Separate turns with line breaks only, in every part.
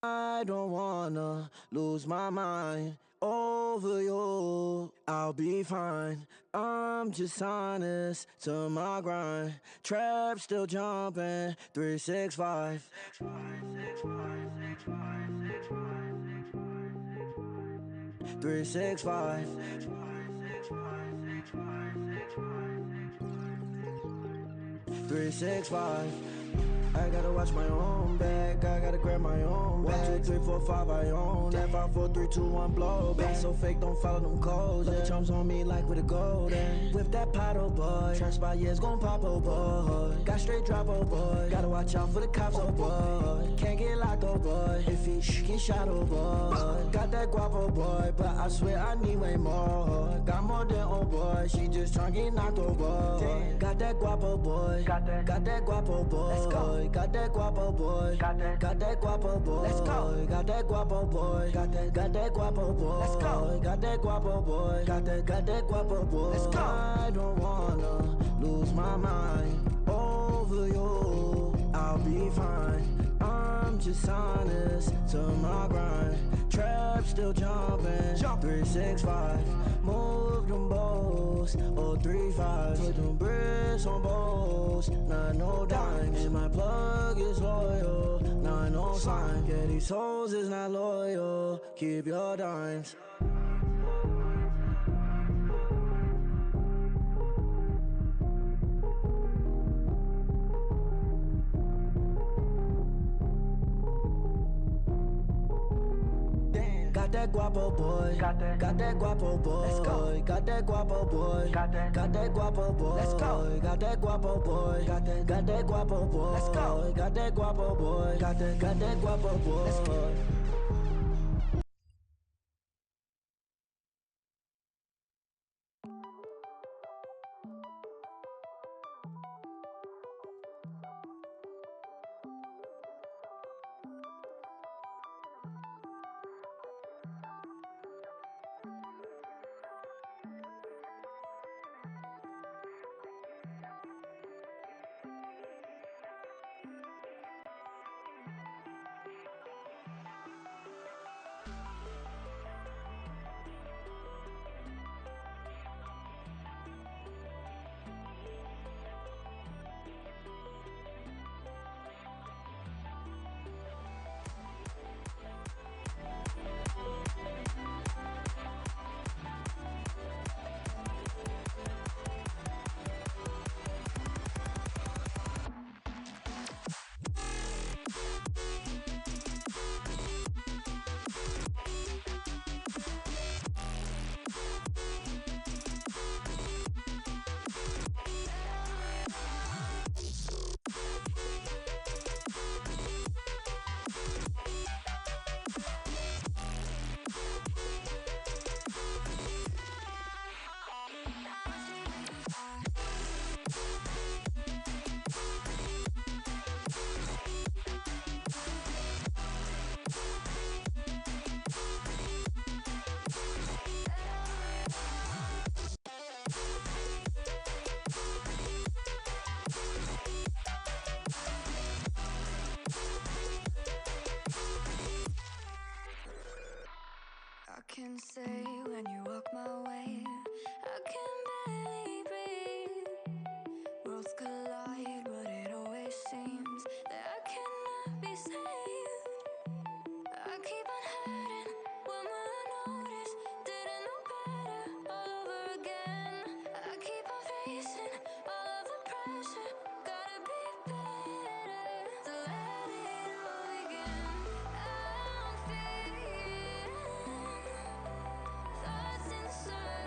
I don't wanna lose my mind over you. I'll be fine. I'm just honest to my grind. Trap still jumping. 365. 365. 365. I gotta watch my own back, I gotta grab my own back. 1, 2, 3, 4, 5, I own that. 5, 4, 3, 2, 1, blow back. So fake, don't follow them codes. Let the chumps on me like with a gold. Whip that pot, oh boy. Trust by years, gon' pop, oh boy. Got straight drop, oh boy. Gotta watch out for the cops, oh boy. Can't get locked, oh boy. If he get shot, oh boy. Got that guap, oh boy. But I swear I need way more. Got more than oh boy. She just tryna get knocked, oh boy. Got that guap, oh boy. Got that guap, oh boy. Let's go. Got that guapo boy, got that guapo boy. Let's go. Got that guapo boy, got that guapo boy. Let's go. Got that guapo boy, got that guapo boy. Let's go. I don't wanna lose my mind over you. I'll be fine. I'm just honest to my grind. Trap still jumping. 365. Move them balls. 035. Put them bricks on balls. Not no dimes. And my plug is loyal. Not no sign. Yeah, these hoes is not loyal. Keep your dimes. Got that guapo boy, got that guapo boy. Let's go. Got that guapo boy, got that guapo boy. Let's go. Got that guapo boy, got that guapo boy. Let's go. Got that guapo boy, got that guapo boy. Let's go.
I can say when you walk my way, I can barely breathe. Worlds collide, but it always seems that I cannot be saved. I keep on hurting when will I notice? Didn't know better all over again. I keep on facing all of the pressure. Gotta be better to let it all begin. I'm feeling thoughts inside.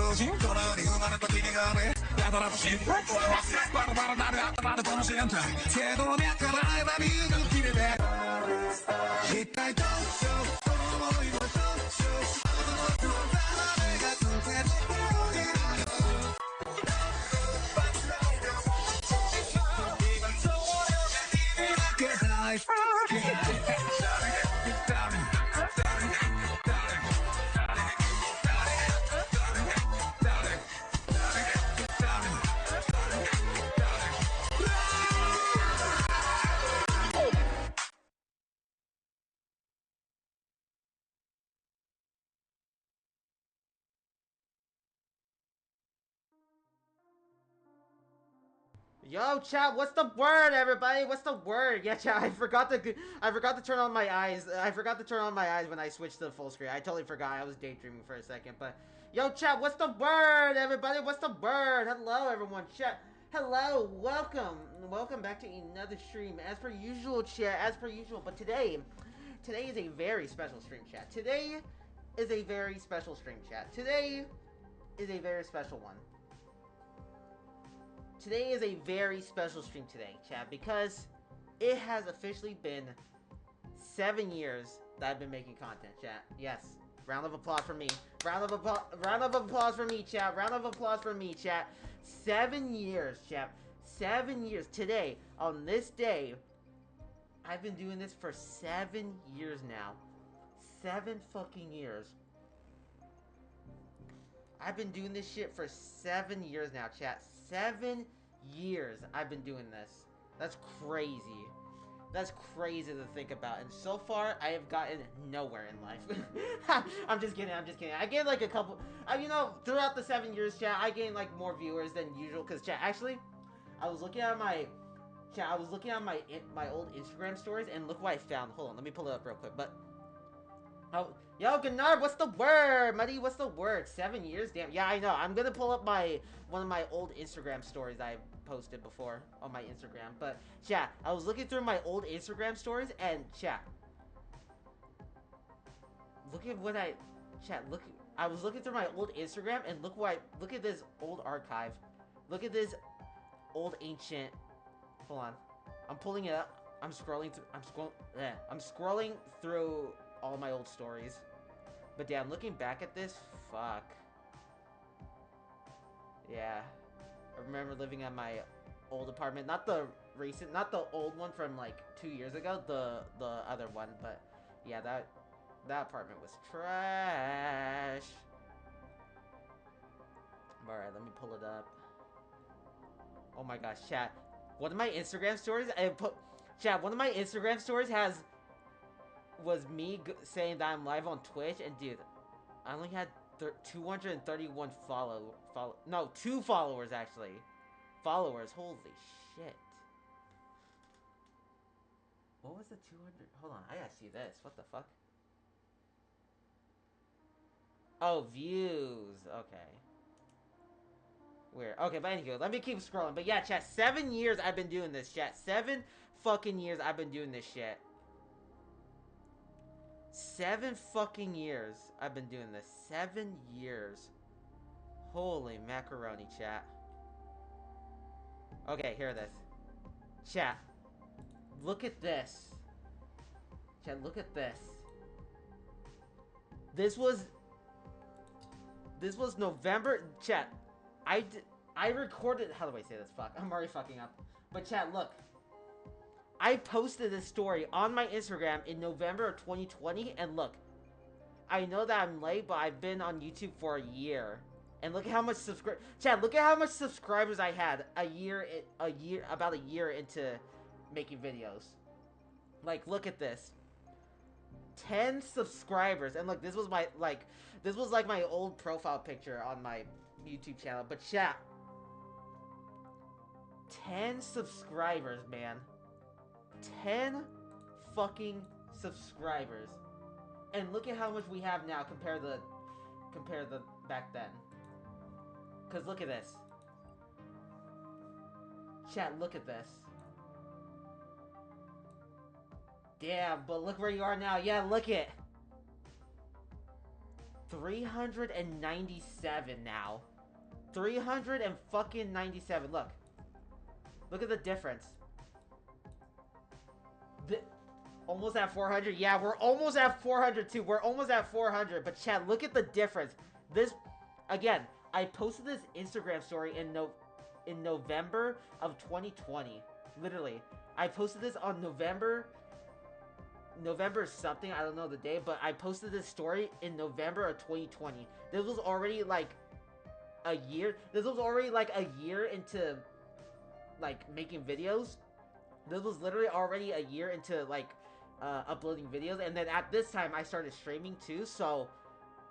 거는 이유만은 또 기가 돼 빼돌아보신 바로바로 나를 앞다바로 도무시 않다 태도는 약간 알바니 느낌이 돼 이따이 도쇼 또 모이고 도쇼 아무도 없다 내가 꿈태도
Yo, chat, what's the word, everybody? What's the word? Yeah, chat, I forgot to turn on my eyes. I forgot to turn on my eyes when I switched to the full screen. I totally forgot. I was daydreaming for a second, but yo, chat, what's the word, everybody? What's the word? Hello, everyone. Chat, hello, welcome back to another stream. As per usual, chat, as per usual. But today is a very special stream, chat. Today is a very special stream, chat. Today is a very special one. Today is a very special stream today, chat, because it has officially been 7 years that I've been making content, chat. Yes. Round of applause for me. Round of applause for me, chat. Round of applause for me, chat. 7 years, chat. 7 years. Today, on this day, I've been doing this for 7 years now. 7 fucking years. I've been doing this shit for 7 years now, chat. 7 years I've been doing this. That's crazy. That's crazy to think about. And so far, I have gotten nowhere in life. I'm just kidding. I gained like a couple... throughout the 7 years, chat, I gained like more viewers than usual. Because, chat, actually, I was looking at my... Chat, I was looking at my old Instagram stories, and look what I found. Hold on, let me pull it up real quick. But... Oh, yo, Gennard, what's the word? Muddy, what's the word? 7 years? Damn. Yeah, I know. I'm gonna pull up one of my old Instagram stories I posted before on my Instagram. But, chat, I was looking through my old Instagram stories, and, chat, look at what I was looking through my old Instagram, and look at this old archive. Look at this old ancient, hold on. I'm pulling it up. I'm scrolling through all my old stories. But damn, looking back at this, fuck. Yeah. I remember living at my old apartment. Not the old one from like 2 years ago. The other one. But yeah, that apartment was trash. Alright, let me pull it up. Oh my gosh, chat. One of my Instagram stories, one of my Instagram stories was me saying that I'm live on Twitch, and dude, I only had 231 2 followers actually. Followers, holy shit. What was the 200? Hold on, I gotta see this. What the fuck? Oh, views. Okay. Weird. Okay, but anyway, let me keep scrolling. But yeah, chat, 7 years I've been doing this, chat. 7 fucking years I've been doing this shit. 7 fucking years I've been doing this. 7 years. Holy macaroni, chat. Okay, hear this. Chat. Look at this. Chat, look at this. This was November. Chat. I recorded... How do I say this? Fuck. I'm already fucking up. But chat, look. I posted this story on my Instagram in November of 2020, and look, I know that I'm late, but I've been on YouTube for a year, and look at how much Chad, look at how much subscribers I had about a year into making videos. Like, look at this, 10 subscribers, and look, this was like my old profile picture on my YouTube channel, but chat, 10 subscribers, man. 10 fucking subscribers. And look at how much we have now compared to back then. Cause look at this. Chat, look at this. Damn, but look where you are now. Yeah, look it. 397 now. 397. Look. Look at the difference. Almost at 400. Yeah, we're almost at 400 too. We're almost at 400. But chat, look at the difference. This, again, I posted this Instagram story in November of 2020. Literally, I posted this on November something. I don't know the day, but I posted this story in November of 2020. This was already like a year. This was already like a year into like making videos. This was literally already a year into like uploading videos, and then at this time I started streaming too. So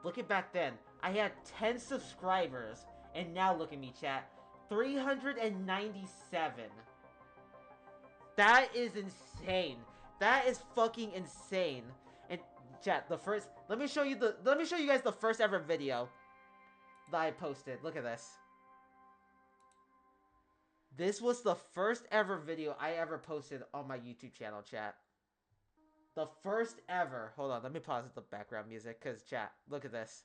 look at back then, I had 10 subscribers, and now look at me, chat, 397. That is insane. That is fucking insane. And chat, let me show you guys the first ever video that I posted. Look at this. This was the first ever video I ever posted on my YouTube channel, chat. The first ever. Hold on, let me pause the background music, because, chat, look at this.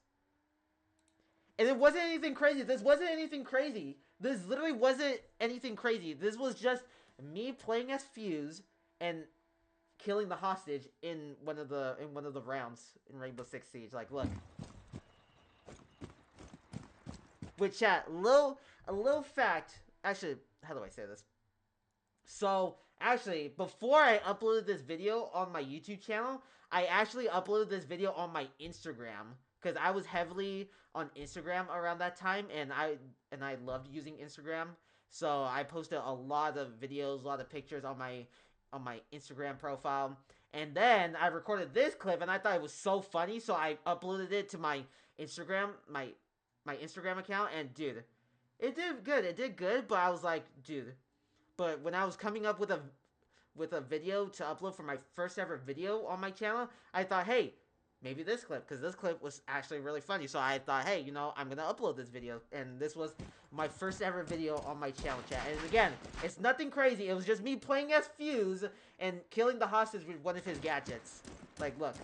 And it wasn't anything crazy. This wasn't anything crazy. This literally wasn't anything crazy. This was just me playing as Fuse and killing the hostage in one of the rounds in Rainbow Six Siege. Like, look. With chat, a little fact. Actually, how do I say this? So, actually, before I uploaded this video on my YouTube channel, I actually uploaded this video on my Instagram, because I was heavily on Instagram around that time, and I loved using Instagram. So I posted a lot of videos, a lot of pictures on my Instagram profile, and then I recorded this clip, and I thought it was so funny, so I uploaded it to my Instagram, my Instagram account, and dude, it did good. It did good, but I was like, dude. But when I was coming up with a video to upload for my first ever video on my channel, I thought, hey, maybe this clip, because this clip was actually really funny. So I thought, hey, you know, I'm gonna upload this video, and this was my first ever video on my channel, chat. And again, it's nothing crazy. It was just me playing as Fuse and killing the hostage with one of his gadgets. Like, look.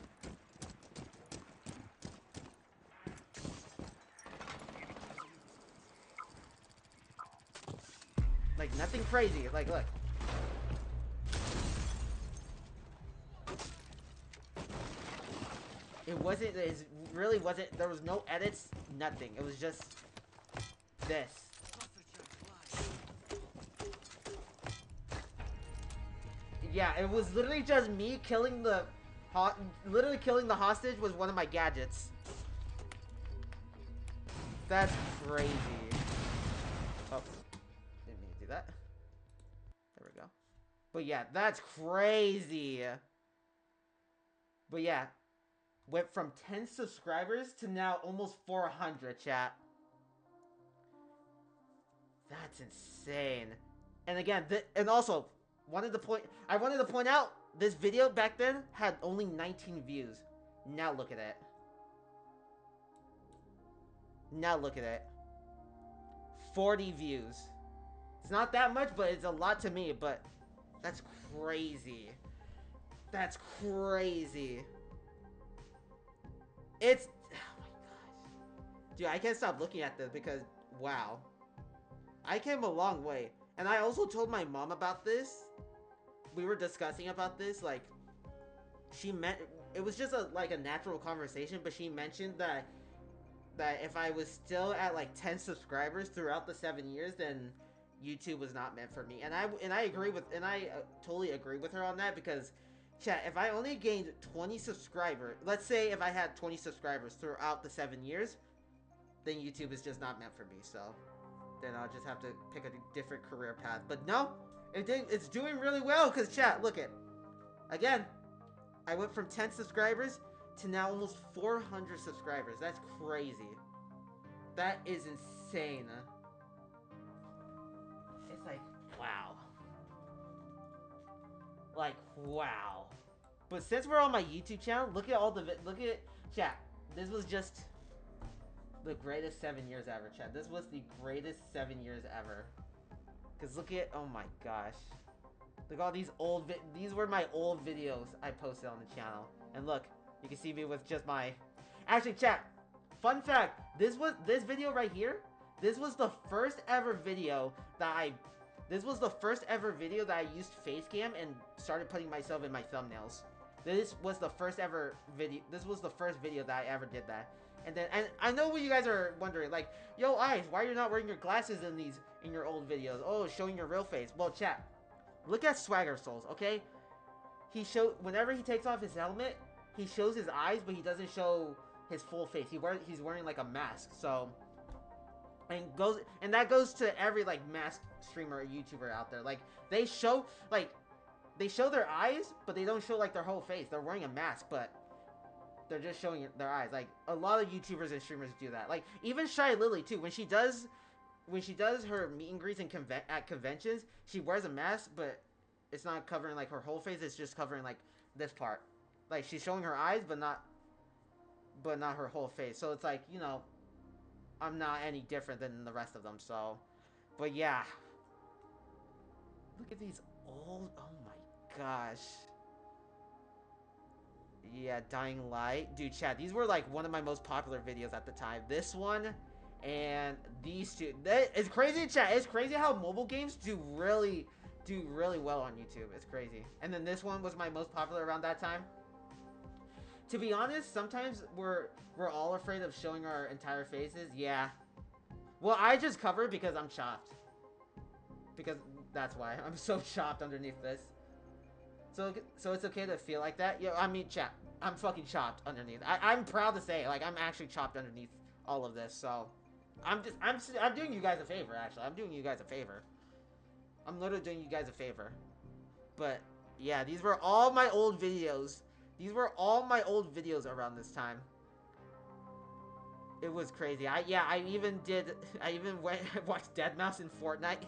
Like, nothing crazy. Like, look. It really wasn't, there was no edits, nothing. It was just this. Yeah, it was literally just me killing the hostage with one of my gadgets. That's crazy. Oh. Didn't mean to do that. There we go. But yeah, that's crazy. But yeah, went from 10 subscribers to now almost 400, chat. That's insane. And again, and also, I wanted to point out, this video back then had only 19 views. Now look at it. Now look at it. 40 views. It's not that much, but it's a lot to me, but that's crazy. That's crazy. It's, oh my gosh. Dude, I can't stop looking at this because, wow. I came a long way. And I also told my mom about this. We were discussing about this, like, it was just like a natural conversation, but she mentioned that if I was still at like 10 subscribers throughout the 7 years, then YouTube was not meant for me. And I totally agree with her on that, because chat, if I only gained 20 subscribers, let's say if I had 20 subscribers throughout the 7 years, then YouTube is just not meant for me. So then I'll just have to pick a different career path. But no, it's doing really well, because chat, look at, again, I went from 10 subscribers to now almost 400 subscribers. That's crazy. That is insane. It's like, wow. Like, wow. But since we're on my YouTube channel, look at chat. This was just the greatest 7 years ever, chat. This was the greatest 7 years ever. Because look at, oh my gosh. Look at all these these were my old videos I posted on the channel. And look, you can see me with just my, actually chat, fun fact, this video right here, this was the first ever video that I used face cam and started putting myself in my thumbnails. This was the first video that I ever did that. And I know what you guys are wondering, like, yo, Eyes, why are you not wearing your glasses in your old videos? Oh, showing your real face. Well, chat, look at Swagger Souls, okay? Whenever he takes off his helmet, he shows his eyes, but he doesn't show his full face. He's wearing like a mask, so and that goes to every like masked streamer or YouTuber out there. Like they show their eyes, but they don't show like their whole face. They're wearing a mask, but they're just showing their eyes. Like a lot of YouTubers and streamers do that. Like even Shy Lily too. When she does her meet and greets at conventions, she wears a mask, but it's not covering like her whole face. It's just covering like this part. Like she's showing her eyes, but not her whole face. So it's like, you know, I'm not any different than the rest of them. So, but yeah, look at these old. Oh my gosh. Yeah, Dying Light, dude. Chat, these were like one of my most popular videos at the time. This one and these two. It's crazy, chat. It's crazy how mobile games do really well on YouTube. It's crazy. And then this one was my most popular around that time. To be honest, sometimes we're all afraid of showing our entire faces. Yeah. Well, I just cover it because I'm chopped. Because that's why. I'm so chopped underneath this. So it's okay to feel like that. Yo, I mean, chat, I'm fucking chopped underneath. I'm proud to say, like, I'm actually chopped underneath all of this. So I'm doing you guys a favor. Actually, I'm doing you guys a favor. I'm literally doing you guys a favor. But yeah, these were all my old videos. These were all my old videos around this time. It was crazy. I even watched Deadmau5 in Fortnite.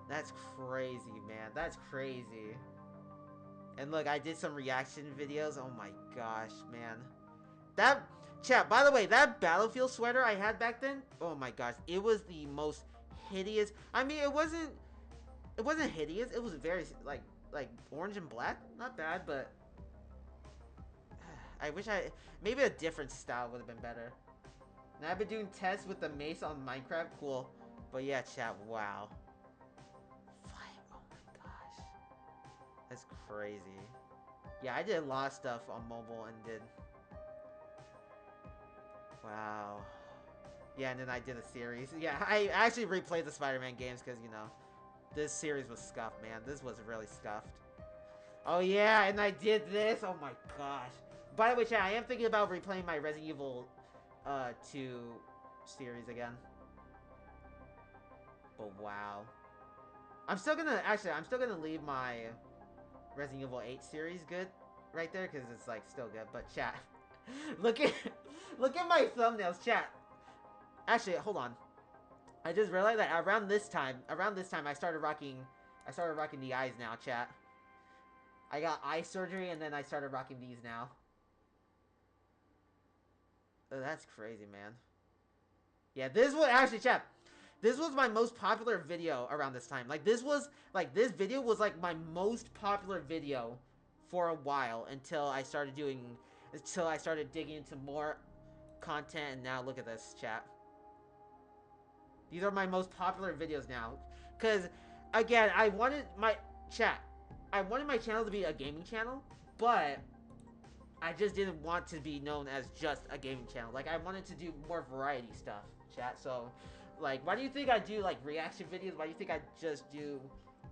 That's crazy, man. That's crazy. And look, I did some reaction videos. Oh my gosh, man. Chat, by the way, that Battlefield sweater I had back then, oh my gosh, it was the most hideous. I mean, it wasn't hideous. It was very like orange and black. Not bad, but I wish maybe a different style would have been better. And I've been doing tests with the mace on Minecraft. Cool. But yeah, chat, wow. Oh my gosh. That's crazy. Yeah, I did a lot of stuff on mobile and did. Wow. Yeah, and then I did a series. Yeah, I actually replayed the Spider-Man games because, you know, this series was scuffed, man. This was really scuffed. Oh, yeah, and I did this. Oh, my gosh. By the way, chat, I am thinking about replaying my Resident Evil 2 series again. But, wow. I'm still gonna leave my Resident Evil 8 series good right there because it's, like, still good. But, chat, look at my thumbnails, chat. Actually, hold on. I just realized that around this time, I started rocking the eyes now, chat. I got eye surgery, and then I started rocking these now. Oh, that's crazy, man. Yeah, this was my most popular video around this time. Like, this video was, like, my most popular video for a while until I started digging into more content, and now look at this, chat. These are my most popular videos now. Because, again, I wanted my channel to be a gaming channel, but I just didn't want to be known as just a gaming channel. Like, I wanted to do more variety stuff, chat. So, like, why do you think I do, like, reaction videos? Why do you think I just do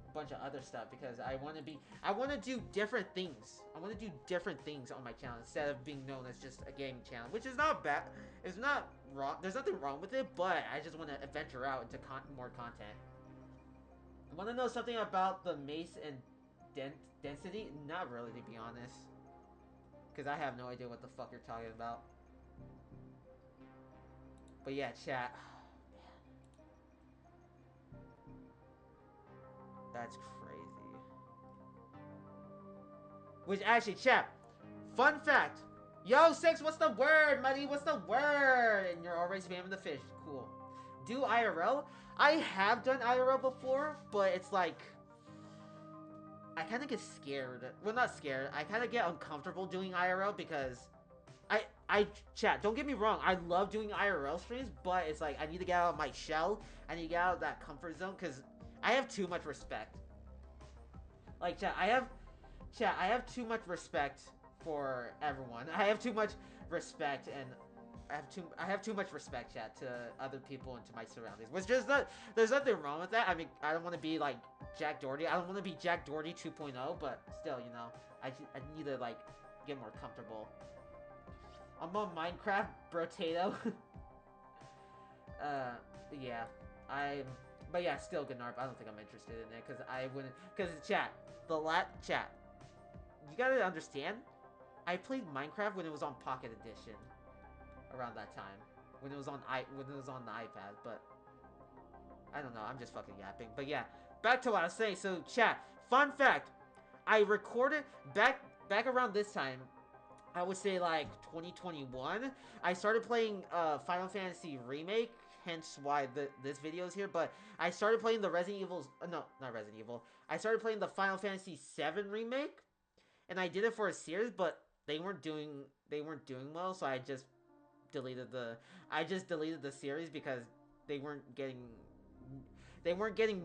a bunch of other stuff? Because I want to do different things. I want to do different things on my channel instead of being known as just a gaming channel, which is not bad. It's not wrong. There's nothing wrong with it, but I just want to venture out into more content. I want to know something about the mace and density? Not really, to be honest. Because I have no idea what the fuck you're talking about. But yeah, chat. That's crazy. Which actually, chat. Fun fact. Yo, Six, what's the word, buddy? What's the word? And you're already spamming the fish. Cool. Do IRL? I have done IRL before, but it's like... I kind of get scared. Well, not scared. I kind of get uncomfortable doing IRL because chat, don't get me wrong, I love doing IRL streams, but it's like, I need to get out of my shell, I need to get out of that comfort zone, because I have too much respect. Like, chat, I have too much respect for everyone. I have too much respect, and I have too much respect, chat, to other people and to my surroundings. Which there's nothing wrong with that. I mean, I don't want to be like Jack Doherty. I don't want to be Jack Doherty 2.0, but still, you know, I need to like get more comfortable. I'm on Minecraft, Brotato. Yeah, but yeah, still Gnarp. I don't think I'm interested in it, because I wouldn't, because chat, chat, you gotta understand, I played Minecraft when it was on Pocket Edition, around that time, when it was on the iPad, but I don't know, I'm just fucking yapping. But yeah, back to what I was saying. So chat, fun fact, I recorded back around this time, I would say like 2021, I started playing Final Fantasy Remake, hence why this video is here. But I started playing the Resident Evil's, no, not Resident Evil, I started playing the Final Fantasy 7 Remake, and I did it for a series, but they weren't doing well, so I just deleted the series, because they weren't getting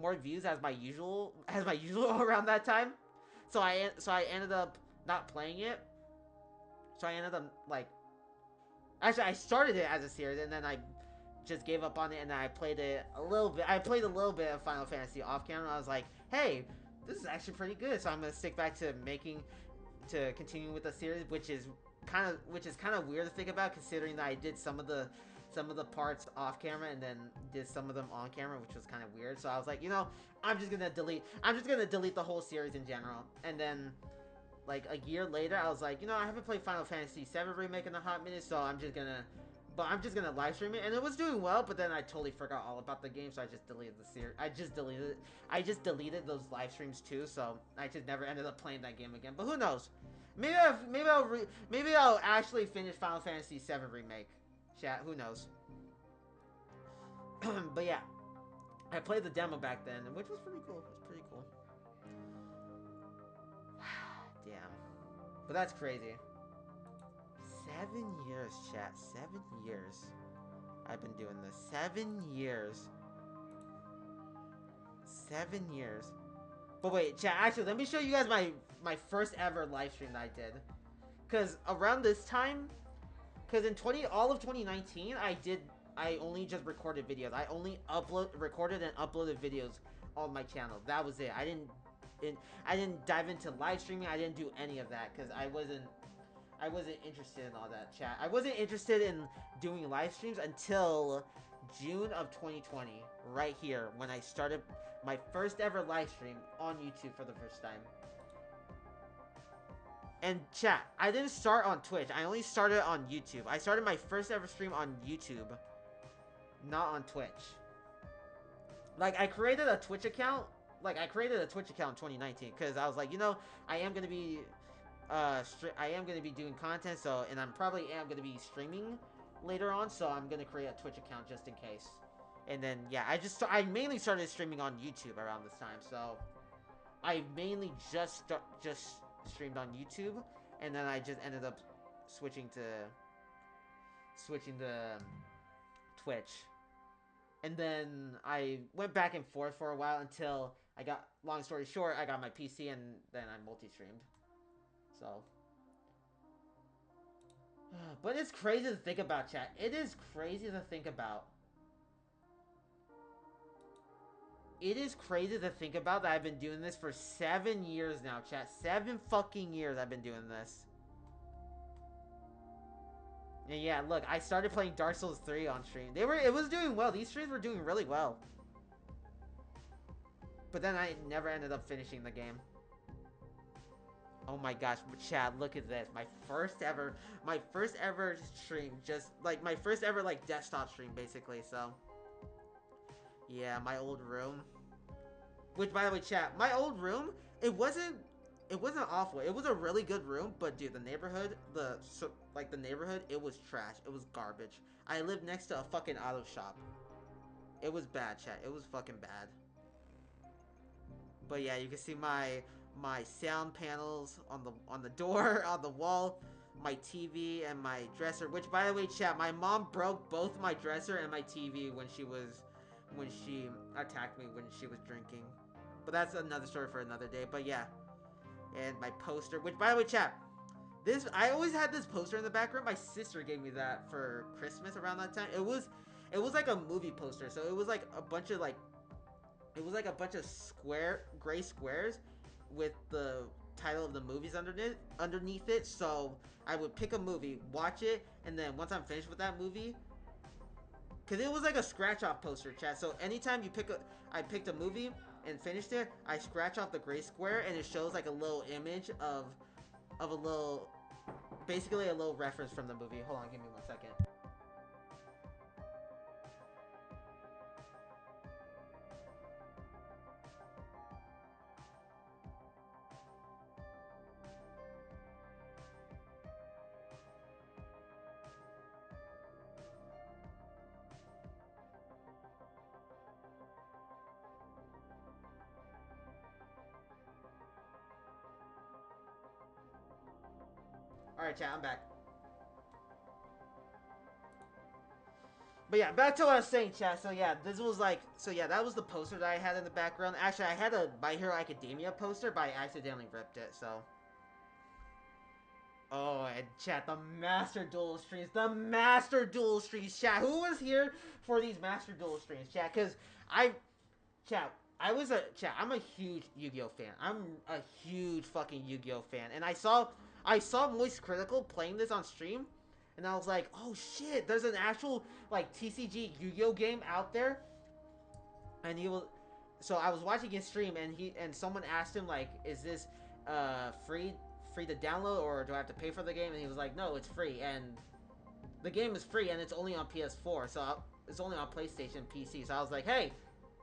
more views as my usual around that time. So I ended up not playing it. So I ended up, like, actually, I started it as a series, and then I just gave up on it, and then I played it a little bit. I played a little bit of Final Fantasy off camera. I was like, hey, this is actually pretty good. So I'm gonna stick back to continuing with the series, which is kind of weird to think about, considering that I did some of the parts off camera and then did some of them on camera, which was kind of weird. So I was like, you know, I'm just gonna delete the whole series in general, and then, like, a year later, I was like, you know, I haven't played Final Fantasy 7 Remake in a hot minute, so I'm just gonna live stream it, and it was doing well, but then I totally forgot all about the game, so I just deleted the series. I just deleted those live streams too, so I just never ended up playing that game again. But who knows? Maybe I'll actually finish Final Fantasy 7 Remake. Chat, who knows? But yeah, I played the demo back then, which was pretty cool. It was pretty cool. Damn. But that's crazy. 7 years, chat. 7 years. I've been doing this. 7 years. 7 years. But wait, chat, actually, let me show you guys my first ever live stream that I did. Because around this time, because in all of 2019, I only just recorded videos. I only recorded and uploaded videos on my channel. That was it. I didn't dive into live streaming. I didn't do any of that because I wasn't interested in all that, chat. I wasn't interested in doing live streams until June of 2020, right here, when I started my first ever live stream on YouTube for the first time. And chat, I didn't start on Twitch. I only started on YouTube. I started my first ever stream on YouTube, not on Twitch. Like, I created a Twitch account. In 2019 because I was like, you know, I am gonna be doing content, so, and I'm probably gonna be streaming later on, so I'm gonna create a Twitch account just in case. And then yeah, I mainly started streaming on YouTube around this time, so I mainly just streamed on YouTube, and then I just ended up switching to Twitch. And then I went back and forth for a while until I got, long story short, I got my PC, and then I multi-streamed. So. But it's crazy to think about, chat. It is crazy to think about. It is crazy to think about that I've been doing this for 7 years now, chat. 7 fucking years I've been doing this. And yeah, look, I started playing Dark Souls 3 on stream. It was doing well. These streams were doing really well. But then I never ended up finishing the game. Oh my gosh, chat, look at this. My first ever stream, just, like, my first ever, like, desktop stream, basically, so. Yeah, my old room. Which, by the way, chat, my old room, it wasn't awful. It was a really good room, but dude, the neighborhood, the neighborhood, it was trash. It was garbage. I lived next to a fucking auto shop. It was bad, chat. It was fucking bad. But yeah, you can see my my sound panels on the door, on the wall, my TV, and my dresser. Which, by the way, chat, my mom broke both my dresser and my TV when she attacked me when she was drinking. But that's another story for another day. But yeah, and my poster. Which, by the way, chat, I always had this poster in the background. My sister gave me that for Christmas around that time. It was like a movie poster. So it was like a bunch of gray squares with the title of the movies underneath it. So I would pick a movie, watch it, and then once I'm finished with that movie, because it was like a scratch off poster, chat. So anytime I picked a movie and finished it, I scratch off the gray square and it shows like a little image of a little, basically a little reference from the movie. Hold on, give me 1 second. Alright, chat, I'm back. But yeah, back to what I was saying, chat. So yeah, this was like, that was the poster that I had in the background. Actually, I had a My Hero Academia poster, but I accidentally ripped it, so. Oh, and chat, the Master Duel streams. The Master Duel streams, chat. Who was here for these Master Duel streams, chat? Because I'm a huge Yu-Gi-Oh fan. I'm a huge fucking Yu-Gi-Oh fan. And I saw Moist Critical playing this on stream, and I was like, oh shit, there's an actual, like, TCG Yu-Gi-Oh game out there. And so I was watching his stream, and someone asked him, like, is this free to download, or do I have to pay for the game? And he was like, no, it's free, and the game is free, and it's only on PS4, so it's only on PlayStation, PC. So I was like, hey,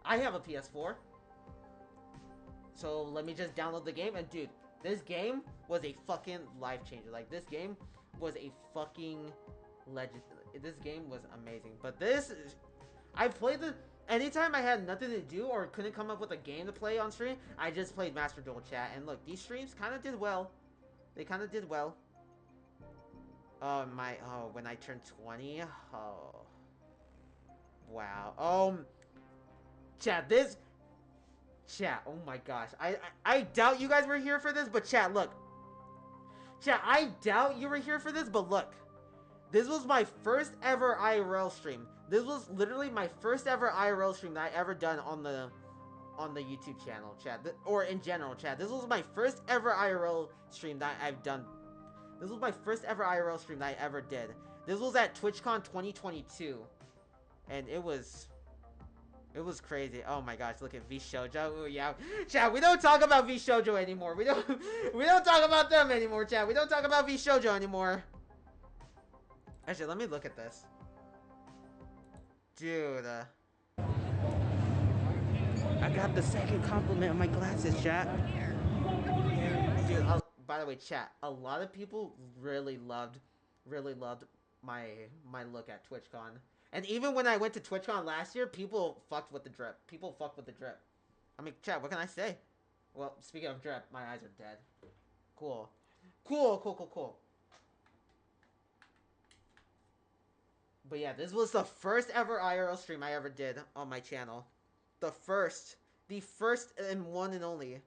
I have a PS4, so let me just download the game. And dude, this game was a fucking life changer. Like, this game was a fucking legend. This game was amazing. But I played anytime I had nothing to do or couldn't come up with a game to play on stream, I just played Master Duel, chat. And look, these streams kind of did well. They kind of did well. When I turned 20, oh, wow. Chat, oh my gosh, I doubt you guys were here for this, but chat, look. Chat, I doubt you were here for this, but look. This was my first ever IRL stream. This was literally my first ever IRL stream that I ever done on the YouTube channel, chat. Or in general, chat. This was my first ever IRL stream that I've done. This was my first ever IRL stream that I ever did. This was at TwitchCon 2022. And it was crazy. Oh my gosh, look at V Shoujo. Ooh, yeah. Chat, we don't talk about V Shoujo anymore. We don't talk about them anymore, chat. We don't talk about V Shoujo anymore. Actually, let me look at this. Dude, I got the second compliment on my glasses, chat. Dude, by the way, chat, a lot of people really loved my look at TwitchCon. And even when I went to TwitchCon last year, people fucked with the drip. I mean, chat, what can I say? Well, speaking of drip, my eyes are dead. Cool. But yeah, this was the first ever IRL stream I ever did on my channel. The first and one and only.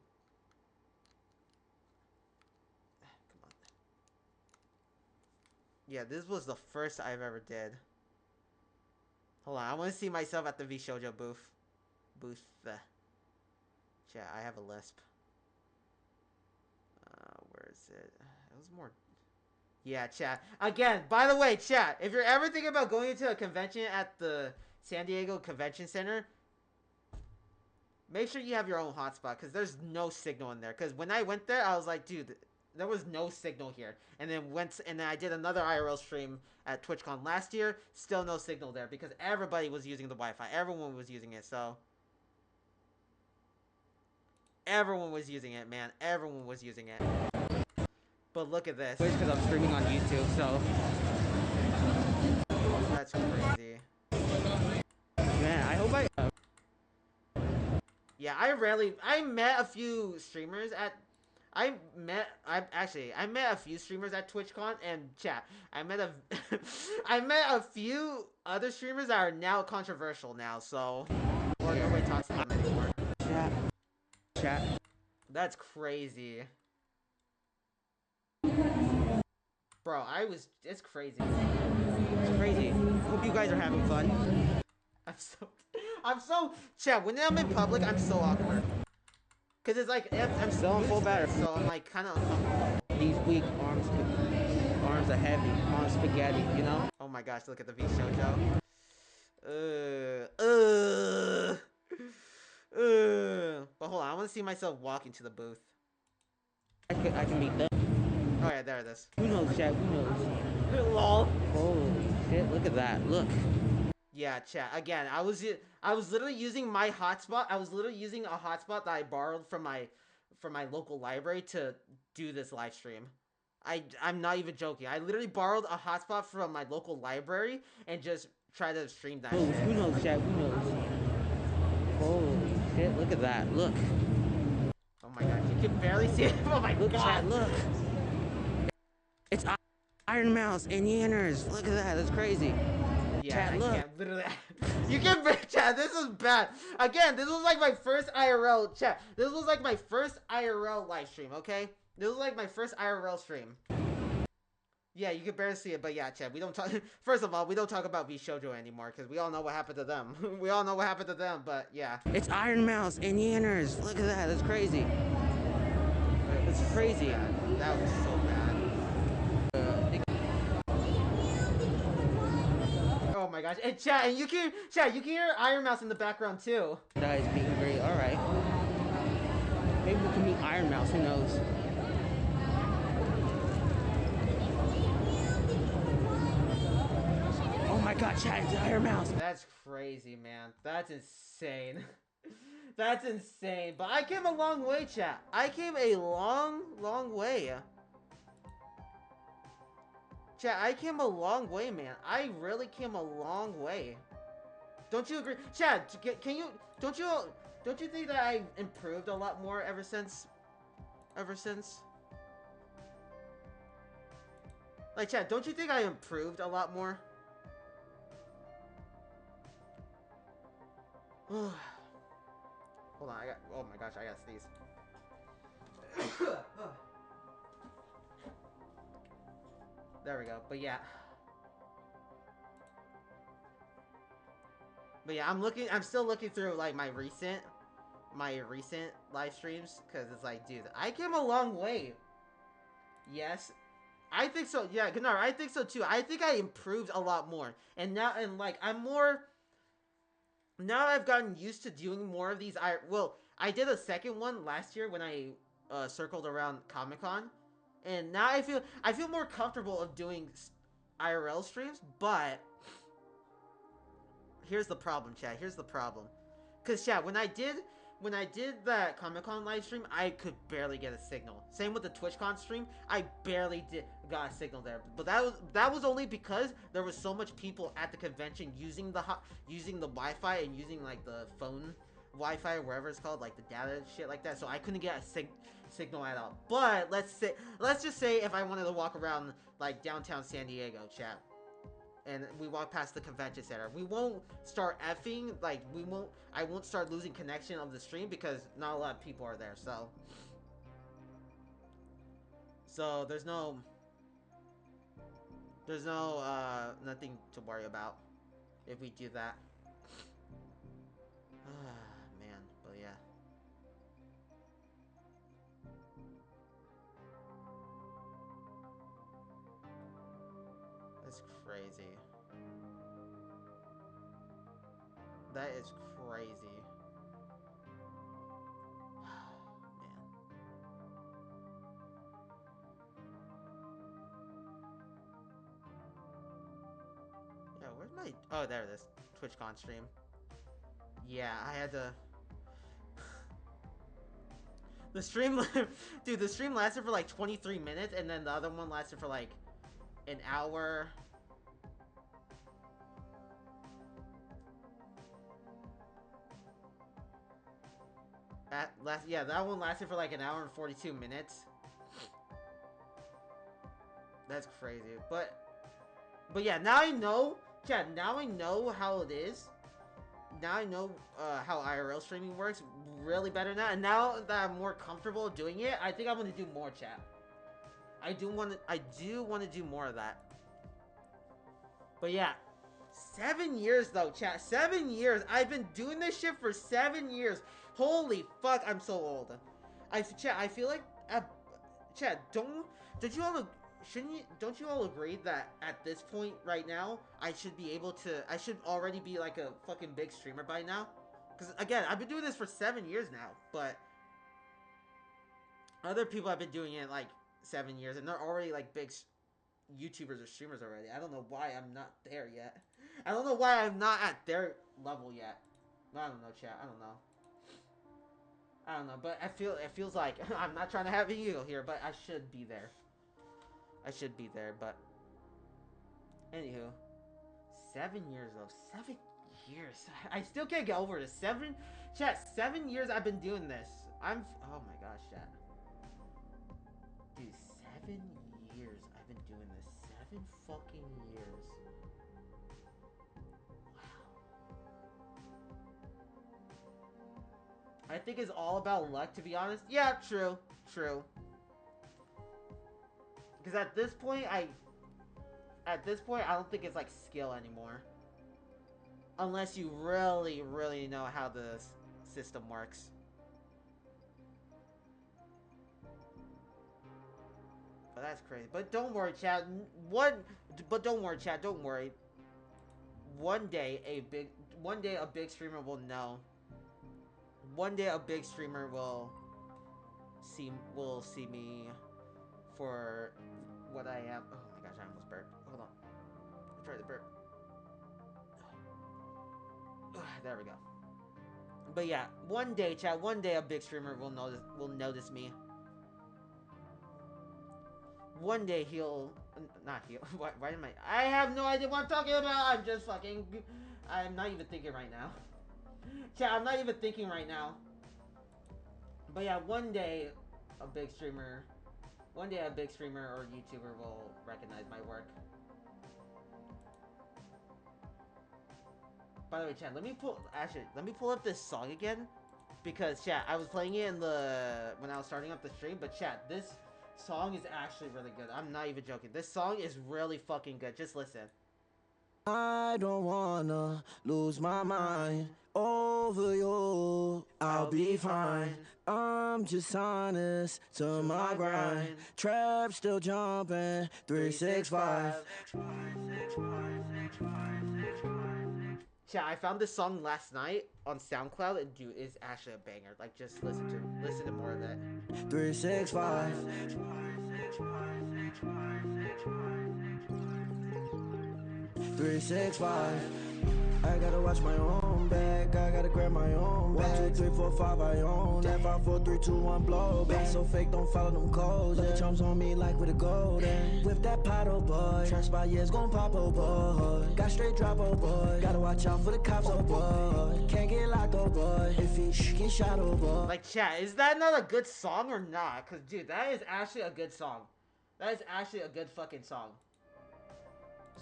Come on. Yeah, this was the first I've ever did. Hold on, I want to see myself at the V Shoujo booth. Chat, I have a lisp. Where is it? It was more. Yeah, chat. Again, by the way, chat, if you're ever thinking about going into a convention at the San Diego Convention Center, make sure you have your own hotspot, because there's no signal in there. Because when I went there, I was like, dude, there was no signal here. And then I did another IRL stream at TwitchCon last year, still no signal there, because everybody was using the Wi-Fi. Everyone was using it, so. Everyone was using it, man. Everyone was using it. But look at this. Because I'm streaming on YouTube, so. That's crazy. Man, I hope Yeah, I met a few streamers at I met a few streamers at TwitchCon and chat. I met a I met a few other streamers that are now controversial now, so or nobody talks to them anymore.
Chat.
That's crazy. Bro, it's crazy.
It's crazy. Hope you guys are having fun.
I'm so, chat, when I'm in public, I'm so awkward. Cause it's like, I'm
Still on full battery.
so I'm like kind of uncomfortable.
These weak arms are heavy. On spaghetti, you know?
Oh my gosh, look at the V Shoujo. But hold on, I want to see myself walking to the booth.
I can beat them.
Oh yeah, there it is.
Who knows, chat? Who knows?
Lol.
Holy shit, look at that. Look.
Yeah, chat. Again, I was literally using my hotspot. I was literally using a hotspot that I borrowed from my local library to do this live stream. I'm not even joking. I literally borrowed a hotspot from my local library and just tried to stream that.
Who knows, chat? Who knows? Holy shit, look at that. Look.
Oh my gosh, you can barely see it. Oh my
Look,
god.
chat, look. It's Iron Mouse and Yanners. Look at that. That's crazy.
Yeah,
Chat,
I
look.
can't literally. You can chat. This is bad. Again, this was like my first IRL chat. This was like my first IRL live stream. Okay, this was like my first IRL stream. Yeah, you can barely see it, but yeah, chat. We don't talk. First of all, we don't talk about V Shoujo anymore because we all know what happened to them. We all know what happened to them, but yeah.
It's Iron Mouse and Yanners. Look at that. That's crazy. It's crazy.
That was so bad. Oh my gosh! And chat, and you can hear Iron Mouse in the background too.
That is being great. All right. Maybe we can meet Iron Mouse. Who knows? Oh my god, chat, it's Iron Mouse.
That's crazy, man. That's insane. That's insane. But I came a long way, chat. I came a long, long way. Chat, I came a long way, man. I really came a long way. Don't you agree? Chat, don't you think that I improved a lot more ever since? Like, chat, don't you think I improved a lot more? Hold on, oh my gosh, I gotta sneeze. There we go, but yeah. I'm still looking through, like, my recent live streams, because it's like, dude, I came a long way. Yes. I think so, yeah, Gnar, I think so too. I think I improved a lot more. And now, like, now I've gotten used to doing more of these. I did a second one last year when I circled around Comic-Con, and now I feel more comfortable of doing IRL streams. But here's the problem, chat. Here's the problem, cause chat, when I did that Comic-Con live stream, I could barely get a signal. Same with the TwitchCon stream, I barely got a signal there. But that was only because there was so much people at the convention using the Wi-Fi and using like the phone Wi-Fi or wherever it's called, like the data and shit like that. So I couldn't get a signal at all. But let's just say if I wanted to walk around like downtown San Diego, chat, and we walk past the convention center, we won't start effing, like, I won't start losing connection of the stream because not a lot of people are there, so there's no, nothing to worry about if we do that. Man, but yeah. That's crazy. That is crazy. Man. Yeah, where's my... Oh, there it is. TwitchCon stream. Yeah, I had to... The stream... Dude, the stream lasted for like 23 minutes, and then the other one lasted for like an hour. Yeah, that one lasted for like an hour and 42 minutes. That's crazy. But yeah, now I know, Chad, now I know how it is. Now I know how IRL streaming works really better now. And now that I'm more comfortable doing it, I think I'm gonna do more, chat. I do want to do more of that. But yeah, 7 years though, chat. 7 years. I've been doing this shit for 7 years. Holy fuck, I'm so old. Chat, I feel like, chat, don't you all, don't you all agree that at this point right now, I should already be like a fucking big streamer by now? Because again, I've been doing this for 7 years now, but other people have been doing it like 7 years, and they're already like big YouTubers or streamers already. I don't know why I'm not there yet. I don't know why I'm not at their level yet. I don't know, chat. I don't know, but it feels like I'm not trying to have an ego here, but I should be there. I should be there, but anywho, 7 years though. 7 years. I still can't get over this. 7 years I've been doing this. Oh my gosh, chat. Dude, 7 years I've been doing this. 7 fucking years. Wow. I think it's all about luck, to be honest. Yeah, true. Because at this point, I don't think it's like skill anymore. Unless you really, really know how the system works. But that's crazy. But don't worry, chat. Don't worry. One day a big streamer will know. One day a big streamer will see me for what I am. Oh my gosh, I almost burped. Hold on. Let's try the burp. There we go. But yeah, one day, chat. One day a big streamer will notice me. One day not he'll. Why am I have no idea what I'm talking about. I'm not even thinking right now. Chat, I'm not even thinking right now. But yeah, one day a big streamer or YouTuber will recognize my work. By the way, chat, let me pull up this song again, because chat, I was playing it when I was starting up the stream, but chat, this song is actually really good. I'm not even joking. This song is really fucking good. Just listen.
I don't wanna lose my mind over you. I'll be fine. I'm just honest to my grind. Trap still jumping. 365.
Yeah, I found this song last night on SoundCloud, and dude, it's actually a banger. Like, just listen to more of it.
365. 365. I gotta watch my own back, I gotta grab my own back. 1, 2, 3, 4, 5, I own that. 5, 4, 3, 2, 1, blow back. So fake, don't follow them codes. Let the chumps on me like with a golden. Whip that pot, oh boy. Trust by years gon' pop, oh boy. Got straight drop, oh boy. Gotta watch out for the cops, oh boy. Can't get locked, oh boy. If he get shot, oh boy.
Like, chat, is that not a good song or not? Cause dude, that is actually a good song. That is actually a good fucking song.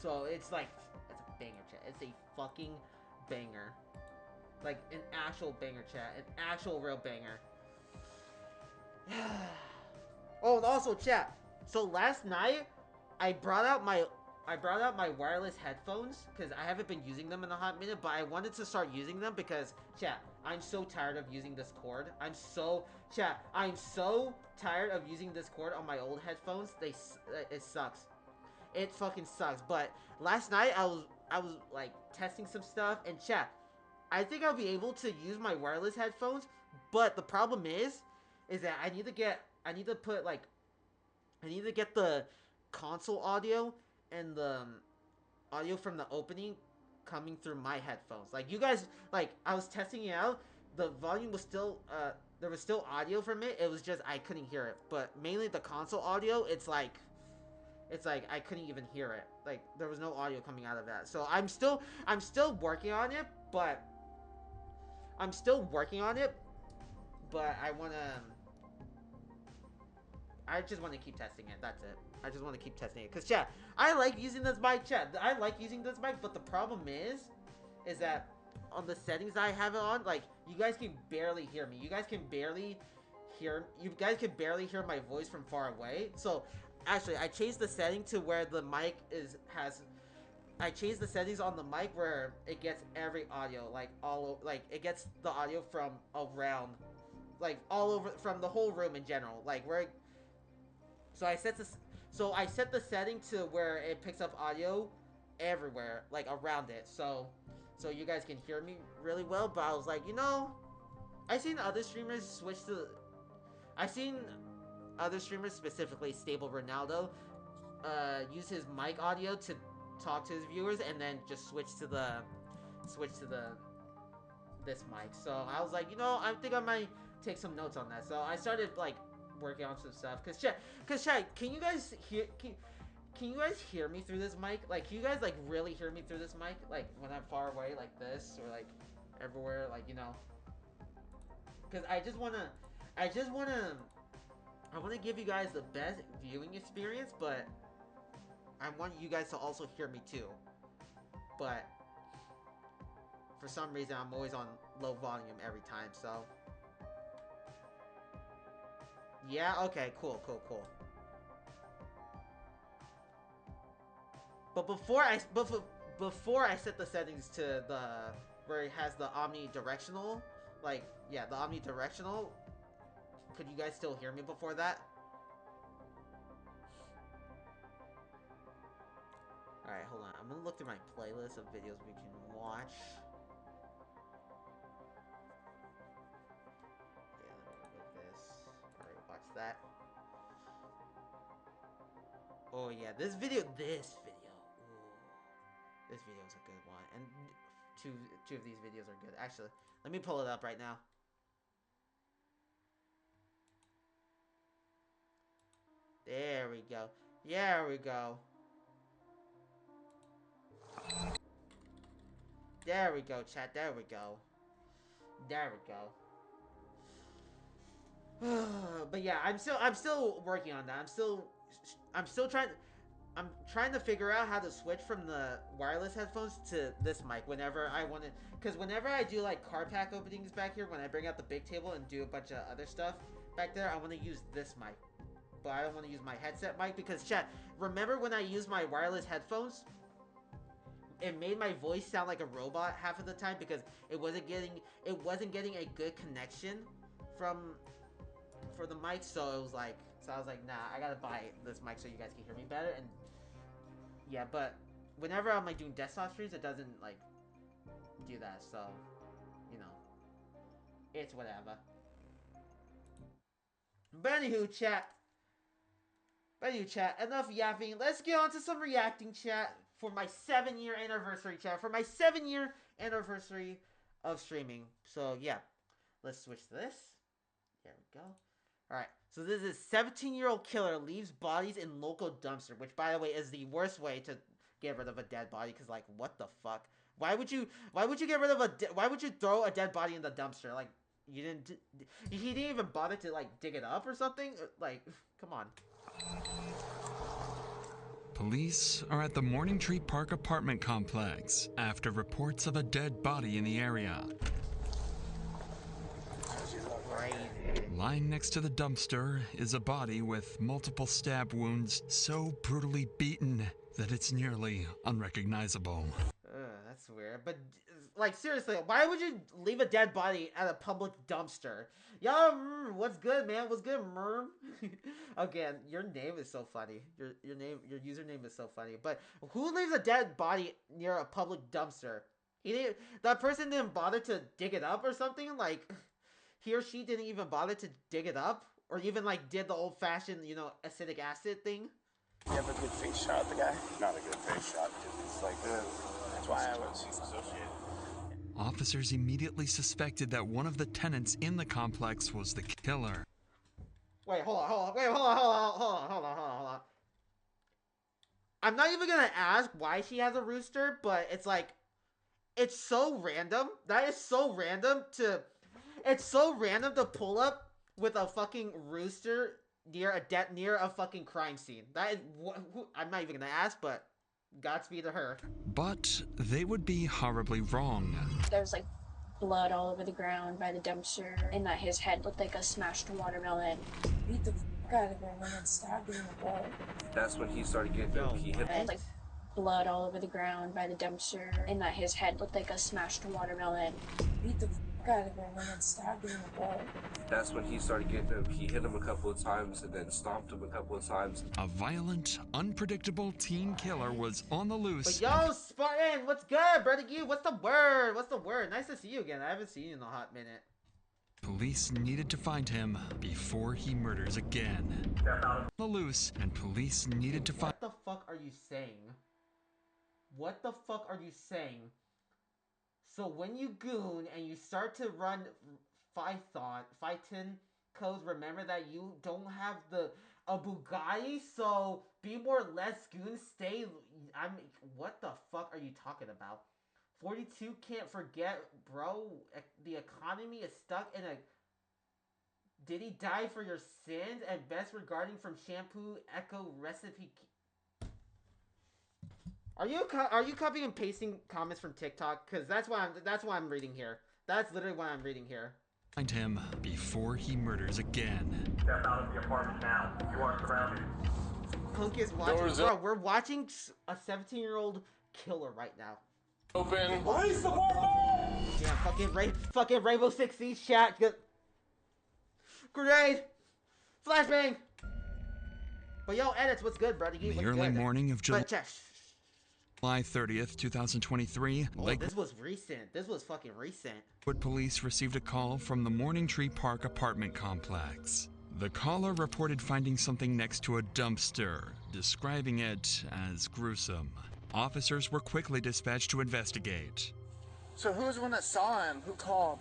So it's like, it's a banger, chat. It's a fucking banger. Like, an actual banger, chat. An actual real banger. Oh, and also, chat. So last night, I brought out my wireless headphones, because I haven't been using them in a hot minute, but I wanted to start using them because, chat, I'm so tired of using this cord. I'm so tired of using this cord on my old headphones. It sucks. It fucking sucks. But last night I was like testing some stuff, and chat, I think I'll be able to use my wireless headphones, but the problem is that I need to get the console audio and the audio from the opening coming through my headphones. Like, you guys, like, I was testing it out, the volume was still there was still audio from it. It was just I couldn't hear it. But mainly the console audio, it's like I couldn't even hear it. Like, there was no audio coming out of that. So I'm still working on it, but but I just want to keep testing it. That's it. I just want to keep testing it. Because, chat, I like using this mic, chat. I like using this mic, but the problem is that on the settings I have it on, like, you guys can barely hear me. You guys can barely hear my voice from far away. So, actually, I changed the setting to where the mic I changed the settings on the mic where it gets every audio, like, it gets the audio from around, like, all over, from the whole room in general, like, so I set the setting to where it picks up audio everywhere, like, around it, so you guys can hear me really well, but I was like, I've seen other streamers specifically Stable Ronaldo, use his mic audio to talk to his viewers and then just switch to this mic. So I was like, I think I might take some notes on that. So I started like working on some stuff. Cause chat, can you guys hear me through this mic? Like, can you guys like really hear me through this mic? Like when I'm far away like this or like everywhere, like, Cause I wanna give you guys the best viewing experience, but I want you guys to also hear me too. But for some reason, I'm always on low volume every time, so. Yeah, okay, cool. But before I set the settings to where it has the omnidirectional, like, yeah, the omnidirectional, could you guys still hear me before that? Alright, hold on. I'm gonna look through my playlist of videos we can watch. Okay, let me look at this. Alright, watch that. Oh yeah, this video. Ooh. This video is a good one. And two of these videos are good. Actually, let me pull it up right now. There we go. There we go. There we go, chat. There we go. There we go. But yeah, I'm still working on that. I'm trying to figure out how to switch from the wireless headphones to this mic whenever I want to, because whenever I do like card pack openings back here, when I bring out the big table and do a bunch of other stuff back there, I want to use this mic. But I don't want to use my headset mic because, chat, remember when I used my wireless headphones? It made my voice sound like a robot half of the time because it wasn't getting a good connection for the mic, so I was like, nah, I gotta buy this mic so you guys can hear me better. And yeah, but whenever I'm like doing desktop streams, it doesn't like do that, so it's whatever. But anywho, chat, enough yapping. Let's get on to some reacting, chat, for my 7-year anniversary, chat. For my 7-year anniversary of streaming. So, yeah. Let's switch to this. There we go. Alright. So, this is 17-year-old killer leaves bodies in local dumpster. Which, by the way, is the worst way to get rid of a dead body. Because, like, what the fuck? Why would you get rid of why would you throw a dead body in the dumpster? Like, he didn't even bother to, like, dig it up or something? Like, come on.
Police are at the Morning Tree Park apartment complex after reports of a dead body in the area. Lying next to the dumpster is a body with multiple stab wounds so brutally beaten that it's nearly unrecognizable.
That's weird. But, like, seriously, why would you leave a dead body at a public dumpster? Yo, what's good, man? What's good, Merm? Again, your name is so funny. Your username is so funny. But who leaves a dead body near a public dumpster? That person didn't bother to dig it up or something? Like, he or she didn't even bother to dig it up? Or even, like, did the old-fashioned, acetic acid thing?
You have a good face shot of the guy? Not a good face shot, because it's like, that's why I was associated.
Officers immediately suspected that one of the tenants in the complex was the killer.
Wait, hold on. I'm not even gonna ask why she has a rooster, but it's like, it's so random. That is so random to... it's so random to pull up with a fucking rooster near a fucking crime scene. That is I'm not even gonna ask, but Godspeed to her.
But they would be horribly wrong.
There's like blood all over the ground by the dumpster, and that his head looked like a smashed watermelon.
Beat the fuck out of him and then stabbed him in the butt.
That's when he started getting up. He hit
There's like blood all over the ground by the dumpster, and that his head looked like a smashed watermelon.
Beat the fuck out of him and then stabbed him in the butt.
That's when he started getting up. He hit him a couple of times and then stomped him a couple of times.
A violent, unpredictable teen killer was on the loose.
But yo, Spartan, what's good, brother? You, what's the word? What's the word? Nice to see you again. I haven't seen you in a hot minute.
Police needed to find him before he murders again. On the loose, and police needed to find.
What the fuck are you saying? What the fuck are you saying? So when you goon and you start to run Python codes, remember that you don't have a Bugatti, so be more or less goon, what the fuck are you talking about? 42 can't forget, bro, the economy is stuck in a... Did he die for your sins? And best regarding from shampoo, echo, recipe... Are you copying and pasting comments from TikTok? Because that's why I'm reading here. That's literally what I'm reading here.
Find him before he murders again.
Step out of the apartment now. You are surrounded.
Punk is watching. Bro, we're watching a 17-year-old killer right now.
Open. Police department!
Yeah, fucking Rainbow Six Siege chat. Grenade! Flashbang! But yo, edits, what's good, brother?
The early morning of July 30th, 2023,
this was recent. This was fucking recent.
Lakewood police received a call from the Morning Tree Park apartment complex. The caller reported finding something next to a dumpster, describing it as gruesome. Officers were quickly dispatched to investigate.
So who was the one that saw him? Who called?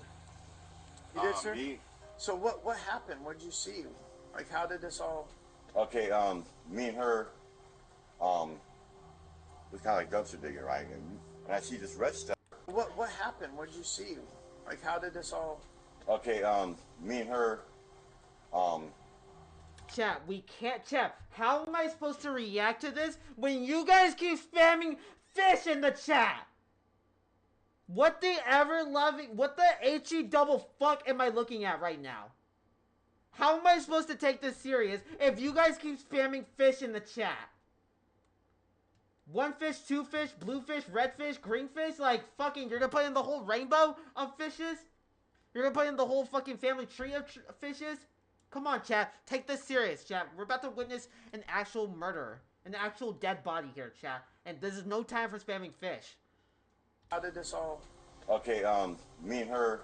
You did, sir?
Me.
So what happened? What did you see? Like, how did this all...
Okay, me and her, was kind of like dumpster digging, right? And I see this red stuff.
What happened? What did you see? Like, how did this all...
Okay, me and her,
Chat, we can't chat. How am I supposed to react to this when you guys keep spamming fish in the chat? What the HE double fuck am I looking at right now? How am I supposed to take this serious if you guys keep spamming fish in the chat? One fish, two fish, blue fish, red fish, green fish? Like, fucking, you're gonna put in the whole rainbow of fishes? You're gonna put in the whole fucking family tree of fishes? Come on, chat. Take this serious, chat. We're about to witness an actual murder. An actual dead body here, chat. And this is no time for spamming fish.
How did this all...
Okay, me and her,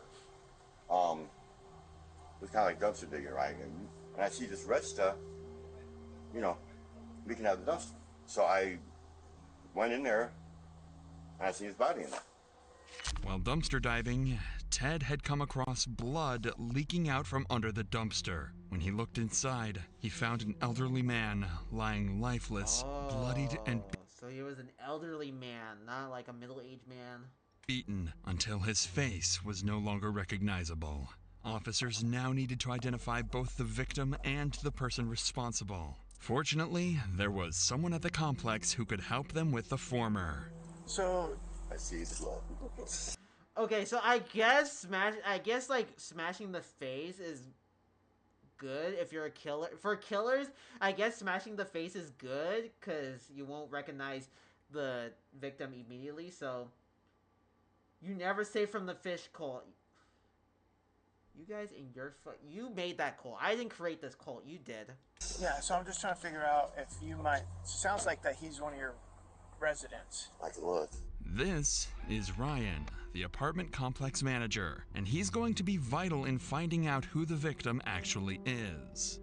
was kind of like dumpster digging, right? And I see this red stuff, you know, we can have the dumpster. So I went in there, and I see his body in there.
While dumpster diving, Ted had come across blood leaking out from under the dumpster. When he looked inside, he found an elderly man lying lifeless, bloodied and
so he was an elderly man, not like a middle-aged man.
Beaten until his face was no longer recognizable. Officers now needed to identify both the victim and the person responsible. Fortunately, there was someone at the complex who could help them with the former.
So...
I see his blood.
Okay, so I guess like smashing the face is good if you're a killer. For killers, I guess smashing the face is good because you won't recognize the victim immediately. So you never say from the fish cult. You guys in your you made that cult. I didn't create this cult. You did.
Yeah, so I'm just trying to figure out if you might... Sounds like that he's one of your residents.
I can look.
This is Ryan, the apartment complex manager, and he's going to be vital in finding out who the victim actually is.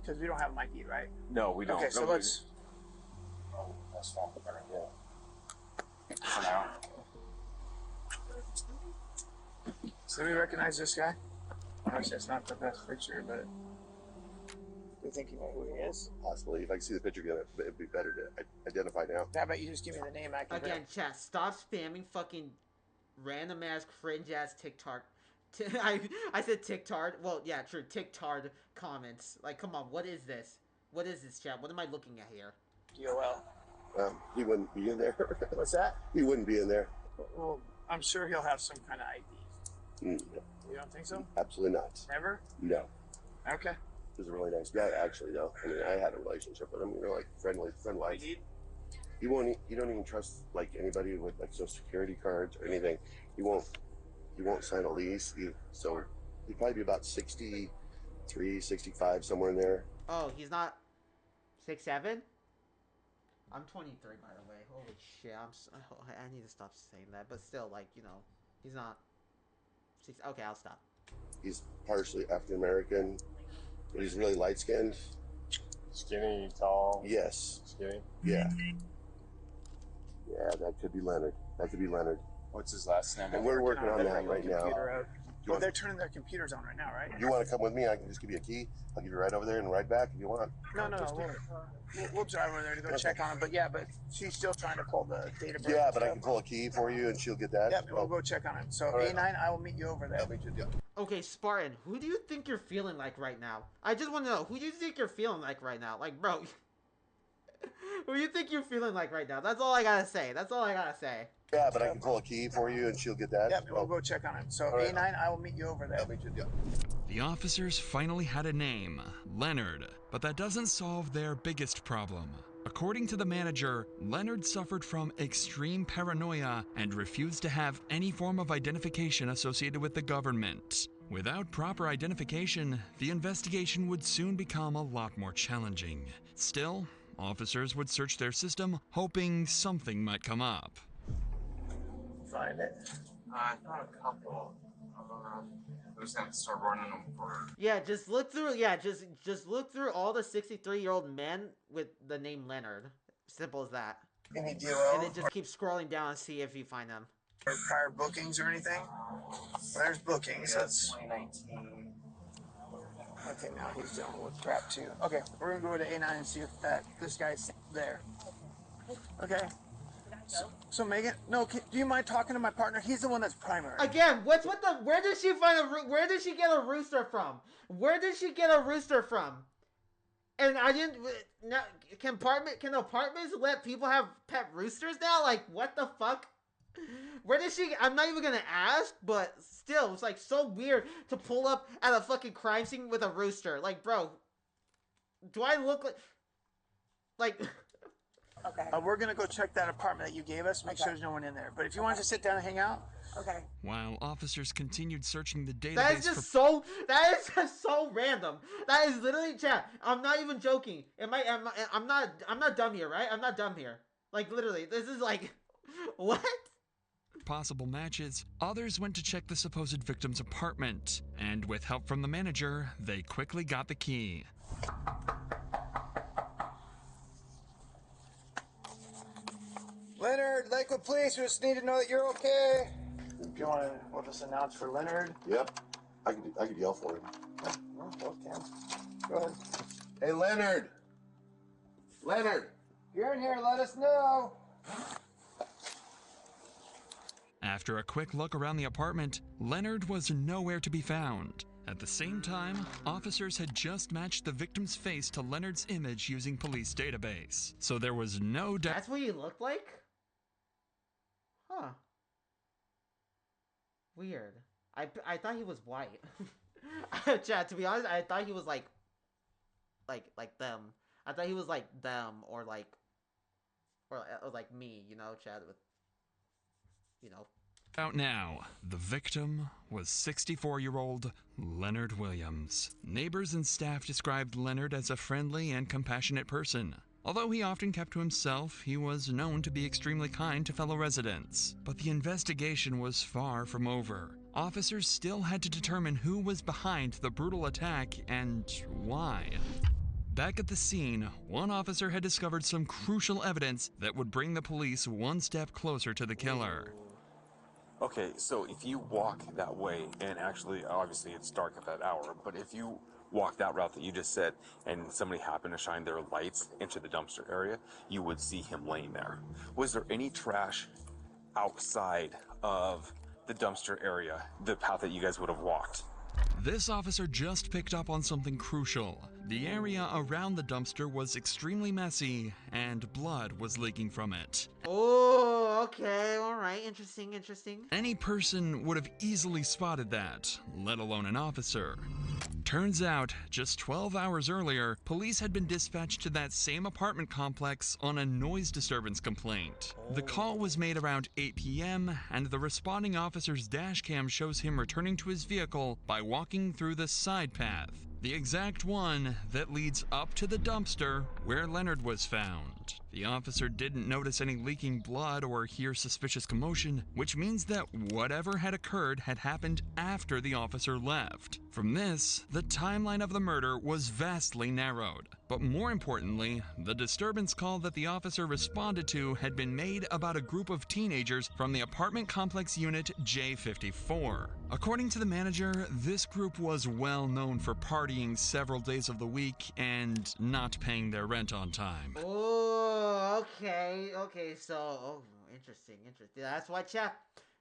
Because we don't have an ID, right?
No, we don't.
Okay, so let's...
Oh, that's fine. Yeah.
For now.
So we recognize this guy? Obviously, it's not the best picture, but... Do you think you know who he is?
Possibly. If I can see the picture again, it'd be better to identify now.
How about you just give me the name?
Again, chat, stop spamming fucking random-ass, cringe-ass I said TikTard. Well, yeah, true. TikTard comments. Like, come on, what is this? What is this, chat? What am I looking at here?
DOL.
He wouldn't be in there.
What's that?
He wouldn't be in there.
Well, I'm sure he'll have some kind of ID.
No.
You don't think so?
Absolutely not.
Never?
No.
Okay.
He's a really nice guy, actually, though. I mean, I had a relationship with him. We were like friend-wise. He don't even trust like anybody with like Social Security cards or anything. He won't sign a lease. So he'd probably be about 63, 65, somewhere in there.
Oh, he's not 6'7"? I'm 23, by the way. Holy shit! I need to stop saying that. But still, like, you know, he's not 6. Okay, I'll stop.
He's partially African American, but he's really light skinned.
Skinny, tall.
Yes.
Skinny.
Yeah. Yeah, that could be Leonard.
What's his last name?
And we're working on that right now.
Well, they're turning their computers on right now, right?
You want to come with me? I can just give you a key. I'll give you a ride over there and ride back if you want.
No. We'll drive over there to go check on him. But yeah, but she's still trying to pull the data.
Yeah, but I can pull a key for you and she'll get that.
Yep, we'll go check on it. So
right.
A9, I will meet you over there.
Okay, Spartan, who do you think you're feeling like right now? I just want to know, who do you think you're feeling like right now? Like, bro, who do you think you're feeling like right now? That's all I gotta say.
Yeah, but I can pull a key for you and she'll get that.
Yep, we'll go check on it. So right. A9, I will meet you over there.
The officers finally had a name, Leonard, but that doesn't solve their biggest problem. According to the manager, Leonard suffered from extreme paranoia and refused to have any form of identification associated with the government. Without proper identification, the investigation would soon become a lot more challenging. Still, officers would search their system, hoping something might come up.
Find it.
I found a couple. I just have to start running them for.
Yeah, just look through. Yeah, just look through all the 63-year-old men with the name Leonard. Simple as that.
Any DOL?
And then just keep scrolling down and see if you find them.
Or prior bookings or anything? There's bookings. That's
2019.
Okay, now he's dealing with crap too. Okay, we're gonna go to A9 and see if this guy's there. Okay. So Megan, no, do you mind talking to my partner? He's the one that's primary.
Again, what's with the? Where did she find where did she get a rooster from? And I didn't. Now, can apartments let people have pet roosters now? Like, what the fuck? Where did she? I'm not even gonna ask, but still, it's like so weird to pull up at a fucking crime scene with a rooster. Like, bro, do I look like?
Okay. We're gonna go check that apartment that you gave us. Make sure there's no one in there. But if you want to sit down and hang out, okay.
While officers continued searching the database,
That is just so random. That is literally, chat. I'm not even joking. I'm not dumb here, right? I'm not dumb here. Like, literally, this is like, what?
Possible matches, others went to check the supposed victim's apartment, and with help from the manager, they quickly got the key.
Leonard, Lakewood Police, we just need to know that you're okay. If you want to, we'll just announce for Leonard.
Yep. I could yell for him.
Yeah, well, both can. Go ahead.
Hey, Leonard! Leonard!
If you're in here, let us know.
After a quick look around the apartment, Leonard was nowhere to be found. At the same time, officers had just matched the victim's face to Leonard's image using police database, so there was no doubt.
That's what he looked like? Huh. Weird. I thought he was white. Chad, to be honest, I thought he was like them. I thought he was like them or like me, you know, Chad, with, you know.
Out now, the victim was 64-year-old Leonard Williams. Neighbors and staff described Leonard as a friendly and compassionate person. Although he often kept to himself, he was known to be extremely kind to fellow residents. But the investigation was far from over. Officers still had to determine who was behind the brutal attack and why. Back at the scene, one officer had discovered some crucial evidence that would bring the police one step closer to the killer.
Okay, so if you walk that way, and actually, obviously it's dark at that hour, but if you walk that route that you just said, and somebody happened to shine their lights into the dumpster area, you would see him laying there. Was there any trash outside of the dumpster area, the path that you guys would have walked.
This officer just picked up on something crucial. The area around the dumpster was extremely messy, and blood was leaking from it.
Oh, okay, alright, interesting.
Any person would have easily spotted that, let alone an officer. Turns out, just 12 hours earlier, police had been dispatched to that same apartment complex on a noise disturbance complaint. The call was made around 8 p.m., and the responding officer's dash cam shows him returning to his vehicle by walking through the side path, the exact one that leads up to the dumpster where Leonard was found. The officer didn't notice any leaking blood or hear suspicious commotion, which means that whatever had occurred had happened after the officer left. From this, the timeline of the murder was vastly narrowed. But more importantly, the disturbance call that the officer responded to had been made about a group of teenagers from the apartment complex unit J54. According to the manager, this group was well known for partying several days of the week and not paying their rent on time.
Oh, okay, so, interesting. That's why, chat,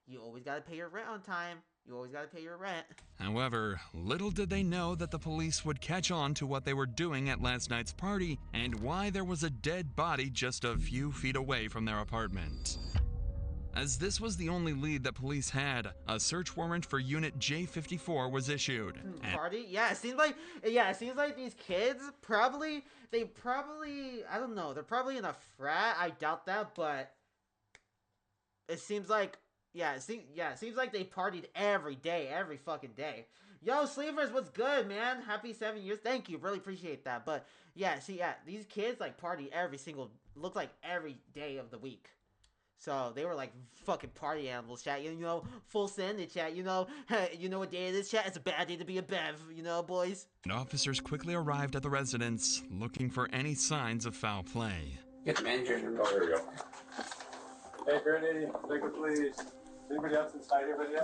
you always gotta pay your rent on time. You always gotta pay your rent.
However, little did they know that the police would catch on to what they were doing at last night's party and why there was a dead body just a few feet away from their apartment. As this was the only lead that police had, a search warrant for Unit J54 was issued.
Party? Yeah, it seems like these kids probably, I don't know, they're probably in a frat. I doubt that, but it seems like, it seems like they partied every day, every fucking day. Yo, Sleevers, what's good, man? Happy 7 years. Thank you, really appreciate that. But these kids like party looks like every day of the week. So they were like fucking party animals, chat. You know, full send it, chat. You know what day it is, chat? It's a bad day to be a bev, you know, boys.
And officers quickly arrived at the residence, looking for any signs of foul play.
Get the manager in the room. Oh, there we go. Hey, Brittany, liquor, please. Anybody else inside here with you?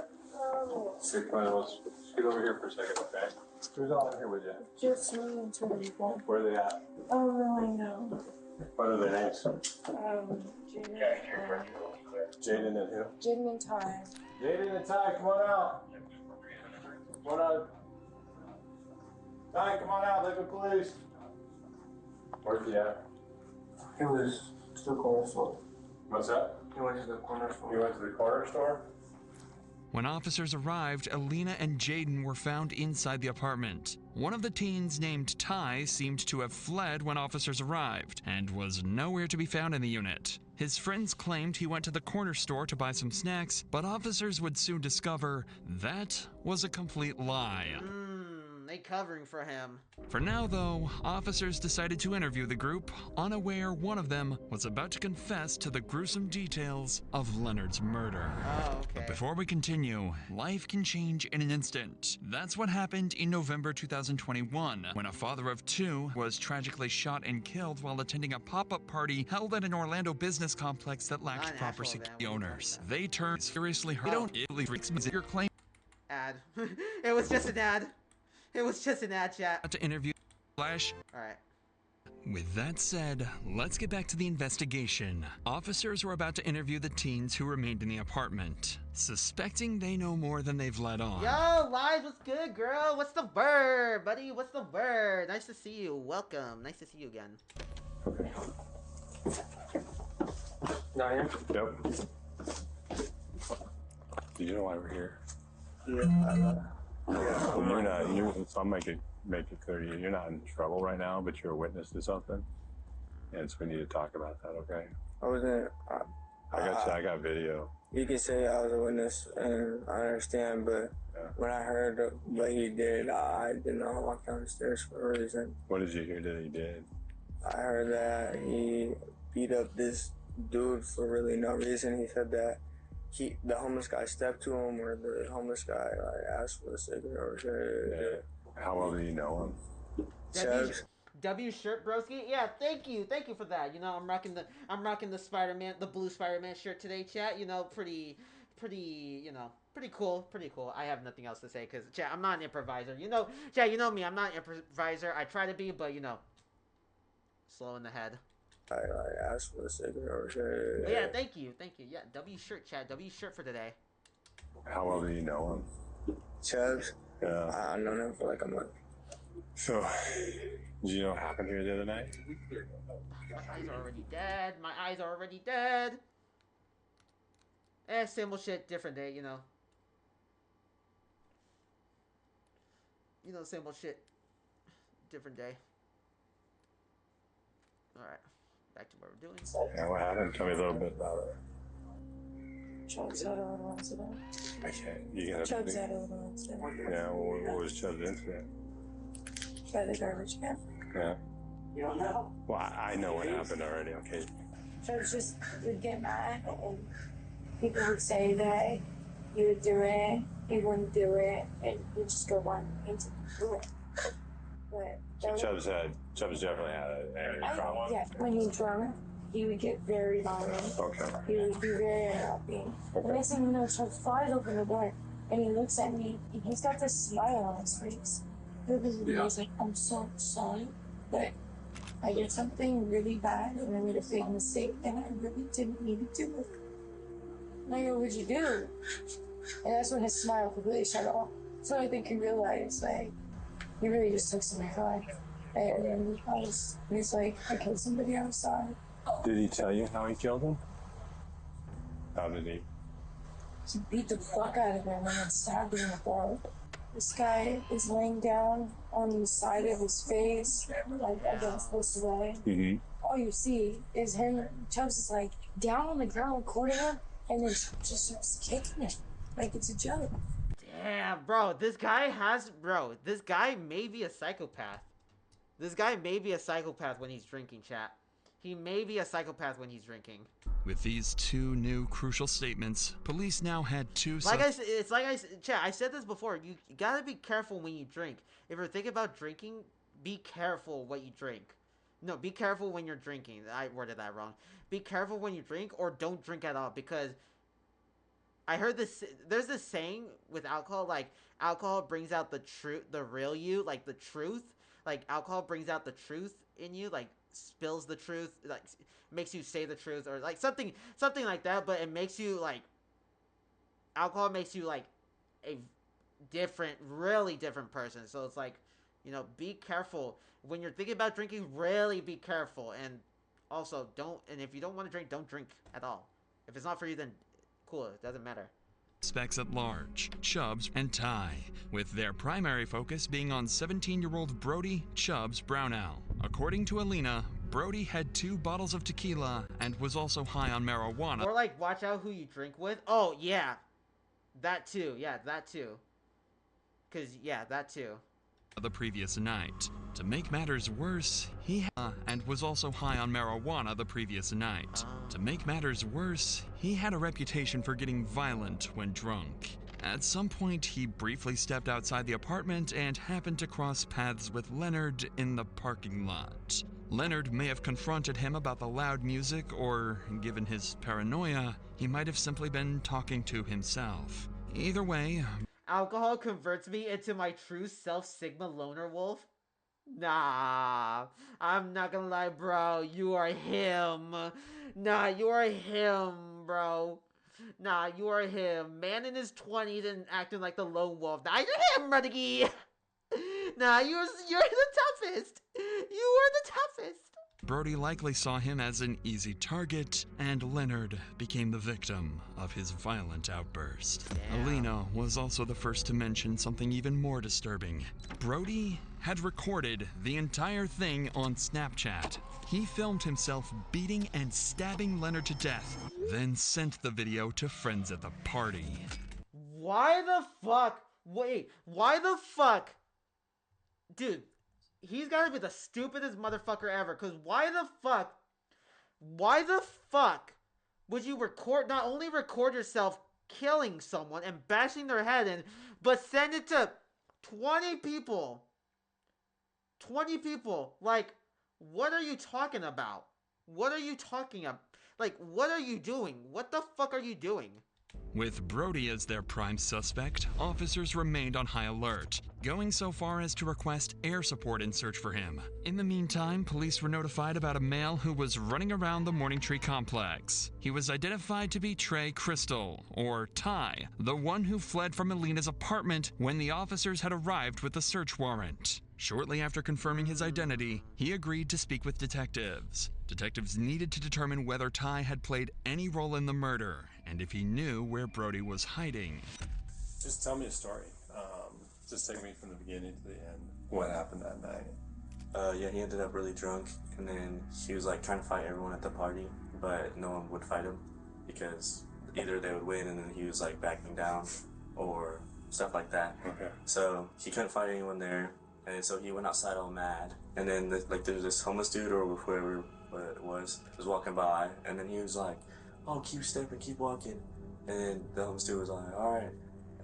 Okay, come on, let's scoot over here for a second, okay? Who's all in here with you?
Just me and two people.
Where are they at?
I don't really know.
What are their names?
Jaden.
Jaden and who?
Jaden and Ty.
Jaden and Ty, come on out. What up? Ty, come on out, liquor, please. Where's he at?
He was to the corner store.
What's that?
He went to the corner store.
You went to the corner store?
When officers arrived, Alina and Jaden were found inside the apartment. One of the teens, named Ty, seemed to have fled when officers arrived and was nowhere to be found in the unit. His friends claimed he went to the corner store to buy some snacks, but officers would soon discover that was a complete lie.
They covering for him.
For now, though, officers decided to interview the group, unaware one of them was about to confess to the gruesome details of Leonard's murder.
Oh, okay.
But before we continue, life can change in an instant. That's what happened in November 2021, when a father of two was tragically shot and killed while attending a pop-up party held at an Orlando business complex that lacked proper security owners. They turned seriously hurt. They don't really your claim.
Ad. It was just an ad. It was just an ad, chat.
To interview Flash.
Alright.
With that said, let's get back to the investigation. Officers were about to interview the teens who remained in the apartment, suspecting they know more than they've let on.
Yo, Lies, what's good, girl? What's the word, buddy? What's the word? Nice to see you. Welcome. Nice to see you again.
Okay.
Not here?
Yep. Do you know why we're here?
Yeah.
You're not. So I'll make it clear to you. You're not in trouble right now, but you're a witness to something, and so we need to talk about that. Okay?
I wasn't.
I got video.
You can say I was a witness, and I understand, but when I heard what he did, I did not walk down the stairs for a reason.
What did you hear that he did?
I heard that he beat up this dude for really no reason. He said that the homeless guy stepped to him, or the homeless guy asked for a cigarette or shit.
How well do you know him?
W shirt, broski. Yeah, thank you for that. You know, I'm rocking the Spider-Man, the blue Spider-Man shirt today, chat. You know, pretty, you know, pretty cool. I have nothing else to say because, chat, I'm not an improviser. You know, chat, you know me. I'm not an improviser. I try to be, but you know, slow in the head.
I asked for a cigarette or shit.
But yeah, thank you. Yeah, W shirt, chat. W shirt for today.
How well do you know him?
Chubbs?
Yeah.
I've known him for like a month.
So, did you know what happened here the other night?
My eyes are already dead. My eyes are already dead. Same old shit, different day, you know. You know, same old shit, different day. Alright, back to what we're doing.
Yeah, what happened? Tell me a little bit about it.
Chubbs had a little incident.
I can't. You gotta.
Chubbs had a little incident.
Yeah, what was Chubb's incident?
By the garbage can.
Yeah.
You don't know?
Well, I know what happened already. Okay.
Chubbs just would get mad, and people would say that he would do it, he wouldn't do it, and he'd just go on into do it. But
So Chubbs definitely had an angry problem.
yeah, when he drunk, he would get very violent.
Okay.
He would be very unhappy. The next thing you know, Chubbs flies open the door, and he looks at me, and he's got this smile on his face. He's like, I'm so sorry, but I did something really bad, and I made a big mistake, and I really didn't need to do it. And I go, what'd you do? And that's when his smile completely shut off. So I think he realized, like, he really just took somebody's life. And he's like, I killed somebody outside.
Did he tell you how he killed him? How did he?
He beat the fuck out of him and then stabbed him in the throat. This guy is laying down on the side of his face, like against this way.
Mm-hmm.
All you see is him, Chubbs is like down on the ground recording him, and then just starts kicking him like it's a joke.
Damn, bro, this guy may be a psychopath. This guy may be a psychopath when he's drinking, chat. He may be a psychopath when he's drinking.
With these two new crucial statements, police now had two...
Chat, I said this before. You gotta be careful when you drink. If you're thinking about drinking, be careful what you drink. No, be careful when you're drinking. I worded that wrong. Be careful when you drink, or don't drink at all, because I heard this. There's this saying with alcohol, like alcohol brings out the real you, like the truth. Like alcohol brings out the truth in you, like spills the truth, like makes you say the truth, or like something like that. But it makes you like alcohol makes you like a different, really different person. So it's like, you know, be careful when you're thinking about drinking. Really be careful, and also don't. And if you don't want to drink, don't drink at all. If it's not for you, then cool, it doesn't matter.
Suspects at large, Chubbs and Ty, with their primary focus being on 17-year-old Brody Chubbs Brownell. According to Alina, Brody had 2 bottles of tequila and was also high on marijuana.
Or like, watch out who you drink with. Oh, yeah. That too. Yeah, that too. Cause, yeah, that too.
The previous night. To make matters worse, he and was also high on marijuana the previous night. To make matters worse, he had a reputation for getting violent when drunk. At some point, he briefly stepped outside the apartment and happened to cross paths with Leonard in the parking lot. Leonard may have confronted him about the loud music, or, given his paranoia, he might have simply been talking to himself. Either way...
Alcohol converts me into my true self, Sigma Loner Wolf? Nah, I'm not gonna lie, bro. You are him. Nah, you are him, bro. Nah, you are him. Man in his 20s and acting like the lone wolf. Nah, you're him, Renegade. Nah, you're the toughest. You are the toughest.
Brody likely saw him as an easy target, and Leonard became the victim of his violent outburst.
Damn.
Alina was also the first to mention something even more disturbing. Brody had recorded the entire thing on Snapchat. He filmed himself beating and stabbing Leonard to death, then sent the video to friends at the party.
Why the fuck? Wait, why the fuck? Dude, he's gotta be the stupidest motherfucker ever, because why the fuck would you not only record yourself killing someone and bashing their head in, but send it to 20 people? 20 people. Like, what are you talking about? What are you talking about? Like, what are you doing? What the fuck are you doing?
With Brody as their prime suspect, officers remained on high alert, going so far as to request air support in search for him. In the meantime, police were notified about a male who was running around the Morning Tree complex. He was identified to be Trey Crystal, or Ty, the one who fled from Alina's apartment when the officers had arrived with the search warrant. Shortly after confirming his identity, he agreed to speak with detectives. Detectives needed to determine whether Ty had played any role in the murder, and if he knew where Brody was hiding.
Just tell me a story. Just take me from the beginning to the end. What happened that night?
Yeah, he ended up really drunk, and then he was like trying to fight everyone at the party, but no one would fight him because either they would win and then he was like backing down or stuff like that.
Okay.
So he couldn't fight anyone there, and so he went outside all mad. And then there's this homeless dude or whoever it was walking by, and then he was like, "Oh, keep stepping, keep walking." And then the homeless dude was like, "All right,"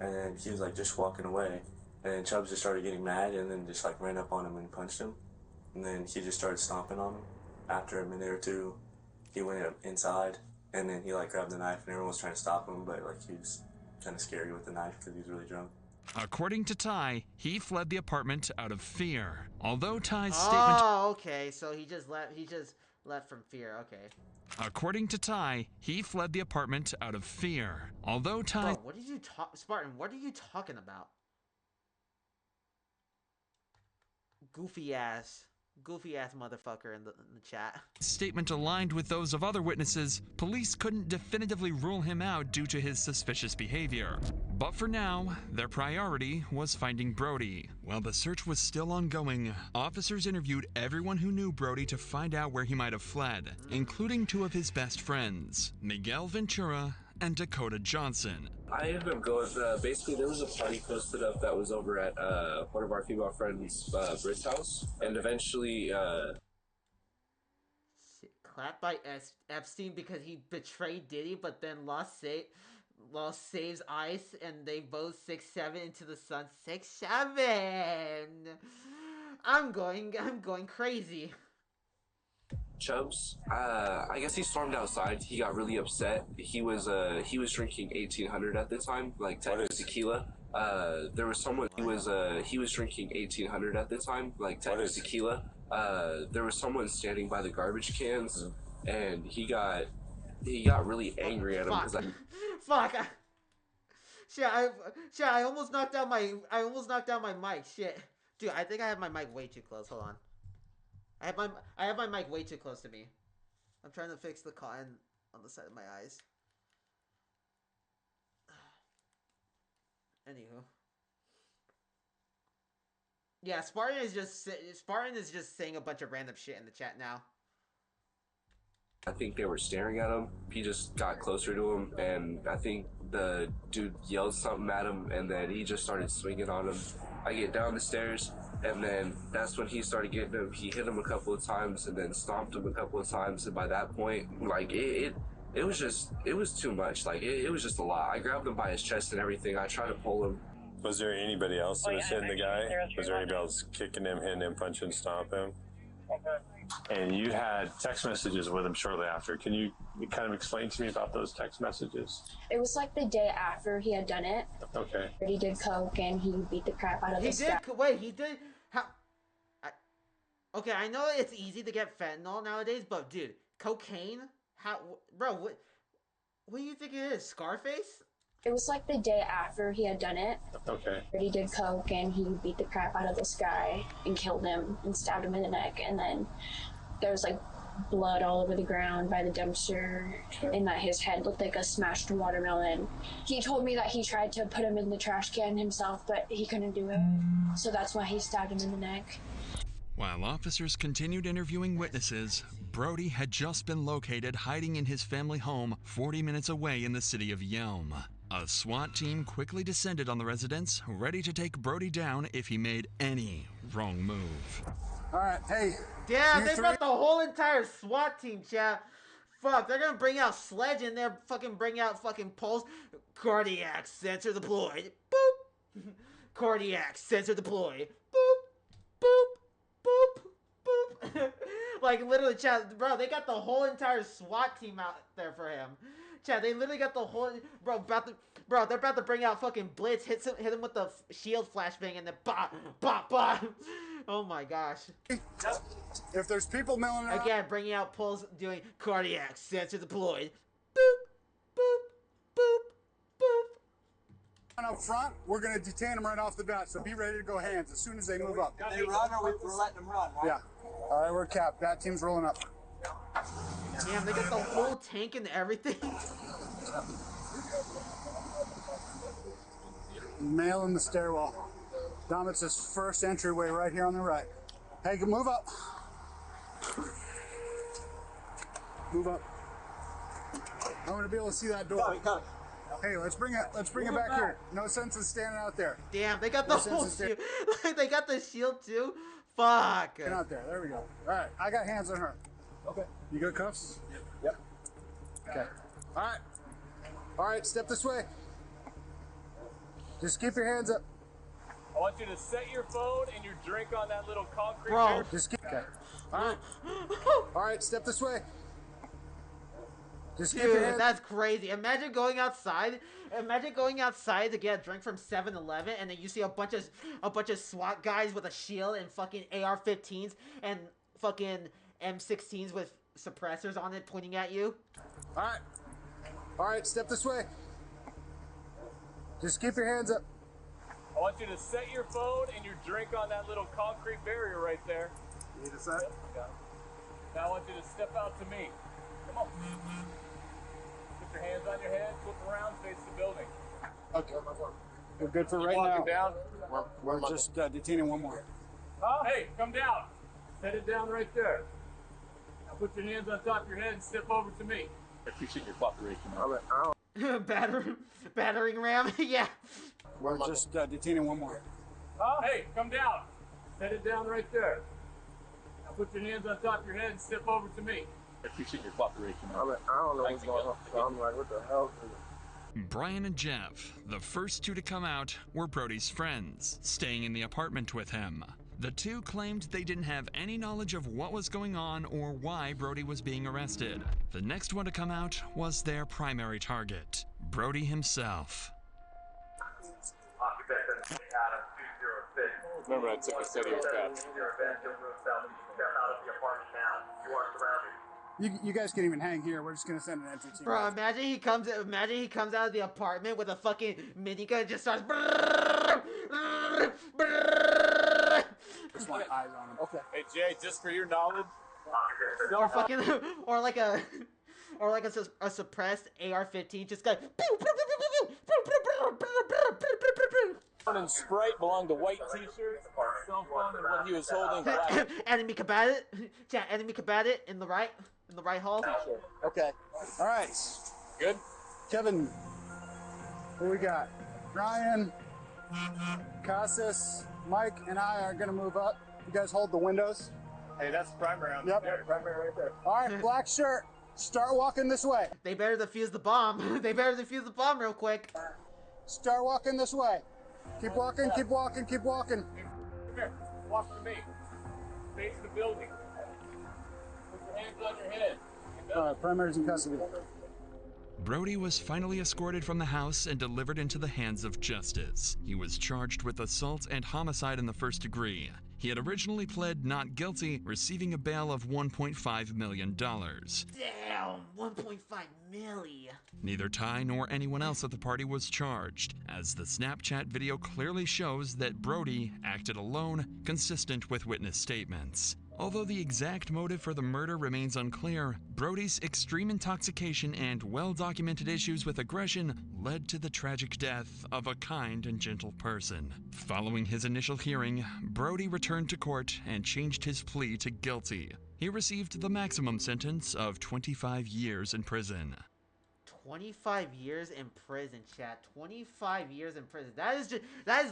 and then he was like just walking away. And then Chubbs just started getting mad and then just like ran up on him and punched him. And then he just started stomping on him. After a minute or two, he went inside and then he like grabbed the knife and everyone was trying to stop him, but like he was kind of scary with the knife because he was really drunk.
According to Ty, he fled the apartment out of fear. Although Ty's statement...
Oh, okay, so he just left from fear, okay.
According to Ty, he fled the apartment out of fear. Although Ty...
Bro, what did you Spartan, what are you talking about? Goofy ass motherfucker in the chat.
Statement aligned with those of other witnesses, police couldn't definitively rule him out due to his suspicious behavior. But for now, their priority was finding Brody. While the search was still ongoing, officers interviewed everyone who knew Brody to find out where he might have fled, including two of his best friends, Miguel Ventura and Dakota Johnson.
I ended up going, basically there was a party posted up that was over at one of our female friends' Brit's house, and eventually...
Clapped by Epstein because he betrayed Diddy, but then lost Save's Ice, and they both 6'7" into the sun. 6'7". I'm going crazy.
Chubbs, I guess he stormed outside. He got really upset. He was drinking 1800 at the time, like tequila. There was someone he was drinking 1800 at the time, like tequila. There was someone standing by the garbage cans, and he got really angry at him because
Fuck. I almost knocked out my mic. Shit, dude, I think I have my mic way too close. Hold on. I have my mic way too close to me. I'm trying to fix the cotton on the side of my eyes. Anywho. Yeah, Spartan is just saying a bunch of random shit in the chat now.
I think they were staring at him. He just got closer to him, and I think the dude yelled something at him, and then he just started swinging on him. I get down the stairs, and then that's when he started getting him. He hit him a couple of times, and then stomped him a couple of times. And by that point, like it was too much. Like it was just a lot. I grabbed him by his chest and everything. I tried to pull him.
Was there anybody else that was hitting the guy? Was there anybody else kicking him, hitting him, punching, stomping him? And you had text messages with him shortly after. Can you kind of explain to me about those text messages?
It was like the day after he had done it.
Okay.
He did coke and he beat the crap out of this guy.
Wait, he did? How? Okay, I know it's easy to get fentanyl nowadays, but dude, cocaine? How? Bro, what do you think it is? Scarface?
It was like the day after he had done it.
Okay.
He did coke and he beat the crap out of this guy and killed him and stabbed him in the neck. And then there was like blood all over the ground by the dumpster, and that his head looked like a smashed watermelon. He told me that he tried to put him in the trash can himself, but he couldn't do it. So that's why he stabbed him in the neck.
While officers continued interviewing witnesses, Brody had just been located hiding in his family home 40 minutes away in the city of Yelm. A SWAT team quickly descended on the residence, ready to take Brody down if he made any wrong move.
Alright, hey.
Damn, they brought the whole entire SWAT team, chat. Fuck, they're gonna bring out Sledge and they're fucking bring out fucking Pulse. Cardiac sensor deployed. Boop. Cardiac sensor deployed. Boop. Boop. Boop. Boop. Like, literally, chat, bro, they got the whole entire SWAT team out there for him. Chad, they literally got the whole they're about to bring out fucking Blitz, hit him with the shield flashbang, and then bop, bop, bop. Oh my gosh.
If there's people milling around,
again, bringing out Pulse, doing cardiac sensor deployed.
Up front, we're going to detain them right off the bat, so be ready to go hands as soon as they move up.
They run, or we're letting them run, right?
Yeah. All right, we're capped. That team's rolling up.
Damn, they got the whole tank and everything.
Male in the stairwell. Domitz's first entryway right here on the right. Hey, move up. Move up. I want to be able to see that door.
Coming.
Hey, let's bring it back here. No sense in standing out there.
Damn, they got the whole shield. They got the shield too. Fuck.
Get out there. There we go. All right, I got hands on her. Okay. You got cuffs?
Yep.
Okay. All right. All right, step this way. Just keep your hands up.
I want you to set your phone and your drink on that little concrete.
Bro.
Just keep. Okay. All right. All right, step this way. Just keep your hands.
That's crazy. Imagine going outside. Imagine going outside to get a drink from 7-Eleven, and then you see a bunch of SWAT guys with a shield and fucking AR-15s and fucking M16s with suppressors on it pointing at you.
All right. All right, step this way. Just keep your hands up.
I want you to set your phone and your drink on that little concrete barrier right there.
You need a set?
Yep. Now I want you to step out to me. Come on. Put your hands on your head, flip around, face the building.
Okay. We're good for right now.
Down.
We're just detaining one more.
Hey, come down. Set it down right there. Now put your hands on top of your head and step over to me. I appreciate your cooperation.
Battering ram. Yeah.
We're just detaining one more.
Hey, come down. Set it down right there. Now put your hands on top of your head and step over to me. I appreciate your cooperation.
I don't know what's going on. So I'm like, what the hell?
Brian and Jeff, the first two to come out, were Brody's friends, staying in the apartment with him. The two claimed they didn't have any knowledge of what was going on or why Brody was being arrested. The next one to come out was their primary target, Brody himself.
Remember, I took a study of that.
You guys can't even hang here. We're just gonna send an entry team.
Bro, imagine he comes out of the apartment with a fucking minigun and just starts.
Just my eyes on him. Okay.
Hey Jay, just for your knowledge.
Or fucking, or like a suppressed AR-15, just go.
And Sprite belonged to white t-shirts, cell phone, and what he was holding.
Enemy combatant, chat. Enemy combatant in the right hall.
Okay. All right.
Good.
Kevin, who we got? Ryan, Casas, Mike, and I are gonna move up. You guys hold the windows.
Hey, that's primary on
Yep.
there. Primary right there.
All right, black shirt. Start walking this way.
They better defuse the bomb. They better defuse the bomb real quick.
Start walking this way. Keep walking, keep walking, keep walking.
Come here. Walk with me. Face the building. Put your hands on your head.
All right, primary's in custody.
Brody was finally escorted from the house and delivered into the hands of justice. He was charged with assault and homicide in the first degree. He had originally pled not guilty, receiving a bail of $1.5 million.
Damn, 1.5 million.
Neither Ty nor anyone else at the party was charged, as the Snapchat video clearly shows that Brody acted alone, consistent with witness statements. Although the exact motive for the murder remains unclear, Brody's extreme intoxication and well-documented issues with aggression led to the tragic death of a kind and gentle person. Following his initial hearing, Brody returned to court and changed his plea to guilty. He received the maximum sentence of 25 years in prison.
25 years in prison, chat. 25 years in prison. That is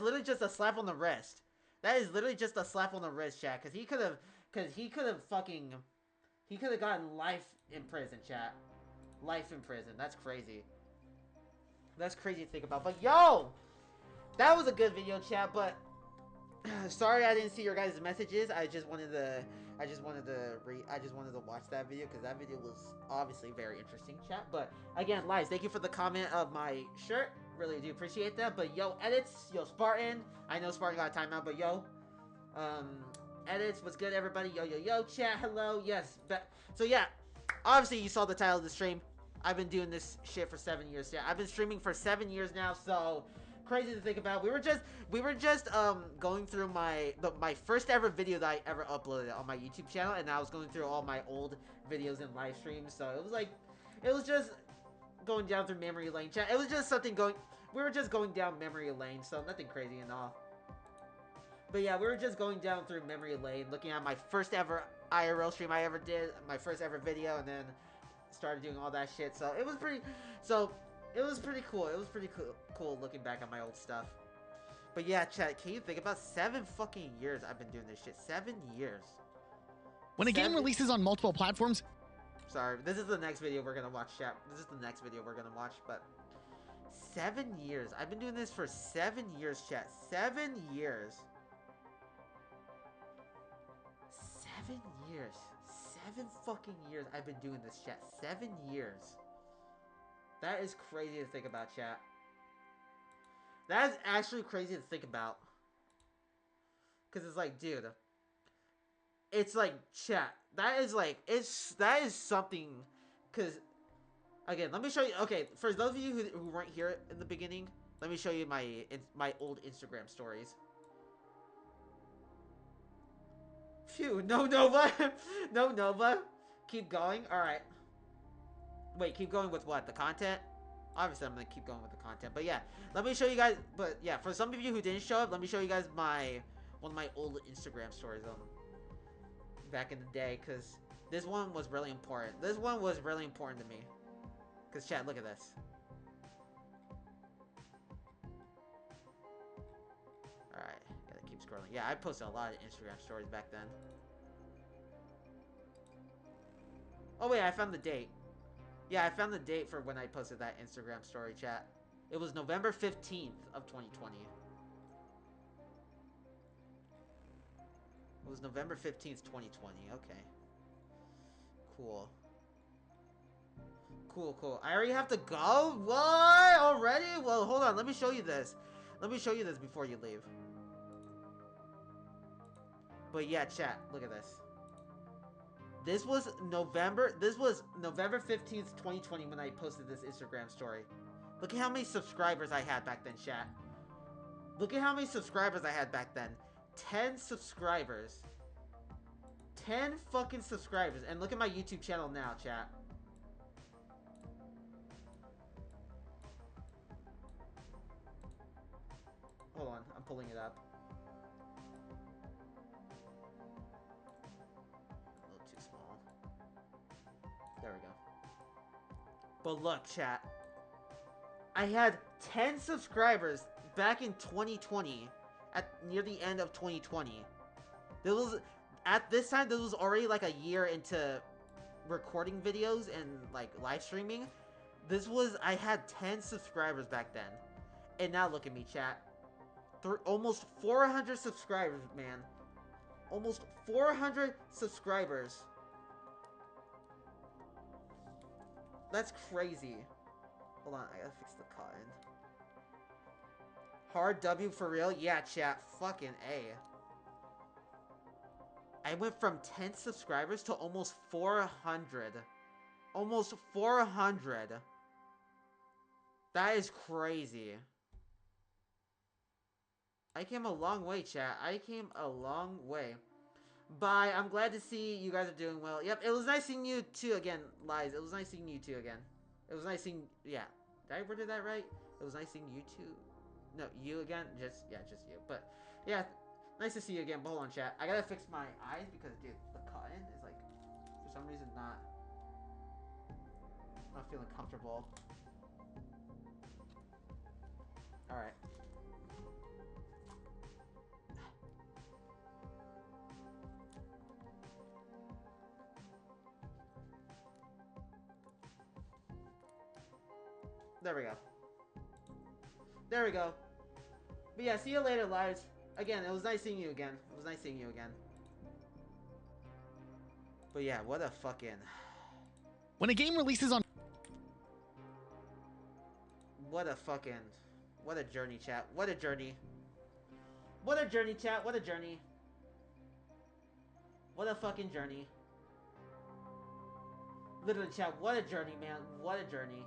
literally just a slap on the wrist. That is literally just a slap on the wrist, chat. Because he could have gotten life in prison, chat. Life in prison. That's crazy. That's crazy to think about. But yo, that was a good video, chat. But sorry I didn't see your guys' messages. I just wanted to I just wanted to watch that video because that video was obviously very interesting, chat. But again, Lies, thank you for the comment of my shirt. Really do appreciate that. But yo, edits, yo, Spartan. I know Spartan got a timeout, but yo, edits, what's good, everybody? Yo, yo, yo, chat, hello, yes. So yeah, obviously you saw the title of the stream. I've been doing this shit for 7 years. Yeah, I've been streaming for 7 years now. So crazy to think about. We were just going through my first ever video that I ever uploaded on my YouTube channel, and I was going through all my old videos and live streams. So it was just going down through memory lane, chat. It was just something we were just going down memory lane, so nothing crazy and all. But yeah, we were just going down through memory lane, looking at my first ever IRL stream I ever did, my first ever video, and then started doing all that shit. So it was pretty cool. It was pretty cool looking back on my old stuff. But yeah, chat, can you think about 7 fucking years I've been doing this shit? 7 years.
When a game releases on multiple platforms...
Sorry, this is the next video we're gonna watch, chat. This is the next video we're gonna watch, but 7 years. I've been doing this for 7 years, chat. 7 years. 7 years. 7 fucking years I've been doing this, chat. 7 years. That is crazy to think about, chat. That is actually crazy to think about. Because it's like, dude. It's like, chat. That is something. Because, again, let me show you. Okay, for those of you who weren't here in the beginning, let me show you my old Instagram stories. Phew, no Nova. No Nova. Keep going. Alright. Wait, keep going with what? The content? Obviously, I'm going to keep going with the content. But yeah, let me show you guys. But yeah, for some of you who didn't show up, let me show you guys one of my old Instagram stories back in the day. Because this one was really important. This one was really important to me. Because chat, look at this. Alright, gotta keep scrolling. Yeah, I posted a lot of Instagram stories back then. Oh wait, I found the date. Yeah, I found the date for when I posted that Instagram story, chat. It was November 15th of 2020. It was November 15th, 2020. Okay. Cool. Cool. I already have to go? What? Already? Well, hold on. Let me show you this. Let me show you this before you leave. But yeah, chat. Look at this. This was November 15th, 2020 when I posted this Instagram story. Look at how many subscribers I had back then, chat. Look at how many subscribers I had back then. 10 subscribers. 10 fucking subscribers. And look at my YouTube channel now, chat. Hold on, I'm pulling it up. There we go. But look, chat. I had 10 subscribers back in 2020. Near the end of 2020. At this time, this was already like a year into recording videos and like live streaming. I had 10 subscribers back then. And now look at me, chat. Almost 400 subscribers, man. Almost 400 subscribers. That's crazy. Hold on, I gotta fix the cotton. Hard W for real? Yeah, chat. Fucking A. I went from 10 subscribers to almost 400. Almost 400. That is crazy. I came a long way, chat. I came a long way. Bye. I'm glad to see you guys are doing well. Yep, it was nice seeing you too again, Lies. It was nice seeing you too again. It was nice seeing... Yeah. Did I word that right? It was nice seeing you too. No, you again? Just you. But, yeah, nice to see you again. But hold on, chat. I gotta fix my eyes because, dude, the cotton is, like, for some reason not feeling comfortable. Alright. There we go. There we go. But yeah, see you later, Lives. Again, it was nice seeing you again. It was nice seeing you again. But yeah, what a fucking...
When a game releases on...
What a fucking... What a journey, chat. What a journey. What a journey, chat. What a journey. What a fucking journey. Literally, chat. What a journey, man. What a journey.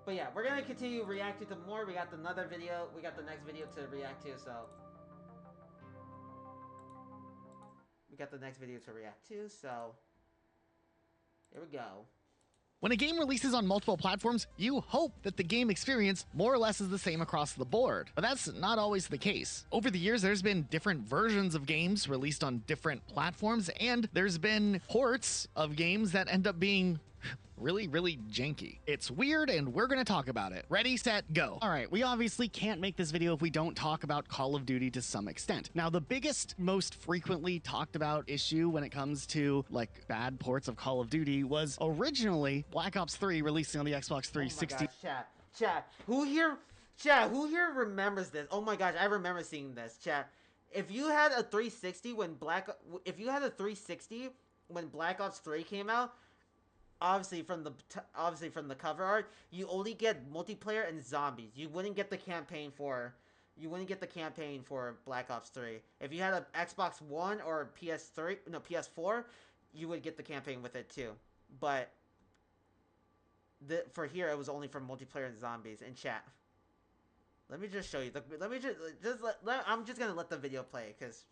But yeah, we're gonna continue reacting to more. We got another video. We got the next video to react to, so... We got the next video to react to, so... Here we go.
When a game releases on multiple platforms, you hope that the game experience more or less is the same across the board. But that's not always the case. Over the years, there's been different versions of games released on different platforms, and there's been ports of games that end up being really, really janky. It's weird, and we're gonna talk about it. Ready, set, go. All right, we obviously can't make this video if we don't talk about Call of Duty to some extent. Now, the biggest, most frequently talked about issue when it comes to like bad ports of Call of Duty was originally Black Ops 3 releasing on the Xbox 360.
Oh my gosh, chat, who here remembers this? Oh my gosh, I remember seeing this, chat. If you had a 360 when Black Ops 3 came out, obviously from the cover art, you only get multiplayer and zombies. You wouldn't get the campaign for Black Ops 3. If you had an Xbox One or PS4, you would get the campaign with it too. But for here, it was only for multiplayer and zombies. In chat, let me just show you. I'm just gonna let the video play because.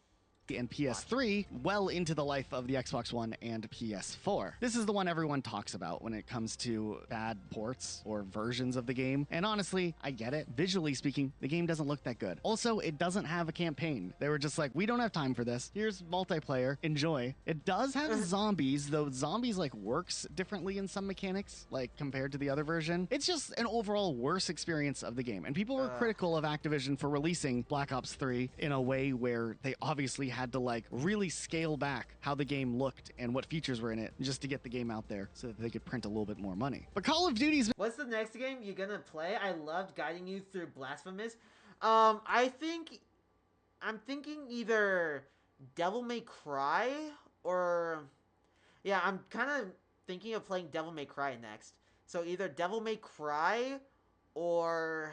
And PS3 well into the life of the Xbox One and PS4. This is the one everyone talks about when it comes to bad ports or versions of the game. And honestly, I get it. Visually speaking, the game doesn't look that good. Also, it doesn't have a campaign. They were just like, we don't have time for this. Here's multiplayer. Enjoy. It does have zombies, though zombies like works differently in some mechanics, like compared to the other version. It's just an overall worse experience of the game. And people were critical of Activision for releasing Black Ops 3 in a way where they obviously had to like really scale back how the game looked and what features were in it just to get the game out there so that they could print a little bit more money. But Call of Duty's...
What's the next game you're gonna play? I loved guiding you through Blasphemous. I'm thinking either Devil May Cry or... Yeah, I'm kind of thinking of playing Devil May Cry next. So either Devil May Cry or...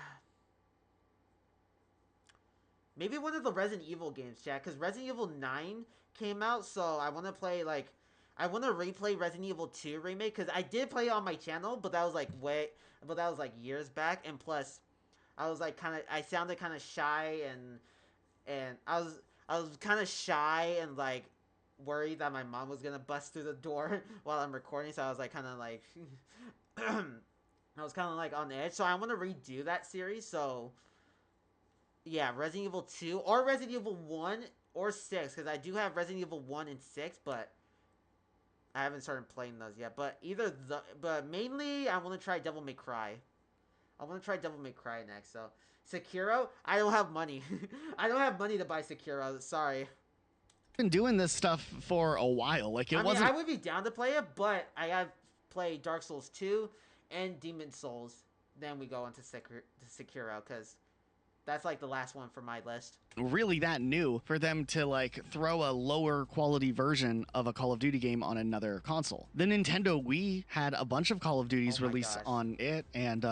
maybe one of the Resident Evil games, chat, because Resident Evil 9 came out, so I want to play, like, I want to replay Resident Evil 2 Remake, because I did play it on my channel, but that was, like, years back, and plus, I was, like, I sounded kind of shy, and I was kind of shy and, like, worried that my mom was going to bust through the door while I'm recording, so I was, like, kind of, like, I was kind of, like, on the edge, so I want to redo that series, so... yeah, Resident Evil 2 or Resident Evil 1 or 6, because I do have Resident Evil 1 and 6, but I haven't started playing those yet. But but mainly I want to try Devil May Cry. I want to try Devil May Cry next. So Sekiro, I don't have money. I don't have money to buy Sekiro. Sorry.
Been doing this stuff for a while. Like it wasn't.
I would be down to play it, but I have played Dark Souls 2 and Demon Souls. Then we go into Sekiro because. That's like the last one for my list.
Really that new for them to like throw a lower quality version of a Call of Duty game on another console. The Nintendo Wii had a bunch of Call of Duties released on it, and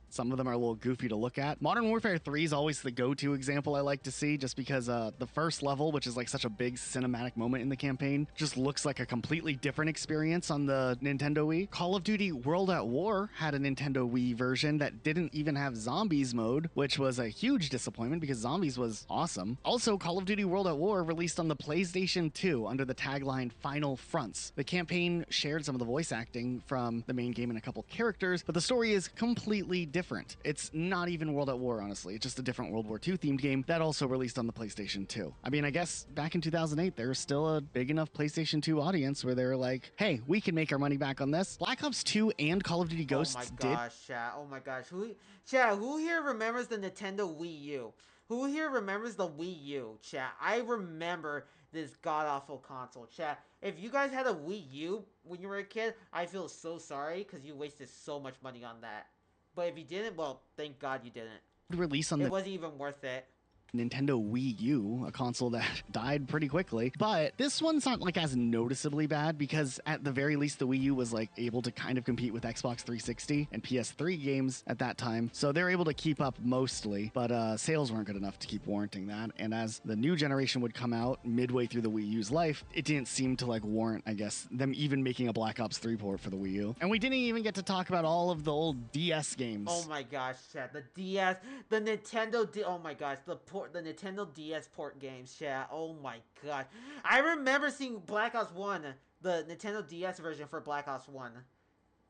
some of them are a little goofy to look at. Modern Warfare 3 is always the go-to example I like to see, just because the first level, which is like such a big cinematic moment in the campaign, just looks like a completely different experience on the Nintendo Wii. Call of Duty World at War had a Nintendo Wii version that didn't even have zombies mode, which was a huge disappointment because zombies was awesome. Also, Call of Duty World at War released on the PlayStation 2 under the tagline Final Fronts. The campaign shared some of the voice acting from the main game and a couple characters, but the story is completely different. It's not even World at War, honestly. It's just a different World War II themed game that also released on the PlayStation 2. I mean, I guess back in 2008, there was still a big enough PlayStation 2 audience where they were like, hey, we can make our money back on this. Black Ops 2 and Call of Duty Ghosts did...
oh my gosh, chat. Oh my gosh. Who here remembers the Nintendo Wii U? Who here remembers the Wii U, chat? I remember this god-awful console, chat. If you guys had a Wii U when you were a kid, I feel so sorry because you wasted so much money on that. But if you didn't, well, thank God you didn't.
Release on
it wasn't even worth it.
Nintendo Wii U, a console that died pretty quickly. But this one's not like as noticeably bad because at the very least the Wii U was like able to kind of compete with Xbox 360 and PS3 games at that time. So they're able to keep up mostly, but sales weren't good enough to keep warranting that. And as the new generation would come out midway through the Wii U's life, it didn't seem to like warrant, I guess, them even making a Black Ops 3 port for the Wii U. And we didn't even get to talk about all of the old DS games.
Oh my gosh, chat. The DS, the Nintendo, oh my gosh, the Nintendo DS port games, chat. Oh my god. I remember seeing Black Ops 1, the Nintendo DS version for Black Ops 1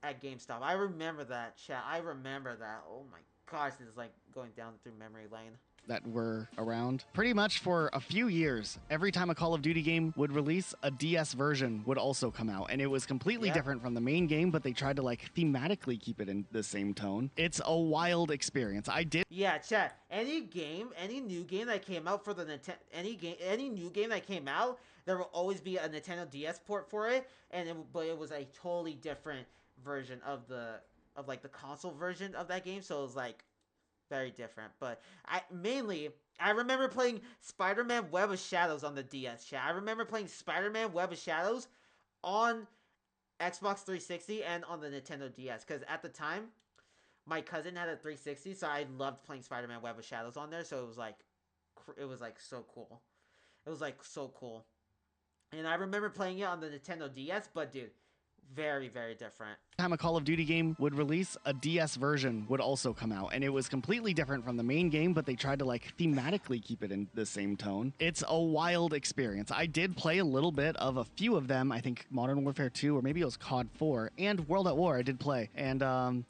at GameStop. I remember that, chat. I remember that. Oh my gosh, this is like going down through memory lane.
That were around pretty much for a few years. Every time a Call of Duty game would release, a DS version would also come out, and it was completely different from the main game, but they tried to like thematically keep it in the same tone. It's a wild experience.
Yeah, chat. Any new game that came out for the Nintendo, any new game that came out, there will always be a Nintendo DS port for it, but it was a totally different version of the console version of that game. So it was like very different. But I remember playing Spider-Man Web of Shadows on the DS, chat. I remember playing Spider-Man Web of Shadows on Xbox 360 and on the Nintendo DS, because at the time my cousin had a 360, so I loved playing Spider-Man Web of Shadows on there. So it was like so cool. It was like so cool. And I remember playing it on the Nintendo DS, but dude, very, very different.
Time a Call of Duty game would release, a DS version would also come out, and it was completely different from the main game, but they tried to like thematically keep it in the same tone. It's a wild experience. I did play a little bit of a few of them. I think Modern Warfare 2, or maybe it was COD 4, and World at War I did play, and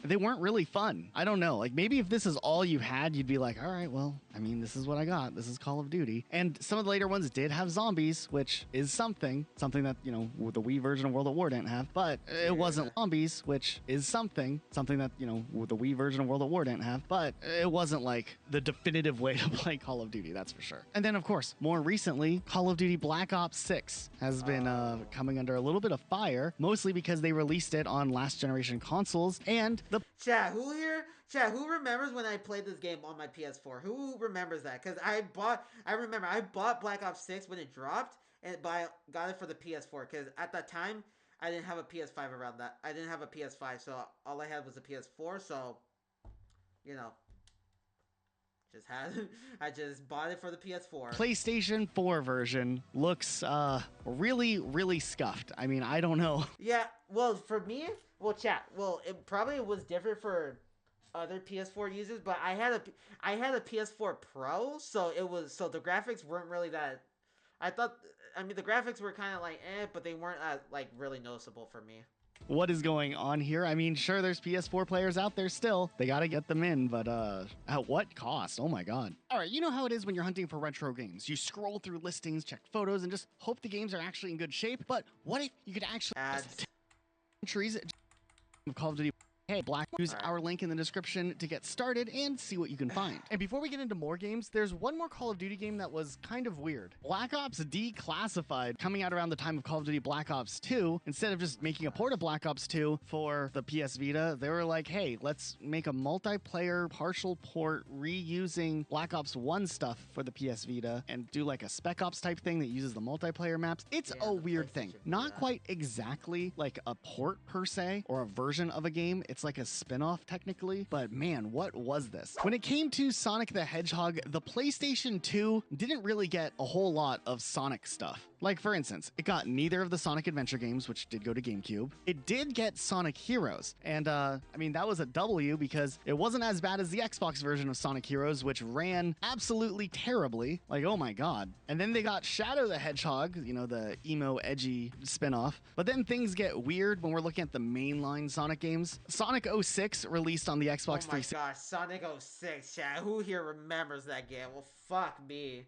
they weren't really fun. I don't know, like maybe if this is all you had, you'd be like, all right, well, I mean, this is what I got. This is Call of Duty. And some of the later ones did have zombies, which is something that, you know, the Wii version of World at War didn't have, but it wasn't zombies, which is something that, you know, the Wii version of World at War didn't have, but it wasn't like the definitive way to play Call of Duty, that's for sure. And then, of course, more recently, Call of Duty Black Ops 6 has been coming under a little bit of fire, mostly because they released it on last generation consoles, and the...
Chat, who remembers when I played this game on my PS4? Who remembers that? Because I bought Black Ops 6 when it dropped, and got it for the PS4, because at that time, I didn't have a PS5 around that. I didn't have a PS5, so all I had was a PS4, so, you know, I just bought it for the PS4.
PlayStation 4 version looks really, really scuffed. I mean, I don't know.
Yeah, well, for me, chat, it probably was different for other PS4 users, but I had a PS4 Pro, so the graphics weren't really that. The graphics were kind of like but they weren't like really noticeable for me.
What is going on here? I mean, sure, there's PS4 players out there still. They gotta get them in, but at what cost? Oh my god. All right, you know how it is when you're hunting for retro games. You scroll through listings, check photos, and just hope the games are actually in good shape. But what if you could actually entries of Call of Duty? Hey, Black, use our link in the description to get started and see what you can find. And before we get into more games, there's one more Call of Duty game that was kind of weird. Black Ops Declassified, coming out around the time of Call of Duty Black Ops 2. Instead of just making a port of Black Ops 2 for the PS Vita, they were like, hey, let's make a multiplayer partial port reusing Black Ops 1 stuff for the PS Vita and do like a Spec Ops type thing that uses the multiplayer maps. It's a weird thing. Not quite exactly like a port per se or a version of a game. It's like a spin-off technically, but man, what was this? When it came to Sonic the Hedgehog, the PlayStation 2 didn't really get a whole lot of Sonic stuff. Like, for instance, it got neither of the Sonic Adventure games, which did go to GameCube. It did get Sonic Heroes, and I mean, that was a W because it wasn't as bad as the Xbox version of Sonic Heroes, which ran absolutely terribly. Like, oh my god. And then they got Shadow the Hedgehog, you know, the emo, edgy spin-off. But then things get weird when we're looking at the mainline Sonic games. Sonic 06 released on the Xbox 360.
Oh my gosh, Sonic 06, chat. Who here remembers that game? Well, fuck me.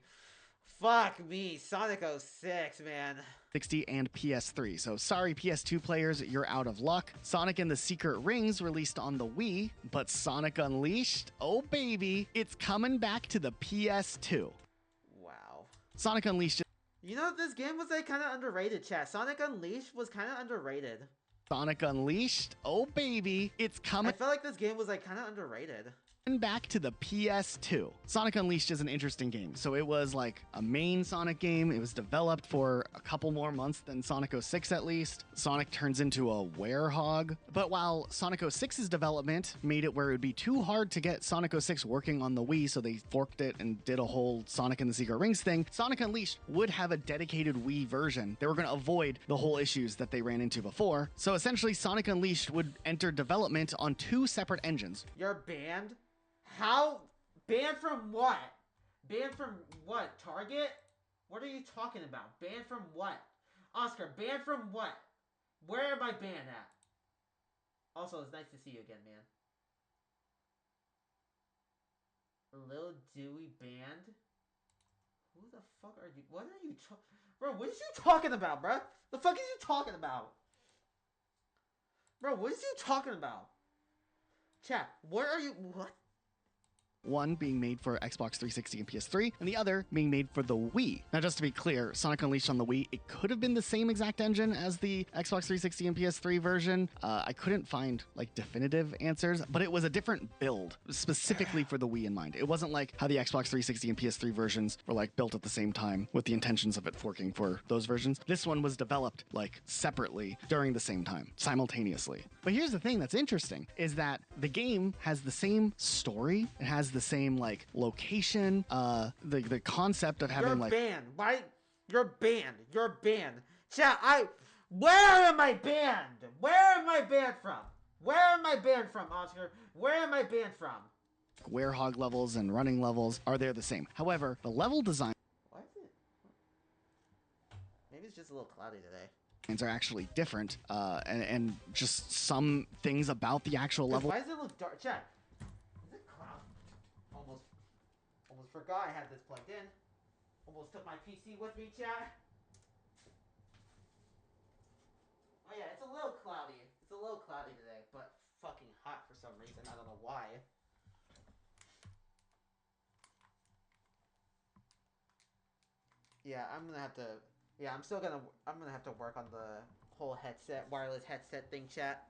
Fuck me, Sonic 06, man.
60 and PS3. So sorry, PS2 players, you're out of luck. Sonic and the Secret Rings released on the Wii, but Sonic Unleashed, oh baby, it's coming back to the PS2.
Wow.
Sonic Unleashed.
You know, this game was like kind of underrated, chat. Sonic Unleashed was kind of underrated.
Sonic Unleashed, oh baby, it's coming.
I felt like this game was like kind of underrated.
And back to the PS2. Sonic Unleashed is an interesting game. So it was like a main Sonic game. It was developed for a couple more months than Sonic 06 at least. Sonic turns into a werehog. But while Sonic 06's development made it where it would be too hard to get Sonic 06 working on the Wii, so they forked it and did a whole Sonic and the Secret Rings thing, Sonic Unleashed would have a dedicated Wii version. They were going to avoid the whole issues that they ran into before. So essentially, Sonic Unleashed would enter development on 2 separate engines.
You're banned? How? Banned from what? Banned from what? Target? What are you talking about? Banned from what? Oscar, banned from what? Where am I banned at? Also, it's nice to see you again, man. Lil Dewey banned? Who the fuck are you? What are you Bro, what is you talking about, bro? The fuck is you talking about? Bro, what is you talking about? Chat, what are you? What?
One being made for Xbox 360 and PS3, and the other being made for the Wii. Now, just to be clear, Sonic Unleashed on the Wii, it could have been the same exact engine as the Xbox 360 and PS3 version. I couldn't find like definitive answers, but it was a different build specifically for the Wii in mind. It wasn't like how the Xbox 360 and PS3 versions were like built at the same time with the intentions of it forking for those versions. This one was developed like separately during the same time, simultaneously. But here's the thing that's interesting is that the game has the same story. It has the same like location, the concept of having
You're banned. Why? You're banned. You're banned. Chat, where am I banned? Where am I banned from? Where am I banned from, Oscar? Where am I banned from?
Werehog levels and running levels are there the same. However, the level design
Why is it? Maybe it's just a little cloudy today.
are actually different, and just some things about the actual level.
Why does it look dark? Chat. Is it cloud? Almost forgot I had this plugged in. Almost took my PC with me, chat. Oh yeah, it's a little cloudy. It's a little cloudy today, but fucking hot for some reason. I don't know why. Yeah, I'm gonna have to. Yeah, I'm gonna have to work on the whole headset, wireless headset thing, chat.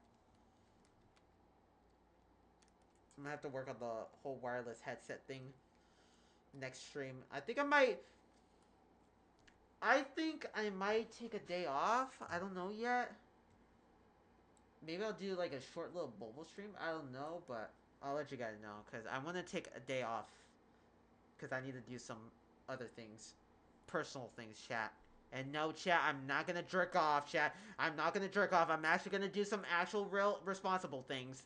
I'm gonna have to work on the whole wireless headset thing next stream. I think I might take a day off. I don't know yet. Maybe I'll do like a short little mobile stream. I don't know, but I'll let you guys know because I want to take a day off because I need to do some other things, personal things, chat. And no, chat, I'm not gonna jerk off, chat. I'm not gonna jerk off. I'm actually gonna do some actual real responsible things.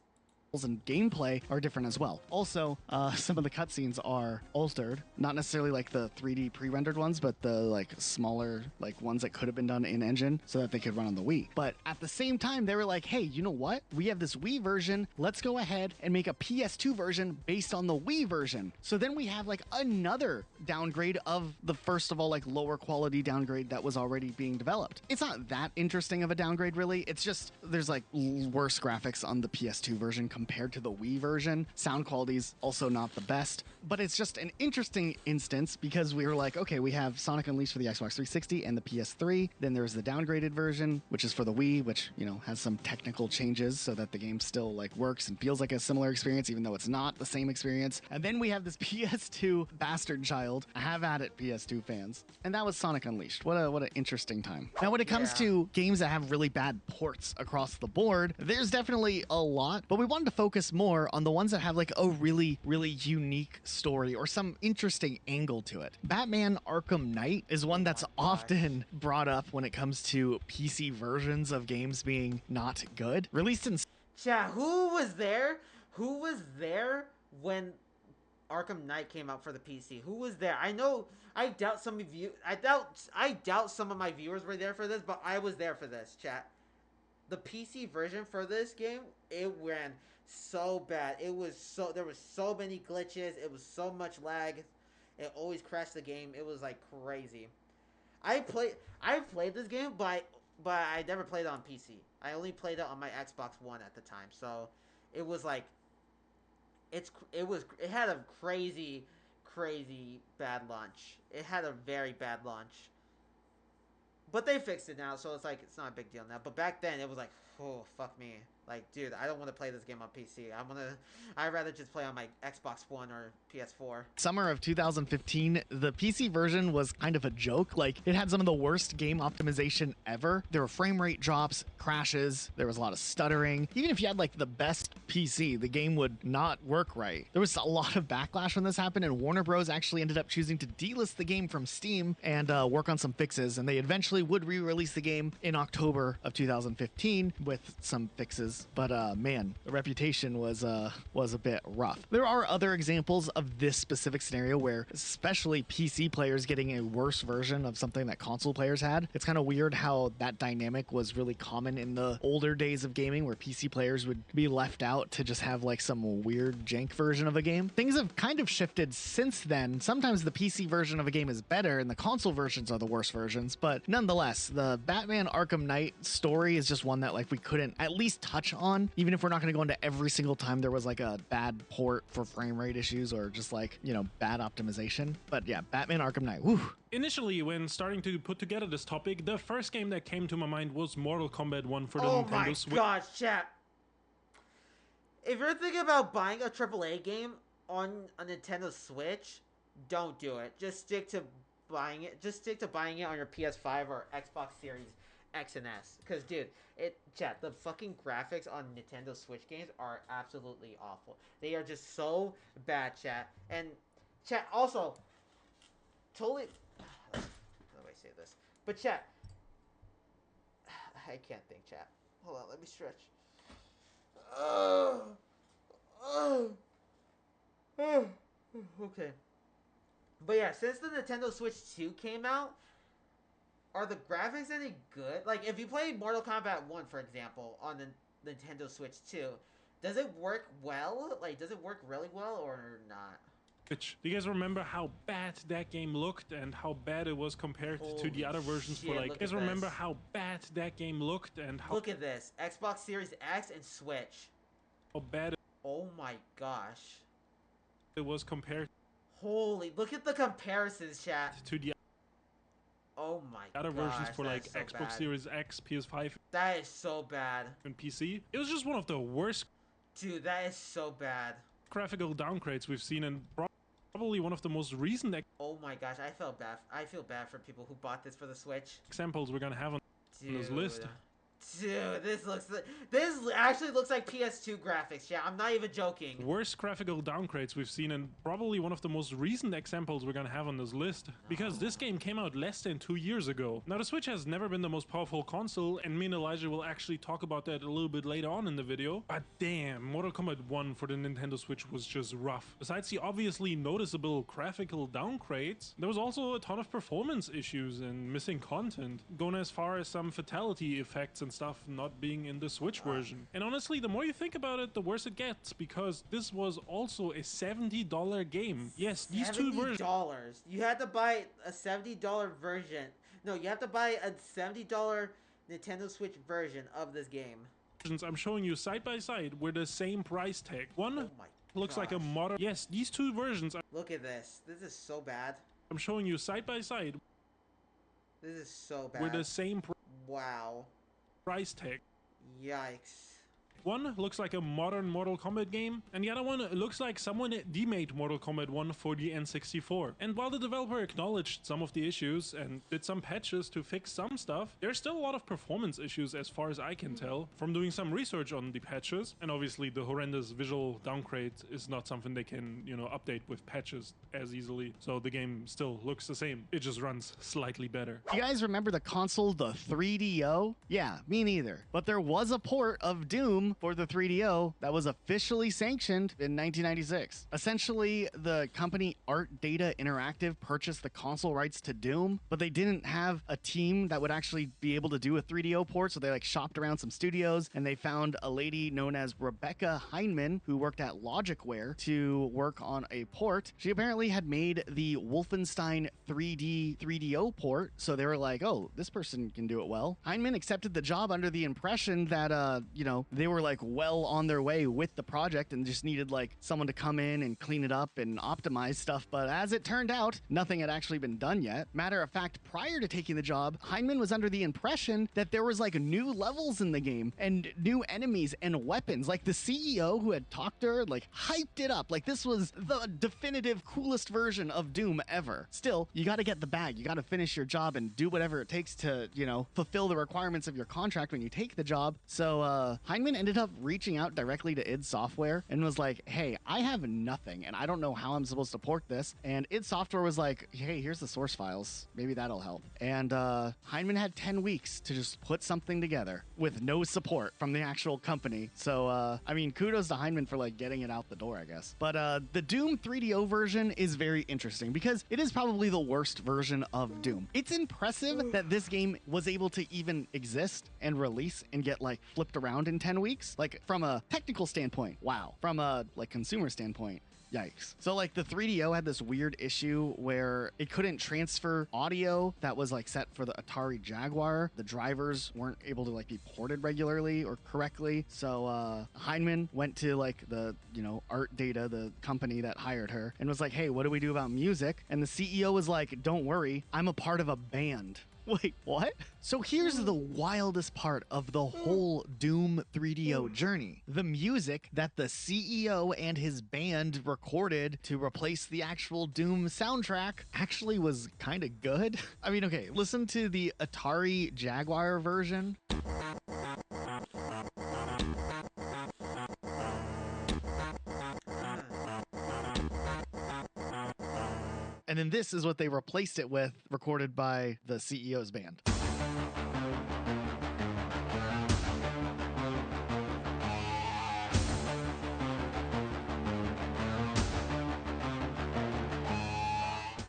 And gameplay are different as well. Also, some of the cutscenes are altered, not necessarily like the 3D pre-rendered ones, but the like smaller like ones that could have been done in engine so that they could run on the Wii. But at the same time, they were like, hey, you know what? We have this Wii version. Let's go ahead and make a PS2 version based on the Wii version. So then we have like another downgrade of the first of all like lower quality downgrade that was already being developed. It's not that interesting of a downgrade really. It's just there's like worse graphics on the PS2 version compared to the Wii version. Sound quality's also not the best, but it's just an interesting instance because we were like, okay, we have Sonic Unleashed for the Xbox 360 and the PS3. Then there's the downgraded version, which is for the Wii, which, you know, has some technical changes so that the game still like works and feels like a similar experience, even though it's not the same experience. And then we have this PS2 bastard child. Have at it, PS2 fans. And that was Sonic Unleashed. What an interesting time. Now, when it comes to games that have really bad ports across the board, there's definitely a lot, but we wanted to focus more on the ones that have like a really unique story or some interesting angle to it. Batman Arkham Knight is one that's often brought up when it comes to PC versions of games being not good. Released in
Chat, who was there? Who was there when Arkham Knight came out for the PC? Who was there? I know, I doubt some of you, I doubt some of my viewers were there for this, but I was there for this, chat. The PC version for this game, it ran so bad. There was so many glitches. It was so much lag. It always crashed the game. It was like crazy. I played this game, but I never played it on PC. I only played it on my Xbox One at the time. So it was like it had a crazy bad launch. It had a very bad launch. But they fixed it now, so it's like it's not a big deal now. But back then it was like Oh, fuck me. Like, dude, I don't want to play this game on PC. I'd rather just play on my Xbox One or PS4.
Summer of 2015, the PC version was kind of a joke. Like, it had some of the worst game optimization ever. There were frame rate drops, crashes, there was a lot of stuttering. Even if you had like the best PC, the game would not work right. There was a lot of backlash when this happened, and Warner Bros. Actually ended up choosing to delist the game from Steam and work on some fixes, and they eventually would re-release the game in October of 2015 with some fixes. But man, the reputation was a bit rough. There are other examples of this specific scenario where especially PC players getting a worse version of something that console players had. It's kind of weird how that dynamic was really common in the older days of gaming, where PC players would be left out to just have like some weird jank version of a game. Things have kind of shifted since then. Sometimes the PC version of a game is better and the console versions are the worst versions, but nonetheless, the Batman Arkham Knight story is just one that like we couldn't at least touch on, even if we're not going to go into every single time there was like a bad port for frame rate issues or just like, you know, bad optimization. But yeah, Batman Arkham Knight, whew.
Initially, when starting to put together this topic, the first game that came to my mind was Mortal Kombat 1 for the Nintendo Switch.
Oh my gosh, chat. If you're thinking about buying a AAA game on a Nintendo Switch, don't do it. Just stick to buying it. Just stick to buying it on your PS5 or Xbox Series X and S. Because, dude, chat, the fucking graphics on Nintendo Switch games are absolutely awful. They are just so bad, chat. And, chat, also, totally... How do I say this? But, chat... I can't think, chat. Hold on, let me stretch. Okay. But yeah, since the Nintendo Switch 2 came out, are the graphics any good? Like, if you play Mortal Kombat 1, for example, on the Nintendo Switch 2, does it work well? Like, does it work really well or not?
Do you guys remember how bad that game looked and how bad it was compared to the other versions for like... You guys remember how bad that game looked and how...
Look at this. Xbox Series X and Switch.
How bad...
Oh my gosh.
It was compared...
Holy, look at the comparisons, chat.
To the...
Oh my god.
Other versions for like so Xbox
bad.
Series X, PS5...
That is so bad.
And PC. It was just one of the worst...
Dude, that is so bad.
Graphical downgrades we've seen in... Probably one of the most recent...
Oh my gosh, I feel bad for people who bought this for the Switch.
Examples we're gonna have on this list.
Dude, this actually looks like PS2 graphics. Yeah, I'm not even joking.
Worst graphical downgrades we've seen, and probably one of the most recent examples we're gonna have on this list, because this game came out less than 2 years ago. Now, the Switch has never been the most powerful console, and me and Elijah will actually talk about that a little bit later on in the video. But damn, Mortal Kombat 1 for the Nintendo Switch was just rough. Besides the obviously noticeable graphical downgrades, there was also a ton of performance issues and missing content, going as far as some fatality effects and stuff not being in the Switch version. And honestly, the more you think about it, the worse it gets, because this was also a $70 game. Yes, these two versions.
$70. You had to buy a $70 version. No, you have to buy a $70 Nintendo Switch version of this game.
I'm showing you side by side with the same price tag. One looks like a modern... Yes, these two versions are...
Look at this. This is so bad.
I'm showing you side by side.
This is so bad.
With the same...
Wow.
Price tag.
Yikes.
One looks like a modern Mortal Kombat game, and the other one looks like someone demade Mortal Kombat 1 for the N64. And while the developer acknowledged some of the issues and did some patches to fix some stuff, there's still a lot of performance issues as far as I can tell from doing some research on the patches. And obviously the horrendous visual downgrade is not something they can, you know, update with patches as easily. So the game still looks the same. It just runs slightly better.
You guys remember the console, the 3DO? Yeah, me neither. But there was a port of Doom for the 3DO that was officially sanctioned in 1996. Essentially, the company Art Data Interactive purchased the console rights to Doom, but they didn't have a team that would actually be able to do a 3DO port, so they like shopped around some studios and they found a lady known as Rebecca Heinemann, who worked at Logicware, to work on a port. She apparently had made the Wolfenstein 3DO port, so they were like, oh, this person can do it well. Heinemann accepted the job under the impression that, you know, they were were like well on their way with the project and just needed like someone to come in and clean it up and optimize stuff. But as it turned out, nothing had actually been done yet. Matter of fact, prior to taking the job, Heinemann was under the impression that there was like new levels in the game and new enemies and weapons. Like the CEO who had talked to her, like hyped it up. Like this was the definitive coolest version of Doom ever. Still, you got to get the bag. You got to finish your job and do whatever it takes to, you know, fulfill the requirements of your contract when you take the job. So Heinemann ended up reaching out directly to id Software and was like, hey, I have nothing and I don't know how I'm supposed to port this. And id Software was like, hey, here's the source files. Maybe that'll help. And Heinemann had 10 weeks to just put something together with no support from the actual company. So, I mean, kudos to Heinemann for like getting it out the door, I guess. But the Doom 3DO version is very interesting because it is probably the worst version of Doom. It's impressive that this game was able to even exist and release and get like flipped around in 10 weeks. Like from a technical standpoint, wow. From a like consumer standpoint, yikes. So like the 3DO had this weird issue where it couldn't transfer audio that was like set for the Atari Jaguar. The drivers weren't able to like be ported regularly or correctly. So Heinemann went to like the, you know, Art Data, the company that hired her, and was like, hey, what do we do about music? And the CEO was like, don't worry, I'm a part of a band. Wait, what? So here's the wildest part of the whole Doom 3DO journey. The music that the CEO and his band recorded to replace the actual Doom soundtrack actually was kind of good. I mean, okay, listen to the Atari Jaguar version. And then this is what they replaced it with, recorded by the CEO's band.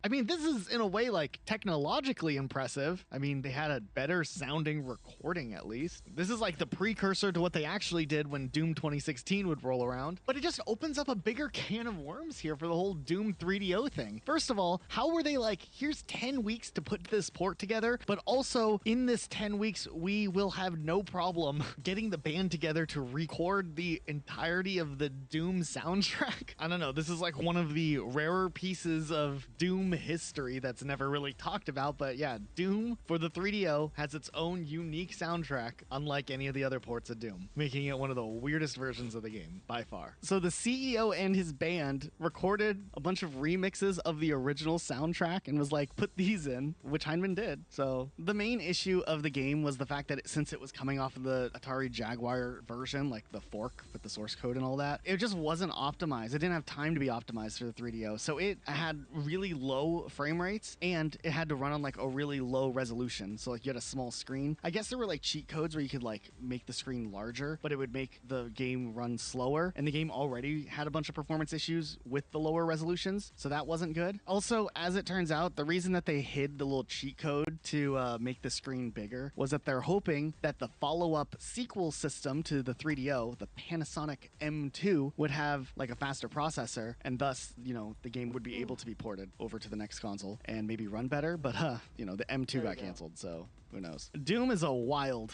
I mean, this is in a way like technologically impressive. I mean, they had a better sounding recording at least. This is like the precursor to what they actually did when Doom 2016 would roll around. But it just opens up a bigger can of worms here for the whole Doom 3DO thing. First of all, how were they like, here's 10 weeks to put this port together, but also in this 10 weeks, we will have no problem getting the band together to record the entirety of the Doom soundtrack? I don't know. This is like one of the rarer pieces of Doom history that's never really talked about, but yeah, Doom for the 3DO has its own unique soundtrack, unlike any of the other ports of Doom, making it one of the weirdest versions of the game by far. So the CEO and his band recorded a bunch of remixes of the original soundtrack and was like, put these in, which Heinemann did. So the main issue of the game was the fact that since it was coming off of the Atari Jaguar version, like the fork with the source code and all that, it just wasn't optimized. It didn't have time to be optimized for the 3DO. So it had really low frame rates and it had to run on like a really low resolution. So like you had a small screen. I guess there were like cheat codes where you could like make the screen larger, but it would make the game run slower. And the game already had a bunch of performance issues with the lower resolutions. So that wasn't good. Also, as it turns out, the reason that they hid the little cheat code to make the screen bigger was that they're hoping that the follow-up sequel system to the 3DO, the Panasonic M2, would have like a faster processor and thus, you know, the game would be able to be ported over to the next console and maybe run better, but you know, the M2 got canceled, so who knows. Doom is a wild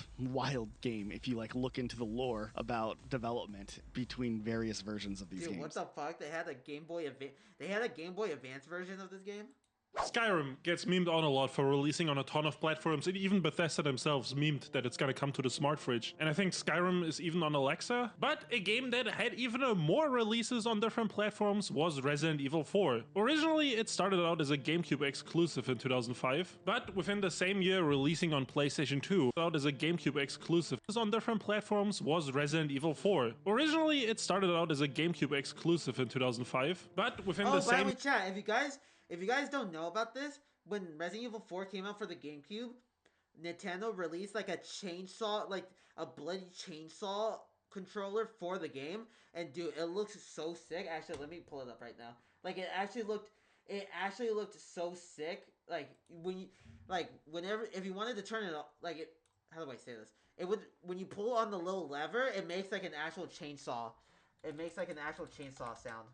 game if you like look into the lore about development between various versions of these games.
What the fuck? They had a Game Boy Advance version of this game?
Skyrim gets memed on a lot for releasing on a ton of platforms, and even Bethesda themselves memed that it's gonna come to the smart fridge. And I think Skyrim is even on Alexa. But a game that had even more releases on different platforms was Resident Evil 4. Originally, it started out as a GameCube exclusive in 2005, but within the same year releasing on PlayStation 2, out as a GameCube exclusive on different platforms was Resident Evil 4. Originally, it started out as a GameCube exclusive in 2005, but within the same...
by the way, chat, if you guys don't know about this, when Resident Evil 4 came out for the GameCube, Nintendo released like a chainsaw, like a bloody chainsaw controller for the game, and dude, it looks so sick. Actually, let me pull it up right now. Like it actually looked so sick. Like if you wanted to turn it off, like it, how do I say this? It would, when you pull on the little lever, it makes like an actual chainsaw. It makes like an actual chainsaw sound.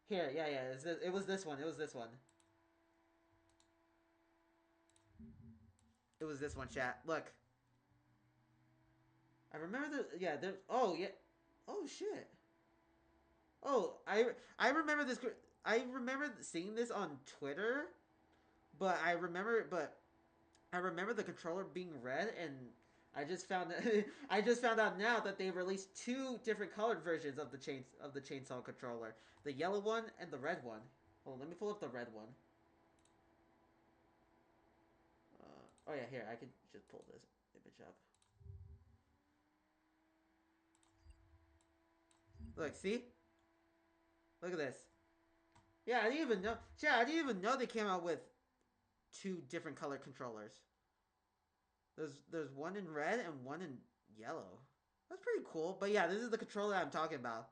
Here, yeah, it was this one. It was this one, chat. Look. I remember the... Yeah, there's... Oh, yeah. Oh, shit. Oh, I remember this... I remember seeing this on Twitter, but I remember the controller being red, and I just found out now that they released 2 different colored versions of the chainsaw controller, the yellow one and the red one. Hold on, let me pull up the red one. Oh yeah, here I can just pull this image up. Look, see? Look at this. Yeah, I didn't even know. Yeah, I didn't even know they came out with 2 different color controllers. There's one in red and one in yellow. That's pretty cool. But yeah, this is the controller I'm talking about.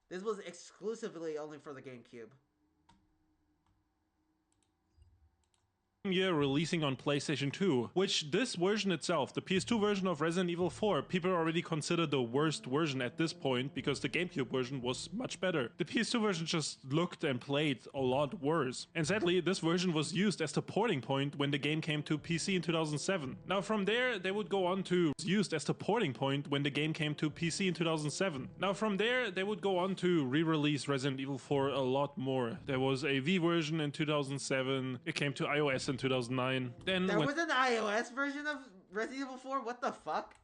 This was exclusively only for the GameCube.
Year releasing on PlayStation 2, which this version itself, the PS2 version of Resident Evil 4, people already consider the worst version at this point because the GameCube version was much better. The PS2 version just looked and played a lot worse. And sadly, this version was used as the porting point when the game came to PC in 2007. Now from there, they would go on to re-release Resident Evil 4 a lot more. There was a Wii version in 2007, it came to iOS in 2009. Then
there was an iOS version of Resident Evil 4? What the fuck?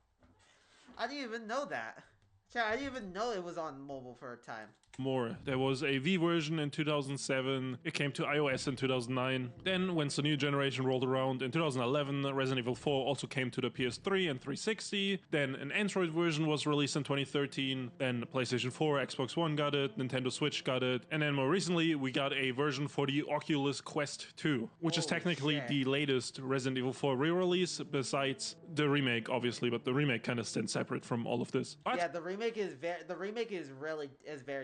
I didn't even know that. Chat, I didn't even know it was on mobile for a time.
More. There was a Wii version in 2007, it came to iOS in 2009. Then, once the new generation rolled around in 2011, Resident Evil 4 also came to the PS3 and 360. Then an Android version was released in 2013. Then PlayStation 4, Xbox One got it, Nintendo Switch got it. And then more recently, we got a version for the Oculus Quest 2, which is technically the latest Resident Evil 4 re-release, besides the remake, obviously, but the remake kind of stands separate from all of this. But
yeah, the remake is very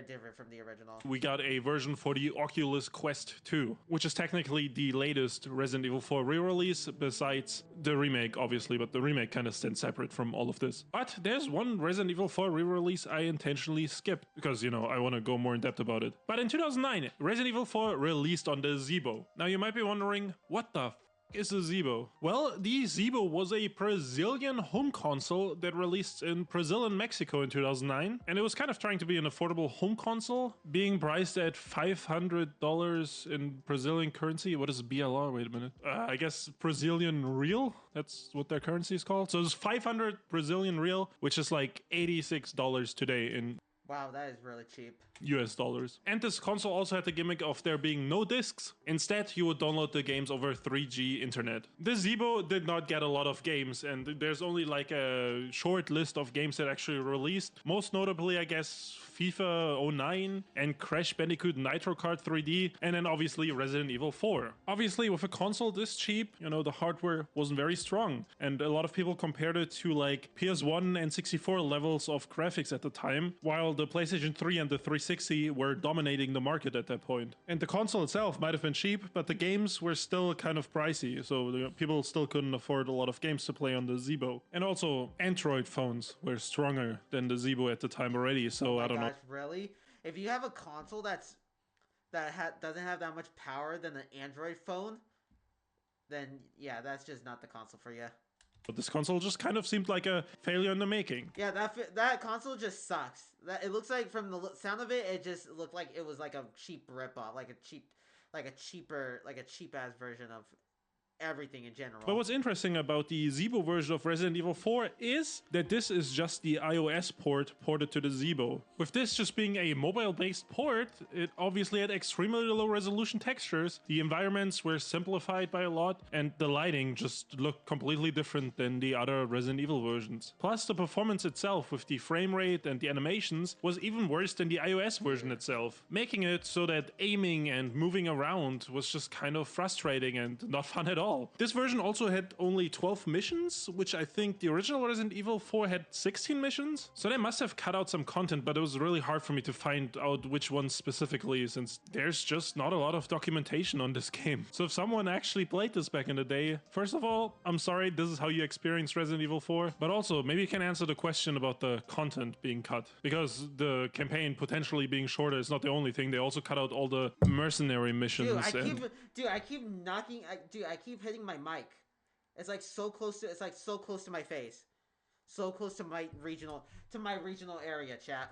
different from the original.
We got a version for the Oculus Quest 2, which is technically the latest Resident Evil 4 re-release, besides the remake, obviously, but the remake kind of stands separate from all of this. But there's one Resident Evil 4 re-release I intentionally skipped, because, you know, I want to go more in depth about it. But in 2009, Resident Evil 4 released on the Zeebo. Now you might be wondering, what the is a Zeebo? Well, the Zeebo was a Brazilian home console that released in Brazil and Mexico in 2009, and it was kind of trying to be an affordable home console, being priced at $500 in Brazilian currency. What is BLR? Wait a minute. I guess Brazilian real? That's what their currency is called. So it's 500 Brazilian real, which is like $86 today in
Wow, that is really cheap.
US dollars. And this console also had the gimmick of there being no discs. Instead, you would download the games over 3G internet. The Zeebo did not get a lot of games, and there's only like a short list of games that actually released. Most notably, I guess, FIFA 09 and Crash Bandicoot Nitro Kart 3D, and then obviously Resident Evil 4. Obviously, with a console this cheap, you know, the hardware wasn't very strong, and a lot of people compared it to like PS1 and 64 levels of graphics at the time, while the PlayStation 3 and the 360 were dominating the market at that point. And the console itself might have been cheap, but the games were still kind of pricey, so people still couldn't afford a lot of games to play on the Zeebo. And also, Android phones were stronger than the Zeebo at the time already, so I don't know.
Really? If you have a console doesn't have that much power than an Android phone, then yeah, that's just not the console for you.
But this console just kind of seemed like a failure in the making.
Yeah, that console just sucks. It looks like from the sound of it, it just looked like it was like a cheap ripoff, like a cheap ass version of everything in general.
But what's interesting about the Zeebo version of Resident Evil 4 is that this is just the iOS port ported to the Zeebo. With this just being a mobile-based port, it obviously had extremely low resolution textures, the environments were simplified by a lot, and the lighting just looked completely different than the other Resident Evil versions. Plus, the performance itself with the frame rate and the animations was even worse than the iOS version itself, making it so that aiming and moving around was just kind of frustrating and not fun at all. This version also had only 12 missions, which I think the original Resident Evil 4 had 16 missions. So they must have cut out some content, but it was really hard for me to find out which ones specifically, since there's just not a lot of documentation on this game. So if someone actually played this back in the day, first of all, I'm sorry, this is how you experienced Resident Evil 4, but also maybe you can answer the question about the content being cut, because the campaign potentially being shorter is not the only thing. They also cut out all the mercenary missions.
I keep hitting my mic. It's like so close to. It's like so close to my face, so close to my regional area. Chat.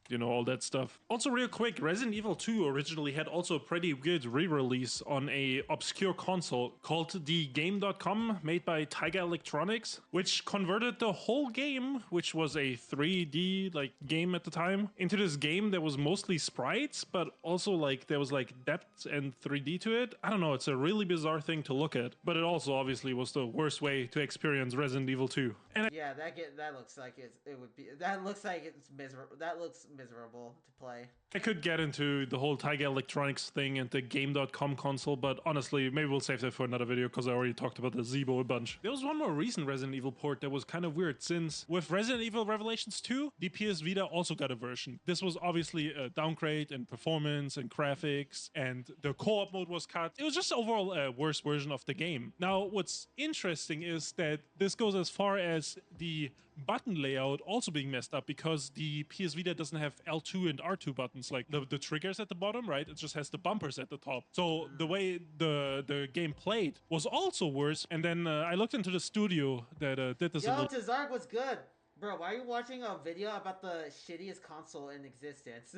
You know, all that stuff. Also, real quick, Resident Evil 2 originally had also a pretty good re-release on a obscure console called the Game.com, made by Tiger Electronics, which converted the whole game, which was a 3D like game at the time, into this game that was mostly sprites, but also like there was like depth and 3D to it. I don't know, it's a really bizarre thing to look at, but it also obviously was the worst way to experience Resident Evil 2. And
yeah, that looks like it would be. That looks like it's miserable. That looks miserable to play.
I could get into the whole Tiger Electronics thing and the Game.com console, but honestly, maybe we'll save that for another video because I already talked about the Zeebo a bunch. There was one more recent Resident Evil port that was kind of weird, since with Resident Evil Revelations 2, the PS Vita also got a version. This was obviously a downgrade in performance and graphics, and the co-op mode was cut. It was just overall a worse version of the game. Now, what's interesting is that this goes as far as the button layout also being messed up, because the PS Vita doesn't have L2 and R2 buttons like the triggers at the bottom, right? It just has the bumpers at the top. So the way the game played was also worse. And then I looked into the studio that did this.
Yo, Tazark was good. Bro, why are you watching a video about the shittiest console in existence?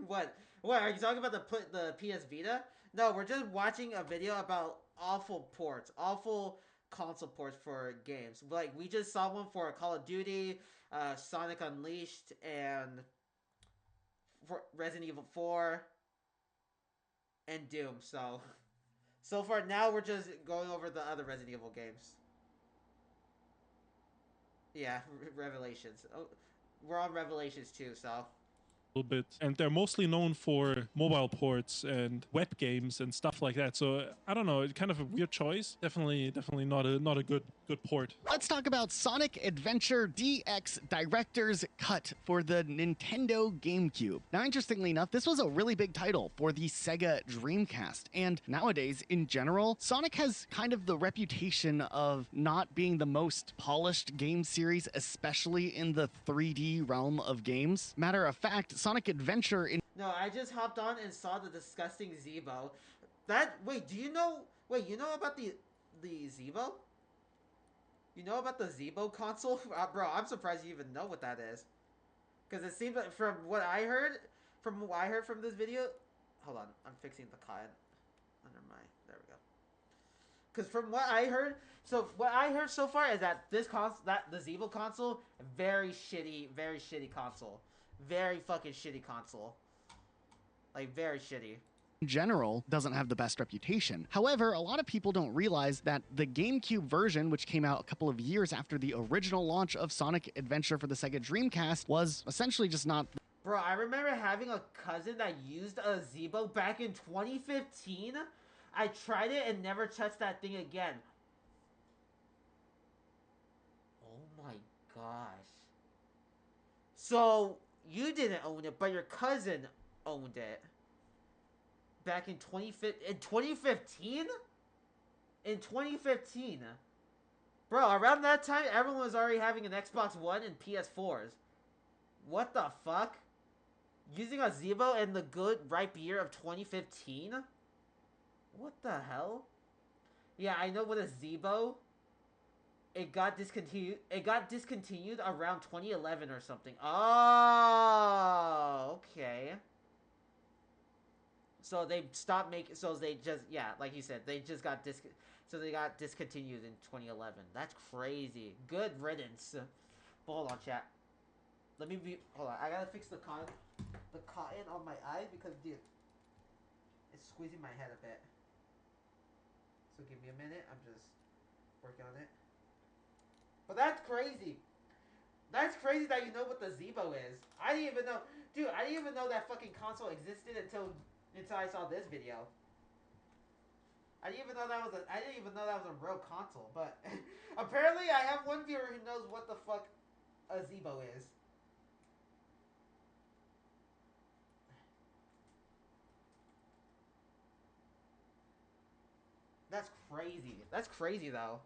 What? Are you talking about the PS Vita? No, we're just watching a video about awful ports, awful console ports for games. Like, we just saw one for Call of Duty, Sonic Unleashed, and for Resident Evil 4, and Doom. So far now we're just going over the other Resident Evil games. Yeah, Revelations. Oh, we're on Revelations too, so.
Little bit, and they're mostly known for mobile ports and web games and stuff like that. So I don't know, it's kind of a weird choice. Definitely not a good port.
Let's talk about Sonic Adventure DX Director's Cut for the Nintendo GameCube. Now, interestingly enough, this was a really big title for the Sega Dreamcast, and nowadays, in general, Sonic has kind of the reputation of not being the most polished game series, especially in the 3D realm of games. Matter of fact, Sonic Adventure in...
No, I just hopped on and saw the disgusting Zeebo. You know about the Zeebo? You know about the Zeebo console? Bro, I'm surprised you even know what that is. Because it seems like, from what I heard from this video... Hold on, I'm fixing the cotton. Never mind, there we go. Because from what I heard... So, what I heard so far is that the Zeebo console, very shitty console. Very fucking shitty console. Like, very shitty.
In general, doesn't have the best reputation. However, a lot of people don't realize that the GameCube version, which came out a couple of years after the original launch of Sonic Adventure for the Sega Dreamcast, was essentially just not...
Bro, I remember having a cousin that used a Zeebo back in 2015. I tried it and never touched that thing again. Oh my gosh. So... You didn't own it, but your cousin owned it. Back in 2015? In 2015. Bro, around that time, everyone was already having an Xbox One and PS4s. What the fuck? Using a Zeebo in the good ripe year of 2015? What the hell? Yeah, I know what a Zeebo... It got discontinued around 2011 or something. Oh, okay. So they stopped making. So they just, yeah, like you said, they just got discontinued in 2011. That's crazy. Good riddance. But hold on, chat. Hold on. I gotta fix the cotton on my eye because, dude, it's squeezing my head a bit. So give me a minute. I'm just working on it. But that's crazy. That's crazy that you know what the Zeebo is. I didn't even know. Dude, I didn't even know that fucking console existed until I saw this video. I didn't even know that was a real console. But apparently I have one viewer who knows what the fuck a Zeebo is. That's crazy. That's crazy though.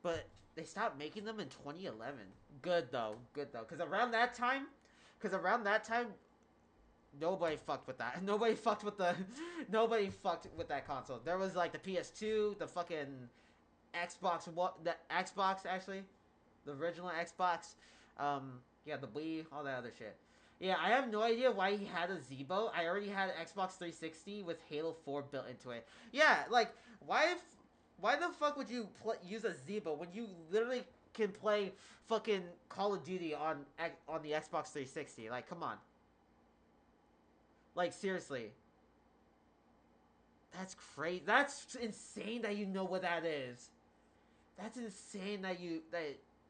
But they stopped making them in 2011. Good though. Because around that time, Nobody fucked with that. Nobody fucked with that console. There was like the PS2, the fucking Xbox, the Xbox actually, the original Xbox. Yeah, the Wii, all that other shit. Yeah, I have no idea why he had a Zeebo. I already had an Xbox 360 with Halo 4 built into it. Yeah, like, why the fuck would you use a Zeebo when you literally can play fucking Call of Duty on the Xbox 360? Like, come on. Like, seriously. That's crazy. That's insane that you know what that is. That's insane that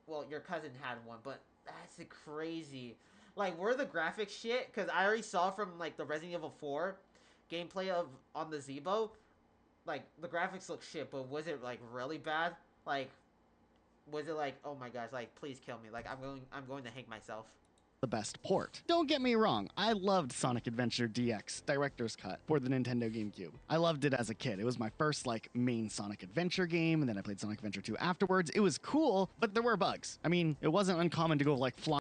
well, your cousin had one, but that's crazy. Like, were the graphics shit? Because I already saw from, like, the Resident Evil 4 gameplay on the Zeebo. Like, the graphics look shit, but was it, like, really bad? Like, was it like, oh my gosh, like, please kill me. Like, I'm going to hang myself.
The best port. Don't get me wrong, I loved Sonic Adventure DX Director's Cut for the Nintendo GameCube. I loved it as a kid. It was my first like main Sonic Adventure game, and then I played Sonic Adventure 2 afterwards. It was cool, but there were bugs. I mean, it wasn't uncommon to go like flying.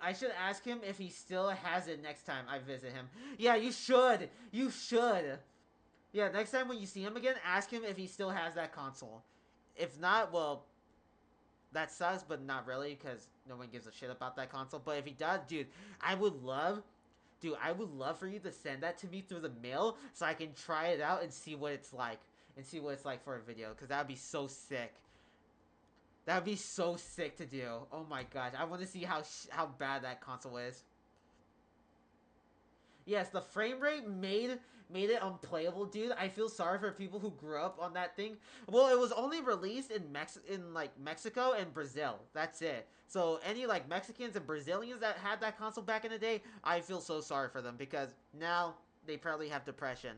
I should ask him if he still has it next time I visit him. Yeah, you should. You should. Yeah, next time when you see him again, ask him if he still has that console. If not, well, that sucks, but not really, because no one gives a shit about that console. But if he does, dude, I would love for you to send that to me through the mail so I can try it out and see what it's like. And see what it's like for a video, because that would be so sick. That would be so sick to do. Oh my gosh, I want to see how bad that console is. Yes, the frame rate made it unplayable, dude. I feel sorry for people who grew up on that thing. Well, it was only released in Mexico and Brazil. That's it. So any like Mexicans and Brazilians that had that console back in the day, I feel so sorry for them because now they probably have depression.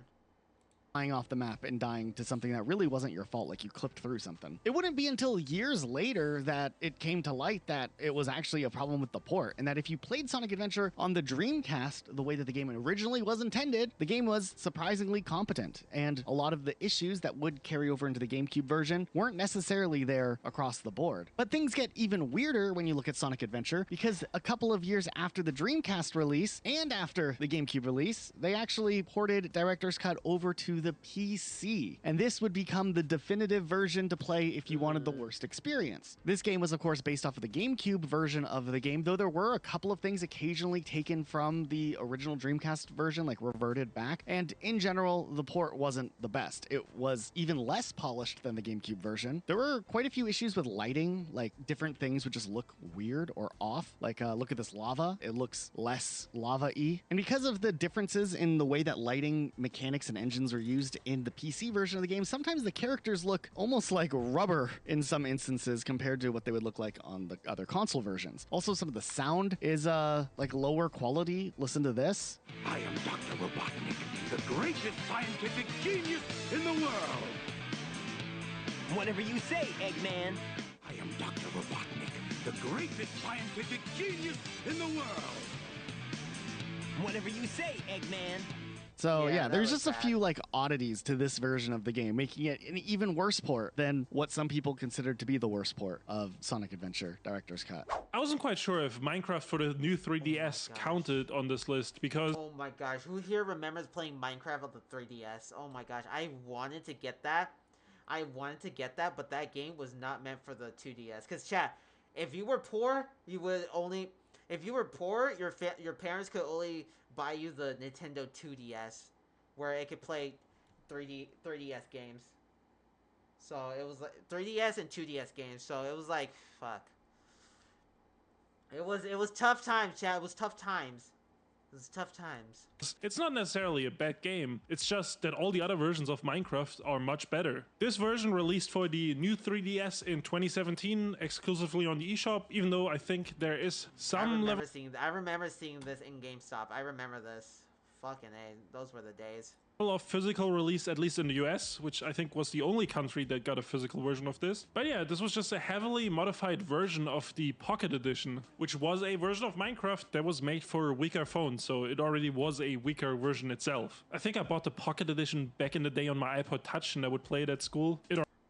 Flying off the map and dying to something that really wasn't your fault, like you clipped through something. It wouldn't be until years later that it came to light that it was actually a problem with the port, and that if you played Sonic Adventure on the Dreamcast the way that the game originally was intended, the game was surprisingly competent, and a lot of the issues that would carry over into the GameCube version weren't necessarily there across the board. But things get even weirder when you look at Sonic Adventure, because a couple of years after the Dreamcast release and after the GameCube release, they actually ported Director's Cut over to the PC, and this would become the definitive version to play if you wanted the worst experience. This game was of course based off of the GameCube version of the game, though there were a couple of things occasionally taken from the original Dreamcast version, like reverted back, and in general the port wasn't the best. It was even less polished than the GameCube version. There were quite a few issues with lighting, like different things would just look weird or off, like look at this lava, it looks less lava-y, and because of the differences in the way that lighting mechanics and engines are used in the PC version of the game, sometimes the characters look almost like rubber in some instances compared to what they would look like on the other console versions. Also, some of the sound is like lower quality. Listen to this.
I am Dr. Robotnik, the greatest scientific genius in the world.
Whatever you say, Eggman.
I am Dr. Robotnik, the greatest scientific genius in the world.
Whatever you say, Eggman.
So yeah, there's just a few like oddities to this version of the game, making it an even worse port than what some people considered to be the worst port of Sonic Adventure Director's Cut.
I wasn't quite sure if Minecraft for the new 3DS counted on this list because...
Oh my gosh, who here remembers playing Minecraft on the 3DS? Oh my gosh, I wanted to get that. But that game was not meant for the 2DS. Because chat, if you were poor, you would only... If you were poor, your parents could only buy you the Nintendo 2DS, where it could play 3DS games. So it was like 3DS and 2DS games. So it was like fuck. It was tough times, chat. It was tough times. It was tough times.
It's not necessarily a bad game, it's just that all the other versions of Minecraft are much better. This version released for the new 3DS in 2017 exclusively on the eShop, even though I think there is some level...
I remember seeing this in GameStop. I remember this. Fucking A, those were the days.
Of physical release, at least in the US, which I think was the only country that got a physical version of this. But yeah, this was just a heavily modified version of the Pocket Edition, which was a version of Minecraft that was made for weaker phones, so it already was a weaker version itself. I think I bought the Pocket Edition back in the day on my iPod Touch and I would play it at school.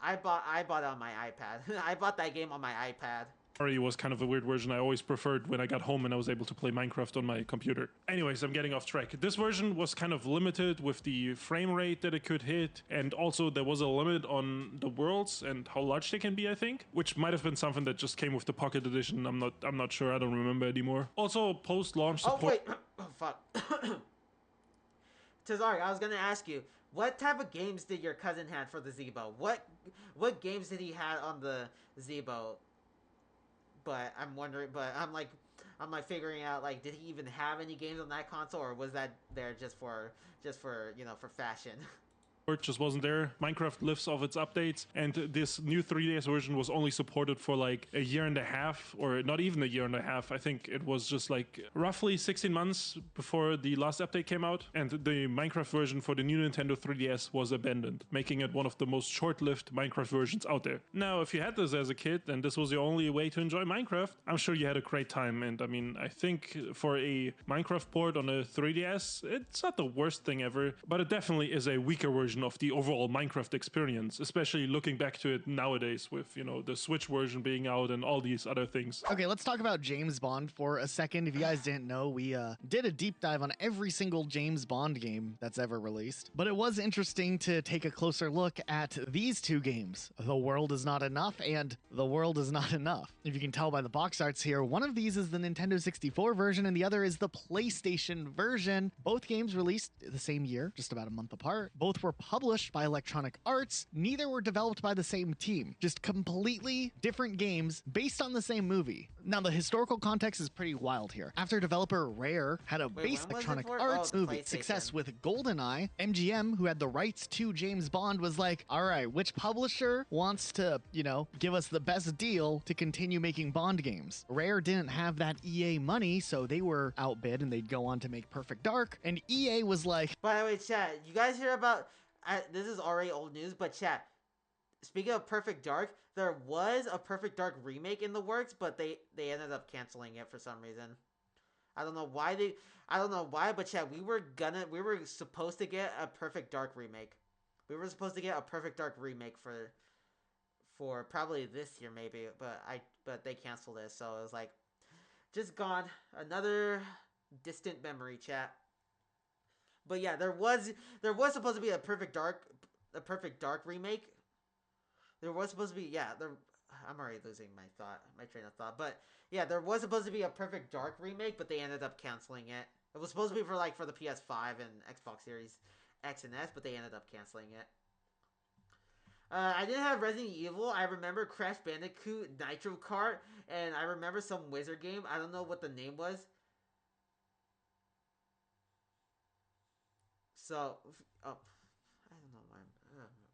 I bought it on my iPad. I bought that game on my iPad.
was kind of a weird version I always preferred when I got home and I was able to play Minecraft on my computer. Anyways, I'm getting off track. This version was kind of limited with the frame rate that it could hit, and also there was a limit on the worlds and how large they can be, I think, which might have been something that just came with the Pocket Edition. I'm not sure. I don't remember anymore. Also, post-launch support.
Oh wait, oh fuck. Tazari, I was gonna ask you, what type of games did your cousin have for the Zeebo? What games did he have on the Zeebo? But I'm wondering, I'm like figuring out, like, did he even have any games on that console, or was that there just for you know, for fashion?
Just wasn't there. Minecraft lives off its updates, and this new 3DS version was only supported for like a year and a half, or not even a year and a half. I think it was just like roughly 16 months before the last update came out, and the Minecraft version for the new Nintendo 3DS was abandoned, making it one of the most short-lived Minecraft versions out there. Now, if you had this as a kid and this was your only way to enjoy Minecraft, I'm sure you had a great time. And I mean, I think for a Minecraft port on a 3DS, it's not the worst thing ever, but it definitely is a weaker version of the overall Minecraft experience, especially looking back to it nowadays with, you know, the Switch version being out and all these other things.
Okay, let's talk about James Bond for a second. If you guys didn't know, we did a deep dive on every single James Bond game that's ever released. But it was interesting to take a closer look at these two games, The World Is Not Enough and The World Is Not Enough. If you can tell by the box arts here, one of these is the Nintendo 64 version and the other is the PlayStation version. Both games released the same year, just about a month apart. Both were published by Electronic Arts. Neither were developed by the same team. Just completely different games based on the same movie. Now, the historical context is pretty wild here. After developer Rare had a base Electronic Arts movie success with GoldenEye, MGM, who had the rights to James Bond, was like, all right, which publisher wants to, you know, give us the best deal to continue making Bond games? Rare didn't have that EA money, so they were outbid and they'd go on to make Perfect Dark, and EA was like...
By the way, chat, you guys hear about... this is already old news, but chat, speaking of Perfect Dark, there was a Perfect Dark remake in the works, but they ended up canceling it for some reason. I don't know why, but chat, we were supposed to get a Perfect Dark remake. We were supposed to get a Perfect Dark remake for probably this year maybe, but they canceled it, so it was like, just gone. Another distant memory, chat. But yeah, there was supposed to be a Perfect Dark remake. There was supposed to be, yeah, I'm already losing my train of thought. But yeah, there was supposed to be a Perfect Dark remake, but they ended up canceling it. It was supposed to be for the PS5 and Xbox Series X and S, but they ended up canceling it. I didn't have Resident Evil. I remember Crash Bandicoot, Nitro Kart, and I remember some wizard game. I don't know what the name was. So, I don't know why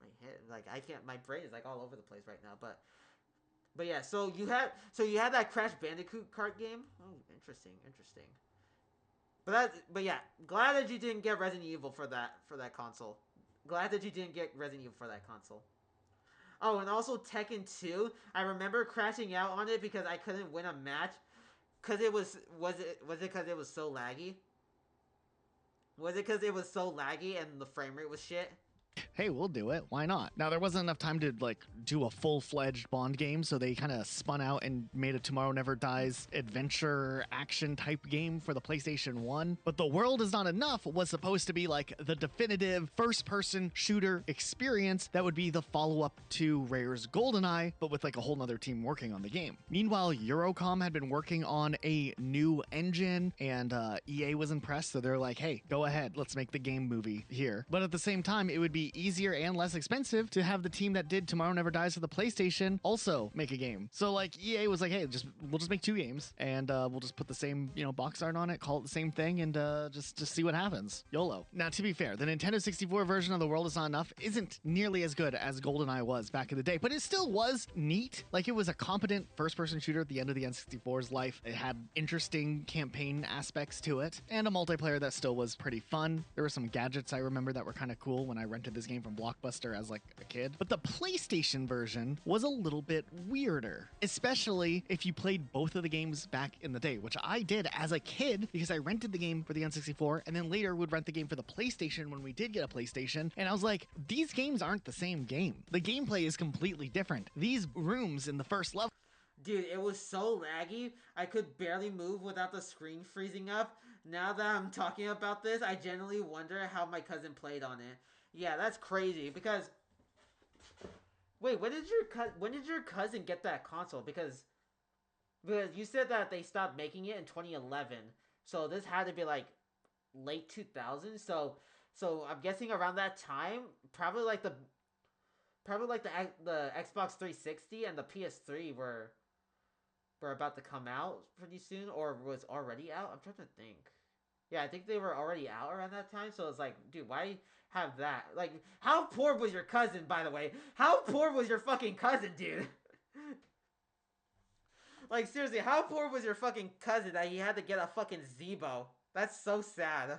my head, like, I can't, my brain is like all over the place right now, but yeah, so you had that Crash Bandicoot kart game. Oh, interesting. But yeah, glad that you didn't get Resident Evil for that console. Glad that you didn't get Resident Evil for that console. Oh, and also Tekken 2. I remember crashing out on it because I couldn't win a match, cause was it because it was so laggy? Was it because it was so laggy and the frame rate was shit?
Hey, we'll do it. Why not? Now, there wasn't enough time to, like, do a full-fledged Bond game, so they kind of spun out and made a Tomorrow Never Dies adventure action type game for the PlayStation 1. But The World Is Not Enough was supposed to be, like, the definitive first-person shooter experience that would be the follow-up to Rare's GoldenEye, but with, like, a whole nother team working on the game. Meanwhile, Eurocom had been working on a new engine, and EA was impressed, so they're like, hey, go ahead, let's make the game movie here. But at the same time, it would be easier and less expensive to have the team that did Tomorrow Never Dies for the PlayStation also make a game. So like EA was like, hey, we'll just make two games and we'll just put the same, you know, box art on it, call it the same thing, and just see what happens. YOLO. Now, to be fair, the Nintendo 64 version of The World Is Not Enough isn't nearly as good as GoldenEye was back in the day, but it still was neat. Like, it was a competent first-person shooter at the end of the N64's life. It had interesting campaign aspects to it, and a multiplayer that still was pretty fun. There were some gadgets I remember that were kind of cool when I rented this game from Blockbuster as like a kid. But the PlayStation version was a little bit weirder, especially if you played both of the games back in the day, which I did as a kid because I rented the game for the N64 and then later would rent the game for the PlayStation when we did get a PlayStation. And I was like, these games aren't the same game. The gameplay is completely different. These rooms in the first level.
Dude, it was so laggy. I could barely move without the screen freezing up. Now that I'm talking about this, I genuinely wonder how my cousin played on it. Yeah, that's crazy because wait, when did your cousin get that console? Because you said that they stopped making it in 2011. So this had to be like late 2000s. So I'm guessing around that time, probably like the Xbox 360 and the PS3 were about to come out pretty soon, or was already out. I'm trying to think. Yeah, I think they were already out around that time. So it's like, dude, why have that? Like, how poor was your cousin, by the way? How poor was your fucking cousin, dude? Like, seriously, how poor was your fucking cousin that he had to get a fucking Zeebo? That's so sad.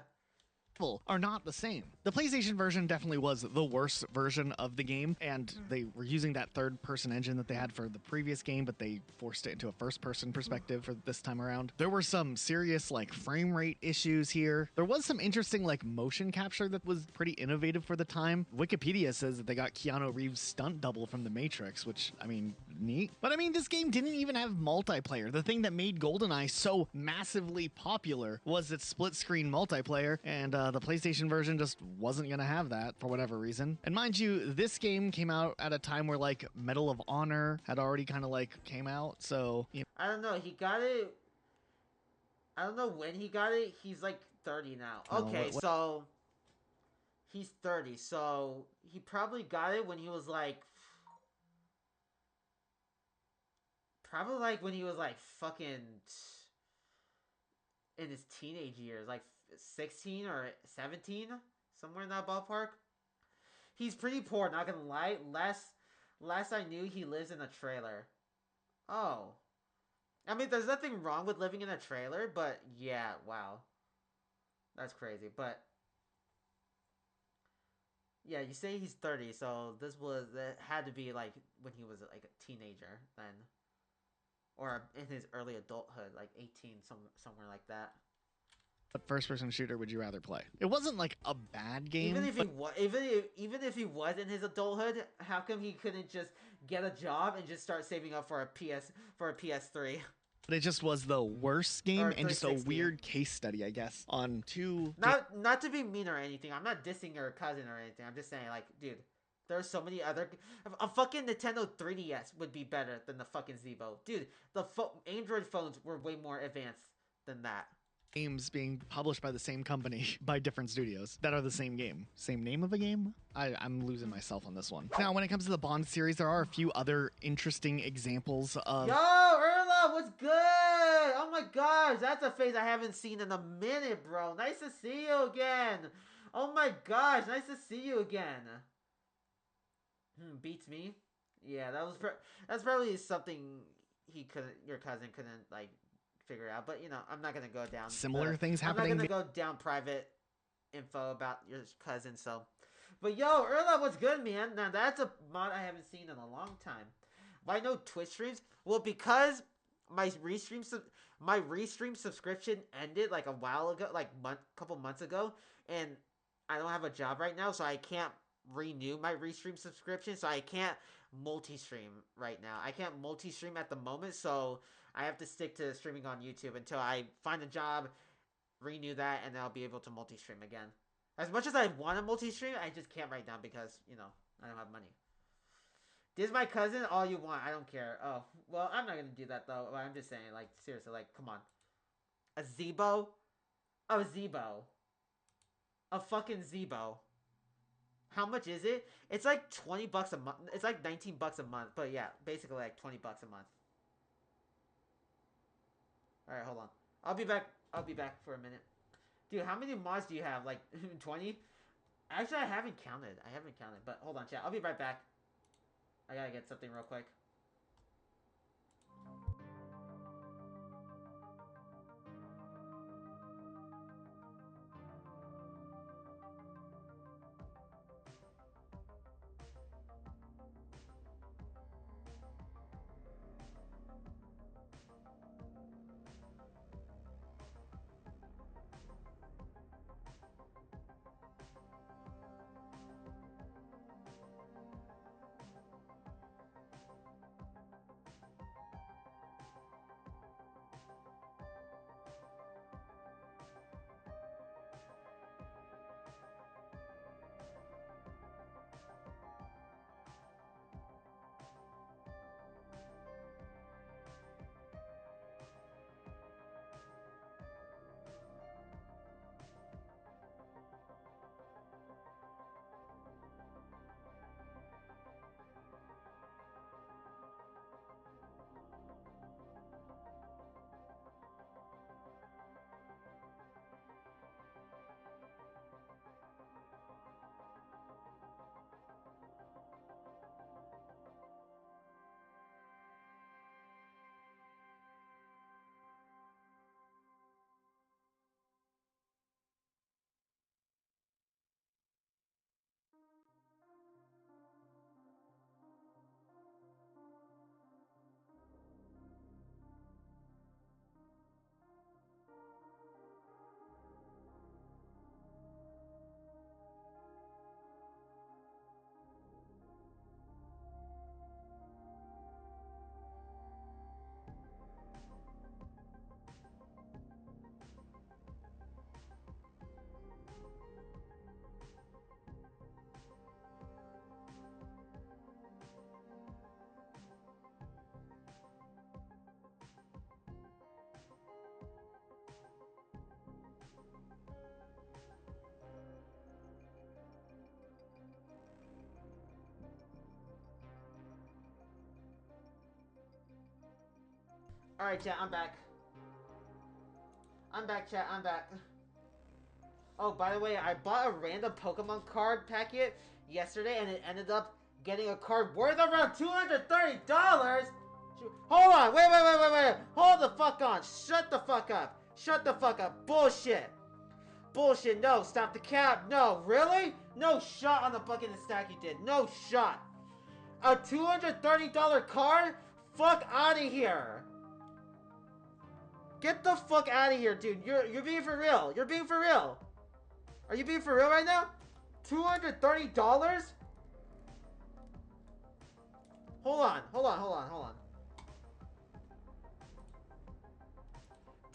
Are not the same. The PlayStation version definitely was the worst version of the game, and they were using that third-person engine that they had for the previous game, but they forced it into a first-person perspective for this time around. There were some serious, like, frame rate issues here. There was some interesting, like, motion capture that was pretty innovative for the time. Wikipedia says that they got Keanu Reeves' stunt double from The Matrix, which, I mean, neat. But, I mean, this game didn't even have multiplayer. The thing that made GoldenEye so massively popular was its split-screen multiplayer, and the PlayStation version just wasn't going to have that for whatever reason. And mind you, this game came out at a time where like Medal of Honor had already kind of like came out, so you know.
I don't know, he got it. I don't know when he got it. He's like 30 now. Okay, so he's 30, so he probably got it when he was like fucking in his teenage years, like 16 or 17, somewhere in that ballpark. He's pretty poor, not gonna lie. Last I knew, he lives in a trailer. Oh. I mean, there's nothing wrong with living in a trailer, but yeah, wow. That's crazy, but yeah, you say he's 30, so that had to be like when he was like a teenager then. Or in his early adulthood, like 18, somewhere like that.
What first-person shooter would you rather play? It wasn't like a bad game.
Even if he was in his adulthood, how come he couldn't just get a job and just start saving up for a PS3?
But it just was the worst game and just a weird case study, I guess, on two.
Not to be mean or anything. I'm not dissing your cousin or anything. I'm just saying, like, dude, there's so many other. A fucking Nintendo 3DS would be better than the fucking Zeebo, dude. The Android phones were way more advanced than that.
Games being published by the same company by different studios that are the same game. Same name of a game? I'm losing myself on this one. Now, when it comes to the Bond series, there are a few other interesting examples of...
Yo, Erla, what's good? Oh my gosh, that's a face I haven't seen in a minute, bro. Nice to see you again. Oh my gosh, nice to see you again. Beats me? Yeah, that's probably something your cousin couldn't, like, figure out, but you know, I'm not gonna go down
similar things happening.
I'm not gonna go down private info about your cousin. So, but yo, Erla, what's good, man? Now that's a mod I haven't seen in a long time. Why no Twitch streams? Well, because my restream subscription ended like a while ago, like couple months ago, and I don't have a job right now, so I can't renew my restream subscription, so I can't multi-stream right now. I can't multi-stream at the moment, so I have to stick to streaming on YouTube until I find a job, renew that, and then I'll be able to multi-stream again. As much as I want to multi-stream, I just can't right now because, you know, I don't have money. This is my cousin, all you want, I don't care. Oh, well, I'm not going to do that, though. I'm just saying, like, seriously, like, come on. A Zeebo? A Zeebo. A fucking Zeebo. How much is it? It's like 20 bucks a month. It's like 19 bucks a month. But yeah, basically like 20 bucks a month. Alright, hold on. I'll be back for a minute. Dude, how many mods do you have? Like 20? Actually, I haven't counted. But hold on, chat. I'll be right back. I gotta get something real quick. Alright, chat, I'm back. I'm back, chat, I'm back. Oh, by the way, I bought a random Pokemon card packet yesterday, and it ended up getting a card worth around $230! Hold on, wait. Hold the fuck on. Shut the fuck up. Shut the fuck up. Bullshit. Bullshit, no, stop the cap. No, really? No shot on the fucking stack you did. No shot. A $230 card? Fuck out of here. Get the fuck out of here, dude. You're being for real. You're being for real. Are you being for real right now? $230? Hold on.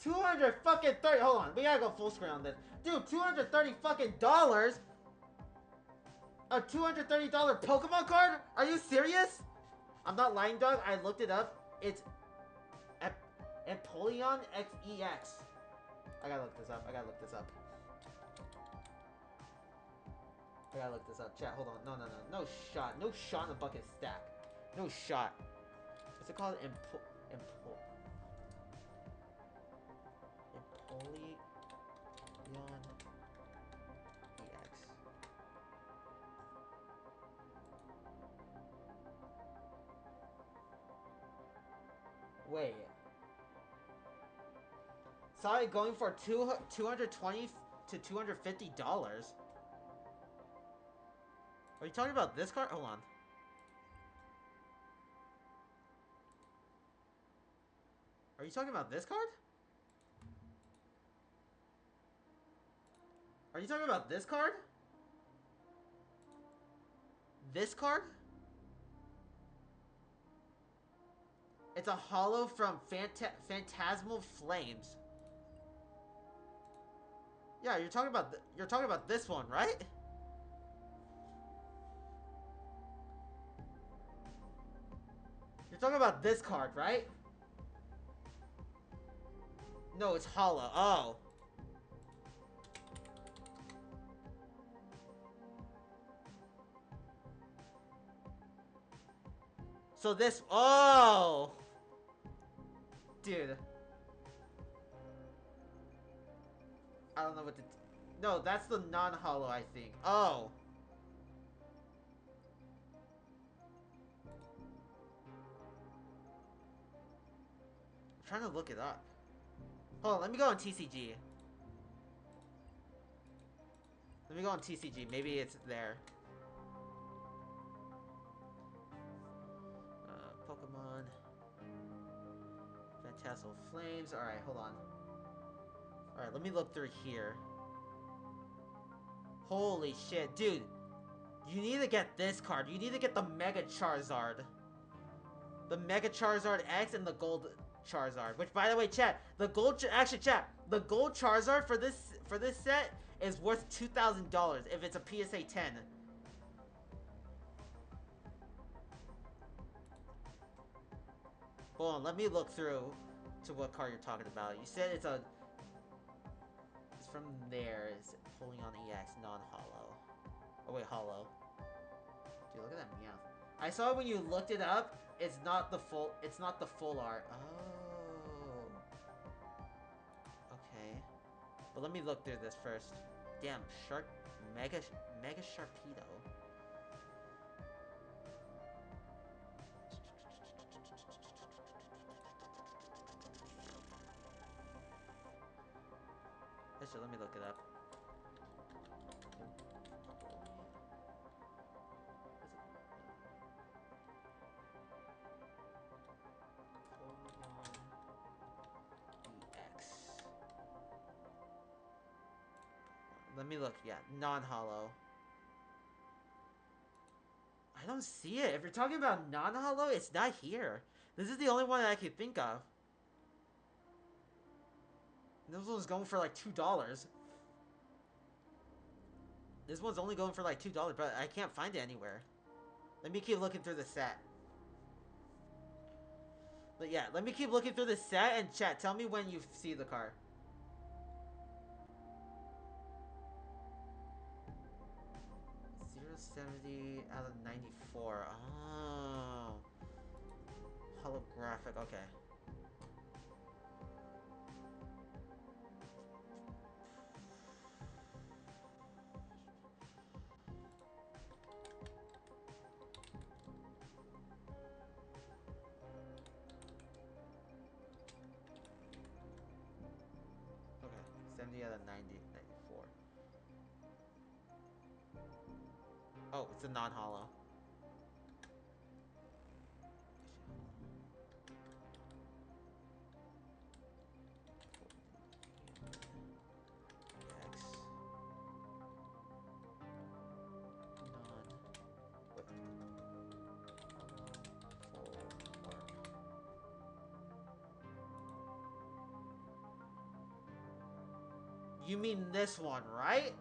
200 fucking 30. Hold on. We gotta go full screen on this. Dude, 230 fucking dollars? A $230 Pokemon card? Are you serious? I'm not lying, dog. I looked it up. It's Empoleon XEX. I gotta look this up. Chat, hold on. No. No shot in the bucket stack. No shot. What's it called? Empoleon EX. Wait. Saw it going for $220 to $250. Are you talking about this card? Hold on. Are you talking about this card? Are you talking about this card? This card? It's a holo from Phantasmal Flames. Yeah, you're talking about this one, right? You're talking about this card, right? No, it's holo. Oh. So this... Oh! Dude. I don't know what to... No, that's the non-holo, I think. Oh! I'm trying to look it up. Hold on, let me go on TCG. Maybe it's there. Pokemon. Phantasmal Flames. Alright, hold on. Alright, let me look through here. Holy shit, dude. You need to get this card. You need to get the Mega Charizard. The Mega Charizard X and the Gold Charizard. Which, by the way, chat, the gold... Actually, chat, the Gold Charizard for this set is worth $2,000 if it's a PSA 10. Hold on, let me look through to what card you're talking about. You said it's from there. It's Empoleon EX, non-holo. Oh wait, holo. Dude, look at that meow. I saw when you looked it up. It's not the full art. Oh. Okay. But let me look through this first. Damn, Mega Sharpedo. Actually, let me look it up. Let me look. Yeah, non-holo. I don't see it. If you're talking about non-holo, it's not here. This is the only one that I can think of. This one's going for like $2. This one's only going for like $2, but I can't find it anywhere. Let me keep looking through the set. But yeah, let me keep looking through the set, and chat, tell me when you see the card. $0.70 out of 94. Oh. Holographic, okay. out of 90, 94. Oh, it's a non-hollow. You mean this one, right?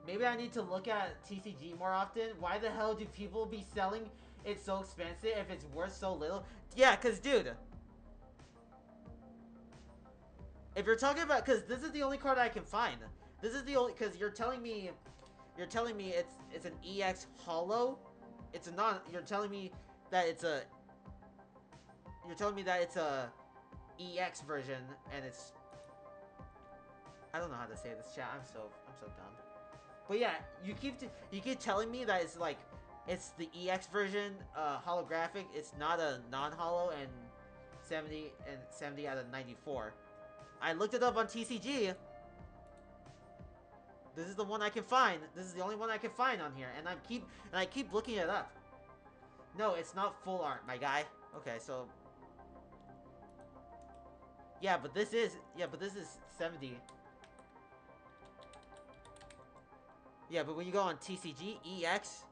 Maybe I need to look at TCG more often. Why the hell do people be selling it so expensive if it's worth so little? Yeah, cause dude, if you're talking about, cause this is the only card I can find. This is the only, cause you're telling me it's an EX hollow. It's a non. You're telling me that it's a. You're telling me that it's a EX version, and it's. I don't know how to say this, chat. I'm so dumb. But yeah, you keep telling me that it's like, it's the EX version, holographic. It's not a non-hollow, and 70 out of 94. I looked it up on TCG. This is the one I can find. This is the only one I can find on here, and I keep looking it up. No, it's not full art, my guy. Okay, so yeah, but this is 70. Yeah, but when you go on TCG, EX,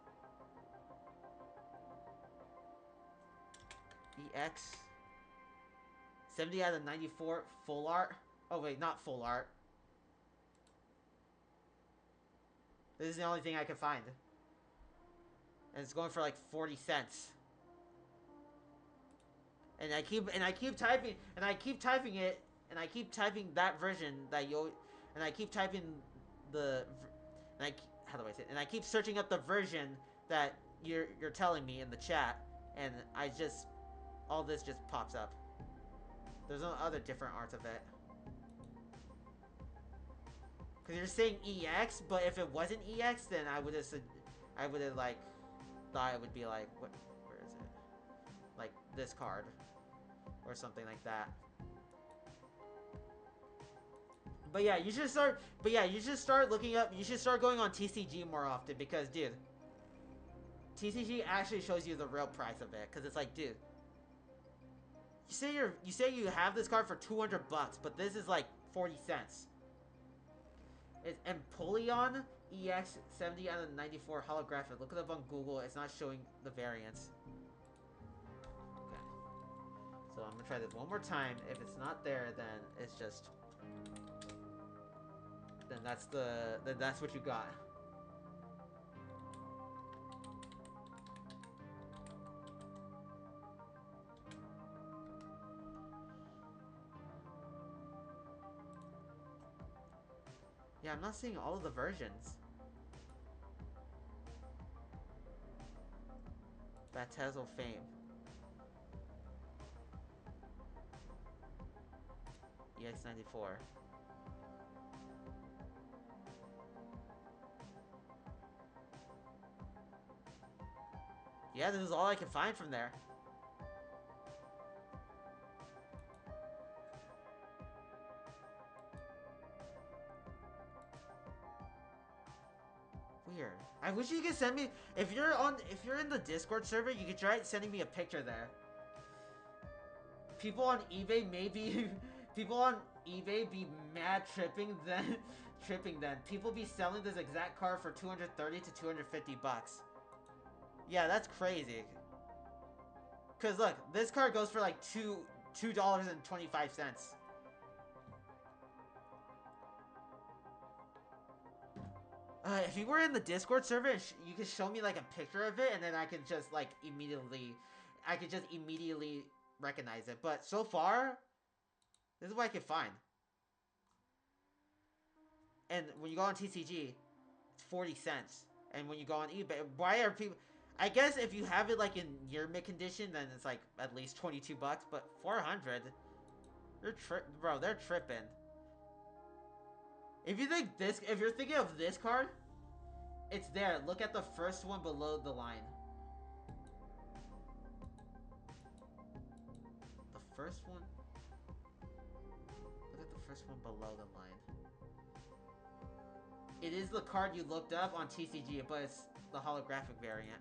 70 out of 94 full art. Oh wait, not full art. This is the only thing I can find. And it's going for like 40 cents. And I keep typing it, and I keep typing that version that and I keep typing how do I say it? And I keep searching up the version that you're telling me in the chat, and all this just pops up. There's no other different arts of it. Cause you're saying EX, but if it wasn't EX, then I would have like thought it would be like, where is it? Like this card or something like that. But yeah, you should start looking up. You should start going on TCG more often, because dude, TCG actually shows you the real price of it. Cause it's like, dude, you say you have this card for 200 bucks, but this is like 40 cents. It's Empoleon EX 70 out of 94 holographic. Look it up on Google. It's not showing the variants. Okay. So I'm gonna try this one more time. If it's not there, then it's just. Then that's what you got. Yeah, I'm not seeing all of the versions. Baptizel Fame. EX94. Yeah, this is all I can find from there. Weird. I wish you could send me, if you're in the Discord server, you could try sending me a picture there. People on eBay be mad tripping then. People be selling this exact card for 230 to 250 bucks. Yeah, that's crazy. Cause look, this card goes for like $2.25. If you were in the Discord server, you could show me like a picture of it, and then I could just like immediately recognize it. But so far, this is what I can find. And when you go on TCG, it's 40 cents. And when you go on eBay, why are people? I guess if you have it like in near mint condition, then it's like at least 22 bucks. But 400, they're tripping. If you're thinking of this card, it's there. Look at the first one below the line. The first one. first one below the line. It is the card you looked up on TCG, but it's the holographic variant.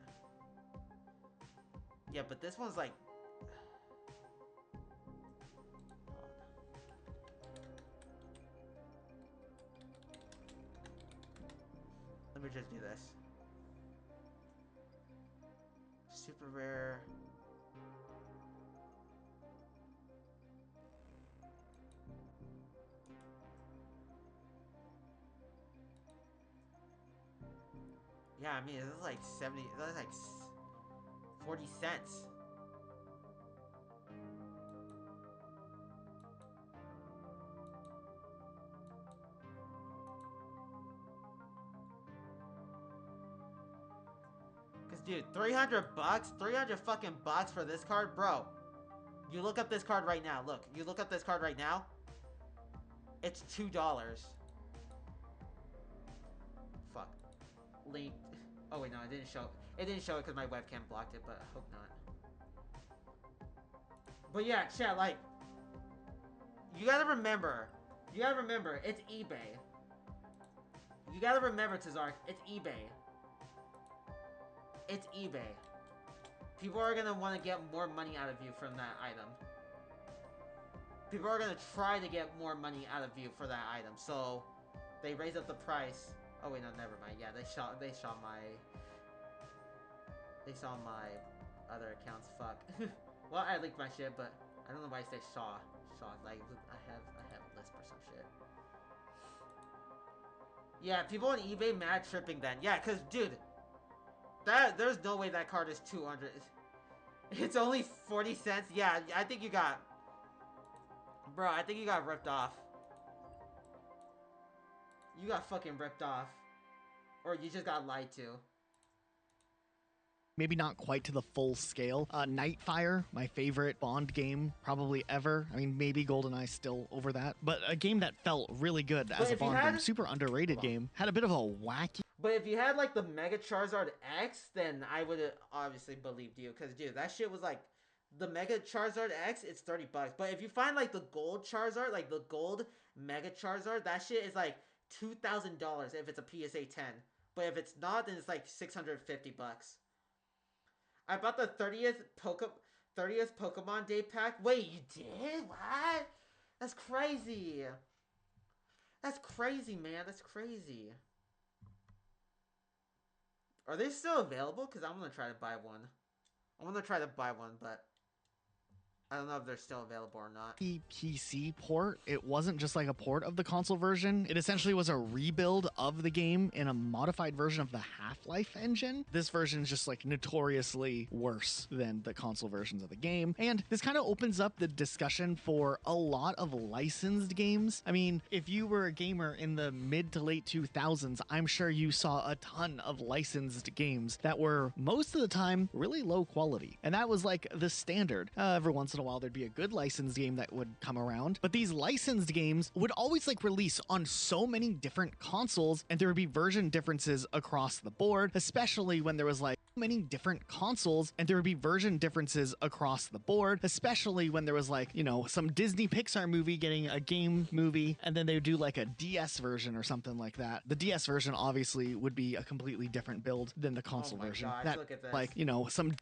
Yeah, but this one's like... Let me just do this. Super rare. Yeah, I mean, this is like 70, that's like 40 cents. Cause dude, 300 bucks? 300 fucking bucks for this card? Bro, you look up this card right now. Look, you look up this card right now. It's $2. Fuck. Linked. Oh wait, no, it didn't show. It didn't show it because my webcam blocked it, but I hope not. But yeah, chat, like, you gotta remember, it's eBay. You gotta remember, Tazark, it's eBay. It's eBay. People are gonna want to get more money out of you from that item. People are gonna try to get more money out of you for that item, so they raise up the price. Oh wait, no, never mind. Yeah, they saw my other accounts. Fuck. Well, I linked my shit, but I don't know why I say Shaw. Like I have a lisp or some shit. Yeah, people on eBay mad tripping then. Yeah, cause dude, there's no way that card is 200. It's only 40 cents. Yeah, I think you got, bro. I think you got ripped off. You got fucking ripped off. Or you just got lied to.
Maybe not quite to the full scale. Nightfire, my favorite Bond game probably ever. I mean, maybe GoldenEye still over that. But a game that felt really good as a Bond game. Super underrated game. Had a bit of a wacky...
But if you had like the Mega Charizard X, then I would have obviously believed you. Because dude, that shit was like... The Mega Charizard X, it's 30 bucks. But if you find like the gold Charizard, like the gold Mega Charizard, that shit is like $2,000 if it's a PSA 10. But if it's not, then it's like 650 bucks. I bought the 30th Pokemon Day pack. Wait, you did? What? That's crazy. That's crazy, man. That's crazy. Are they still available? Because I'm going to try to buy one. But I don't know if they're still available or not.
PC port. It wasn't just like a port of the console version. It essentially was a rebuild of the game in a modified version of the Half-Life engine. This version is just like notoriously worse than the console versions of the game. And this kind of opens up the discussion for a lot of licensed games. I mean, if you were a gamer in the mid to late 2000s, I'm sure you saw a ton of licensed games that were most of the time really low quality. And that was like the standard. Every once in a while there'd be a good licensed game that would come around, but these licensed games would always like release on so many different consoles, and there would be version differences across the board, especially when there was like many different consoles, and there would be version differences across the board, especially when there was like, you know, some Disney Pixar movie getting a game movie, and then they would do like a DS version or something like that. The DS version obviously would be a completely different build than the console version.
Gosh,
that,
look at this.
like, you know, some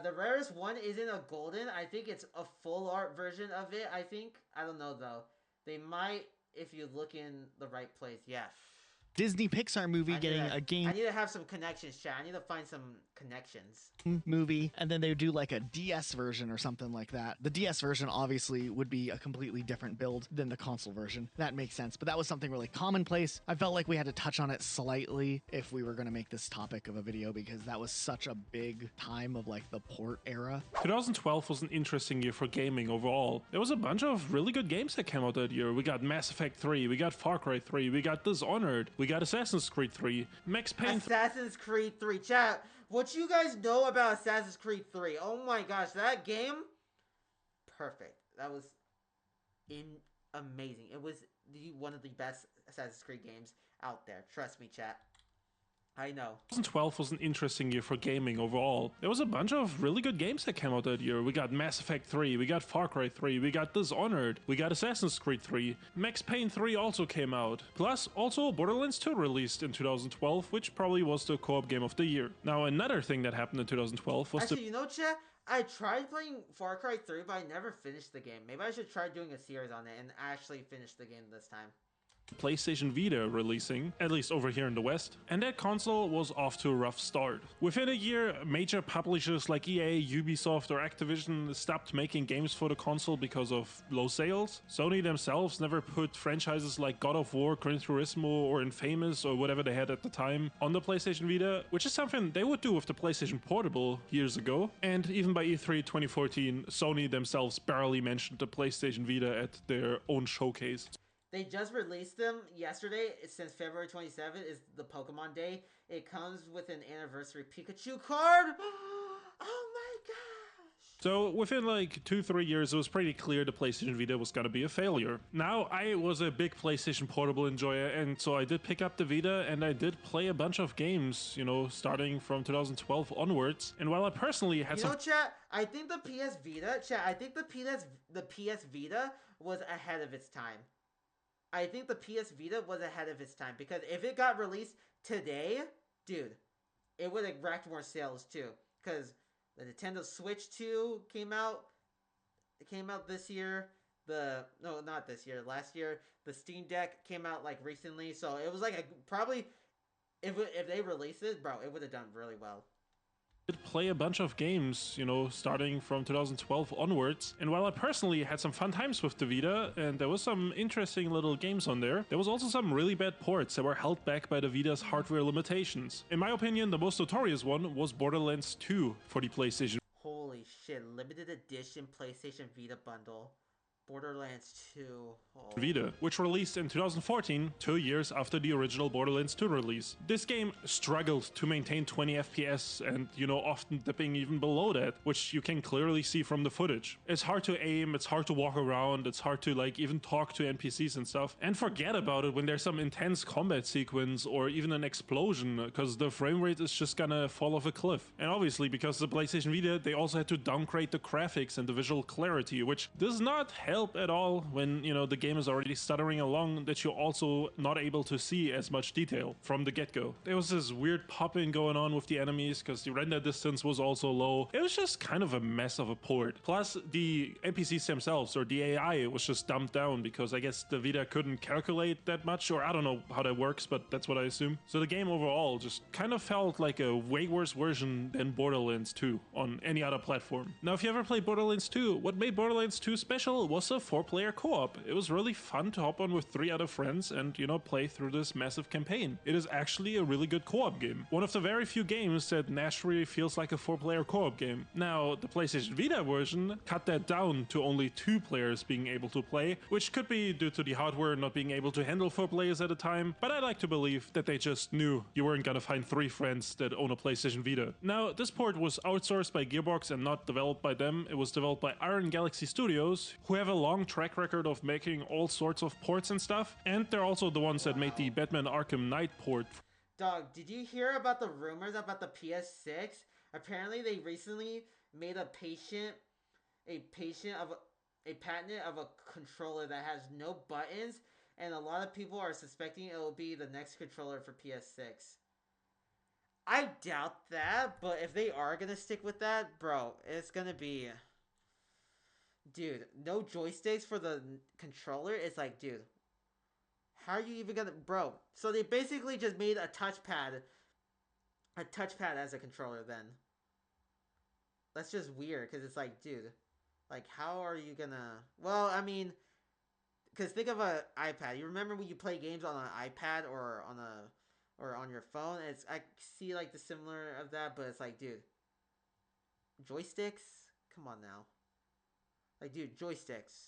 the rarest one isn't a golden. I think it's a full art version of it, I think. I don't know, though. They might, if you look in the right place. Yeah.
Disney Pixar movie getting a game
I need to have some connections, chat. I need to find some connections.
movie, and then they would do like a DS version or something like that. The DS version obviously would be a completely different build than the console version. That makes sense, but that was something really commonplace. I felt like we had to touch on it slightly if we were going to make this topic of a video, because that was such a big time of like the port era.
2012 was an interesting year for gaming overall. There was a bunch of really good games that came out that year. We got Mass Effect 3, we got Far Cry 3, we got Dishonored, we got Assassin's Creed 3, Max Payne.
Assassin's Creed 3, chat. What you guys know about Assassin's Creed 3? Oh my gosh, that game, perfect. That was amazing. It was one of the best Assassin's Creed games out there. Trust me, chat. I know.
2012 was an interesting year for gaming overall. There was a bunch of really good games that came out that year. We got Mass Effect 3, we got Far Cry 3, we got Dishonored, we got Assassin's Creed 3, Max Payne 3 also came out. Plus, also Borderlands 2 released in 2012, which probably was the co-op game of the year. Now, another thing that happened in 2012 was
Actually, you know, chat? I tried playing Far Cry 3, but I never finished the game. Maybe I should try doing a series on it and actually finish the game this time.
PlayStation Vita releasing, at least over here in the West, and that console was off to a rough start. Within a year, major publishers like EA, Ubisoft or Activision stopped making games for the console because of low sales. Sony themselves never put franchises like God of War, Gran Turismo or Infamous or whatever they had at the time on the PlayStation Vita, which is something they would do with the PlayStation Portable years ago. And even by E3 2014, Sony themselves barely mentioned the PlayStation Vita at their own showcase.
They just released them yesterday. Since February 27th is the Pokemon Day. It comes with an anniversary Pikachu card. Oh my gosh.
So within like 2-3 years, it was pretty clear the PlayStation Vita was gonna be a failure. Now, I was a big PlayStation Portable enjoyer, and so I did pick up the Vita and I did play a bunch of games, you know, starting from 2012 onwards. And while I personally had
You know, chat, I think the PS Vita, I think the PS Vita was ahead of its time. I think the PS Vita was ahead of its time, because if it got released today, dude, it would have racked more sales too. Because the Nintendo Switch 2 came out. It came out this year. No, not this year. Last year. The Steam Deck came out like recently. So it was like probably if they released it, bro, it would have done really well.
Did play a bunch of games, you know, starting from 2012 onwards. And while I personally had some fun times with the Vita, and there was some interesting little games on there, there was also some really bad ports that were held back by the Vita's hardware limitations. In my opinion, the most notorious one was Borderlands 2 for the PlayStation.
Holy shit, limited edition PlayStation Vita bundle. Borderlands 2. Oh.
Vita, which released in 2014, 2 years after the original Borderlands 2 release. This game struggled to maintain 20 FPS and, you know, often dipping even below that, which you can clearly see from the footage. It's hard to aim, it's hard to walk around, it's hard to like even talk to NPCs and stuff. And forget about it when there's some intense combat sequence or even an explosion, because the frame rate is just gonna fall off a cliff. And obviously, because the PlayStation Vita, they also had to downgrade the graphics and the visual clarity, which does not help at all when, you know, the game is already stuttering along, that you're also not able to see as much detail from the get-go. There was this weird pop-in going on with the enemies because the render distance was also low. It was just kind of a mess of a port. Plus, the NPCs themselves, or the AI, was just dumbed down because I guess the Vita couldn't calculate that much, or I don't know how that works, but that's what I assume. So the game overall just kind of felt like a way worse version than Borderlands 2 on any other platform. Now, if you ever played Borderlands 2, what made Borderlands 2 special was a 4-player co-op. It was really fun to hop on with 3 other friends and, you know, play through this massive campaign. It is actually a really good co-op game. One of the very few games that naturally feels like a 4-player co-op game. Now, the PlayStation Vita version cut that down to only 2 players being able to play, which could be due to the hardware not being able to handle 4 players at a time, but I like to believe that they just knew you weren't gonna find 3 friends that own a PlayStation Vita. Now, this port was outsourced by Gearbox and not developed by them. It was developed by Iron Galaxy Studios, who have a long track record of making all sorts of ports and stuff, and they're also the ones that made the Batman Arkham Knight port.
Dog, did you hear about the rumors about the PS6? Apparently, they recently made a patent of a controller that has no buttons, and a lot of people are suspecting it will be the next controller for PS6. I doubt that, but if they are gonna stick with that, bro, it's gonna be... Dude, no joysticks for the controller? It's like, dude, how are you even gonna... Bro, so they basically just made a touchpad as a controller then. That's just weird, because it's like, dude, like, how are you gonna... Well, I mean, because think of an iPad. You remember when you play games on an iPad or on your phone? I see, like, the similar of that, but it's like, dude, joysticks? Come on now. Like, dude, joysticks.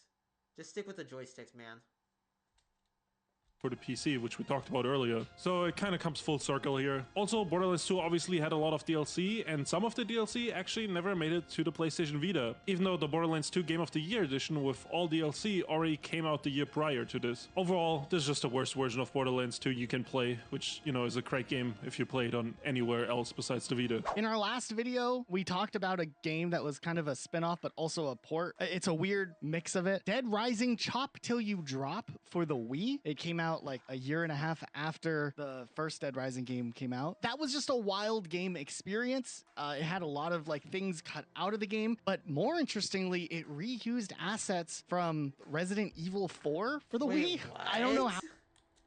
Just stick with the joysticks, man.
for the PC, which we talked about earlier. So it kind of comes full circle here. Also, Borderlands 2 obviously had a lot of DLC, and some of the DLC actually never made it to the PlayStation Vita, even though the Borderlands 2 Game of the Year edition with all DLC already came out the year prior to this. Overall, this is just the worst version of Borderlands 2 you can play, which, you know, is a great game if you play it on anywhere else besides the Vita.
In our last video, we talked about a game that was kind of a spin-off, but also a port. It's a weird mix of it. Dead Rising Chop Till You Drop for the Wii. It came out like a year and a half after the first Dead Rising game came out. That was just a wild game experience. It had a lot of like things cut out of the game, but more interestingly, it reused assets from Resident Evil 4 for the Wii. I don't know how.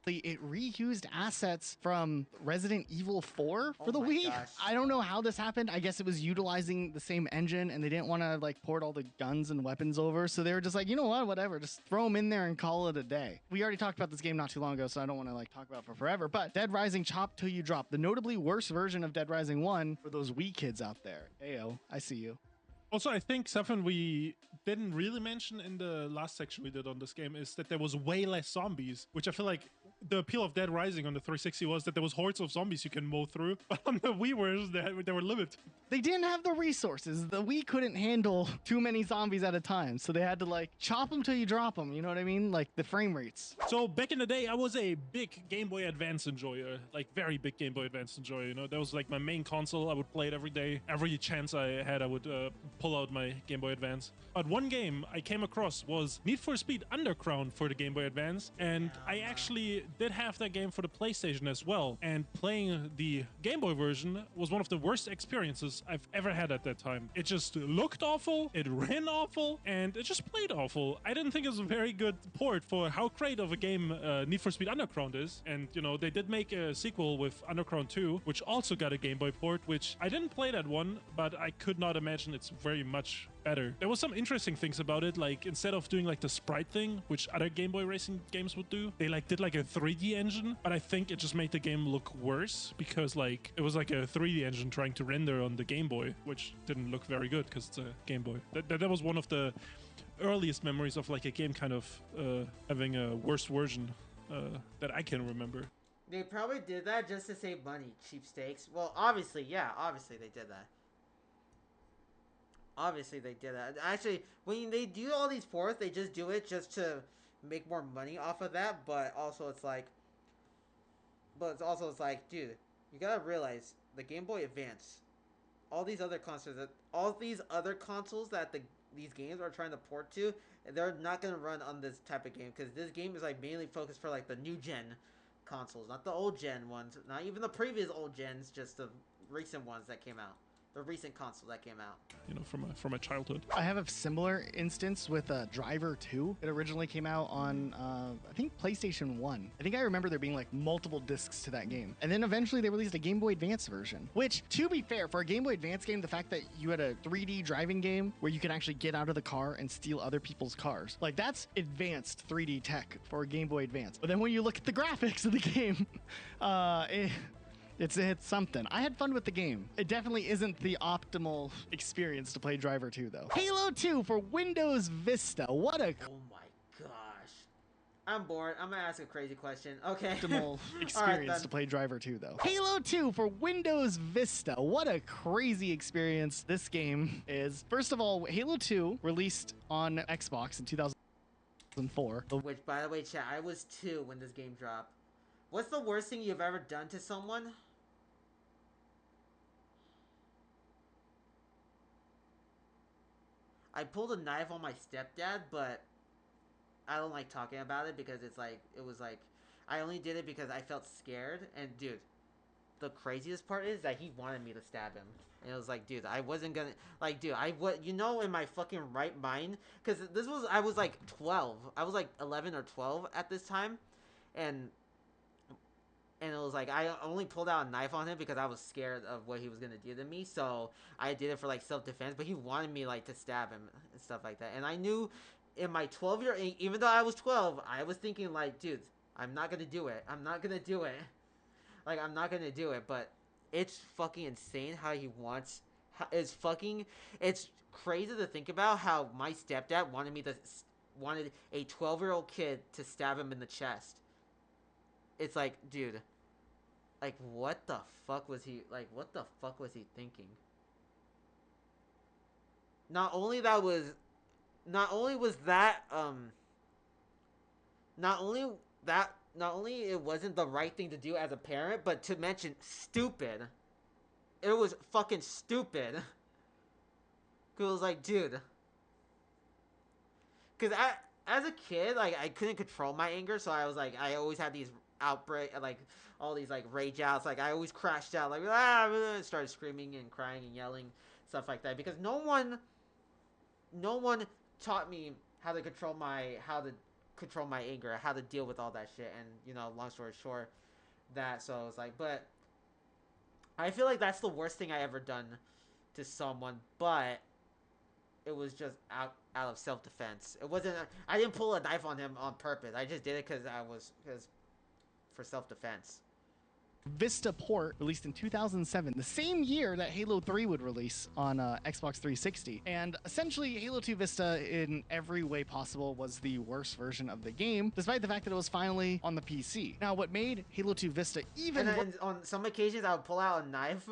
It reused assets from Resident Evil 4 for the Wii.
Gosh.
I don't know how this happened. I guess it was utilizing the same engine and they didn't want to like port all the guns and weapons over. So they were just like, you know what, whatever, just throw them in there and call it a day. We already talked about this game not too long ago, so I don't want to like talk about it for forever, but Dead Rising Chop Till You Drop, the notably worse version of Dead Rising 1 for those Wii kids out there. Ayo, I see you.
Also, I think something we didn't really mention in the last section we did on this game is that there was way less zombies, which I feel like the appeal of Dead Rising on the 360 was that there was hordes of zombies you can mow through, but on the Wii version, they were limited.
They didn't have the resources. The Wii couldn't handle too many zombies at a time, so they had to like chop them till you drop them, you know what I mean? Like the frame rates.
So back in the day, I was a big Game Boy Advance enjoyer, like very big Game Boy Advance enjoyer, you know? That was like my main console. I would play it every day. Every chance I had, I would pull out my Game Boy Advance. But one game I came across was Need for Speed Underground for the Game Boy Advance, and I actually did have that game for the PlayStation as well, and playing the Game Boy version was one of the worst experiences I've ever had at that time. It just looked awful, it ran awful, and it just played awful. I didn't think it was a very good port for how great of a game Need for Speed Underground is, and you know, they did make a sequel with Underground 2, which also got a Game Boy port, which I didn't play that one, but I could not imagine it's very much better. There was some interesting things about it, like instead of doing like the sprite thing, which other Game Boy racing games would do, they like did like a 3D engine, but I think it just made the game look worse because like it was like a 3D engine trying to render on the Game Boy, which didn't look very good because it's a Game Boy. That was one of the earliest memories of like a game kind of having a worse version that I can remember.
They probably did that just to save money, cheapsteaks. Well, obviously, yeah, obviously they did that. Obviously they did that. Actually, when they do all these ports, they just do it just to make more money off of that. But also it's like, dude, you gotta realize the Game Boy Advance, all these other consoles that these games are trying to port to, they're not gonna run on this type of game because this game is like mainly focused for like the new gen consoles, not the old gen ones, not even the previous old gens, just the recent ones that came out. The recent console that came out.
You know, from my childhood.
I have a similar instance with Driver 2. It originally came out on, I think, PlayStation 1. I think I remember there being like multiple discs to that game. And then eventually they released a Game Boy Advance version, which, to be fair, for a Game Boy Advance game, the fact that you had a 3D driving game where you could actually get out of the car and steal other people's cars, like that's advanced 3D tech for a Game Boy Advance. But then when you look at the graphics of the game, It's something. I had fun with the game. It definitely isn't the optimal experience to play Driver 2, though. Halo 2 for Windows Vista. What a...
Oh my gosh. I'm bored. I'm gonna ask a crazy question. Okay.
Optimal experience
right,
to play Driver 2, though. Halo 2 for Windows Vista. What a crazy experience this game is. First of all, Halo 2 released on Xbox in 2004.
Which, by the way, chat, I was 2 when this game dropped. What's the worst thing you've ever done to someone? I pulled a knife on my stepdad, but I don't like talking about it because it was like, I only did it because I felt scared. And dude, the craziest part is that he wanted me to stab him. And it was like, dude, I wasn't gonna, like, dude, you know, in my fucking right mind, because I was like 12. I was like 11 or 12 at this time. And it was like, I only pulled out a knife on him because I was scared of what he was going to do to me. So I did it for like self-defense, but he wanted me like to stab him and stuff like that. And I knew in my 12-year, even though I was 12, I was thinking like, dude, I'm not going to do it. I'm not going to do it. Like, I'm not going to do it. But it's fucking insane how he wants, it's crazy to think about how my stepdad wanted a 12-year-old kid to stab him in the chest. it's like, dude, like, what the fuck was he thinking? Not only it wasn't the right thing to do as a parent, but to mention stupid. It was fucking stupid. Cause it was like, dude. Cause as a kid, like, I couldn't control my anger, so I was like, I always had these outbreak, like, all these, like, rage outs. Like, I always crashed out, like, started screaming and crying and yelling, stuff like that. Because no one taught me how to control my anger, how to deal with all that shit. And, you know, long story short, so I was like, but I feel like that's the worst thing I ever done to someone, but it was just out of self-defense. It wasn't, I didn't pull a knife on him on purpose. I just did it because for self-defense.
Vista port released in 2007, the same year that Halo 3 would release on Xbox 360. And essentially, Halo 2 Vista, in every way possible, was the worst version of the game, despite the fact that it was finally on the PC. Now, what made Halo 2 Vista even worse...
And on some occasions, I would pull out a knife.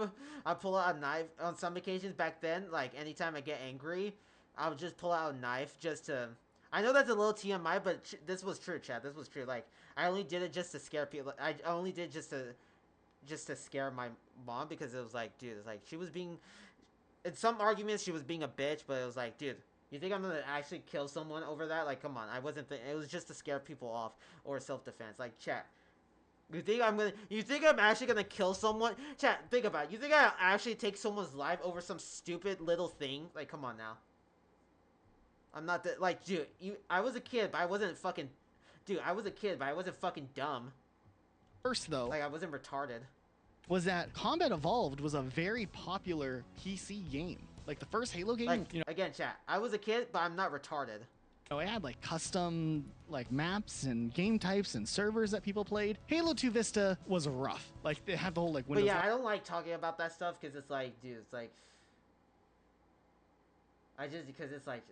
On some occasions back then, like, anytime I get angry, I would just pull out a knife just to... I know that's a little TMI, but this was true, chat. This was true. Like, I only did it just to scare people. I only did just to scare my mom, because it was like, dude, it's like, she was being, in some arguments, she was being a bitch, but it was like, dude, you think I'm gonna actually kill someone over that? Like, come on, it was just to scare people off, or self-defense. Like, chat, you think I'm actually gonna kill someone? Chat, think about it. You think I'll actually take someone's life over some stupid little thing? Like, come on now. I'm not that, like, dude, I was a kid, but I wasn't fucking, dude, I was a kid, but I wasn't fucking dumb.
First, though,
like, I wasn't retarded,
was that Combat Evolved was a very popular PC game. Like, the first Halo game,
like, you know, again, chat, I was a kid, but I'm not retarded.
Oh, it had like custom like maps and game types and servers that people played. Halo 2 Vista was rough. Like, they had the whole like Windows.
But yeah, I don't like talking about that stuff, because it's like, dude, it's like, because it's like,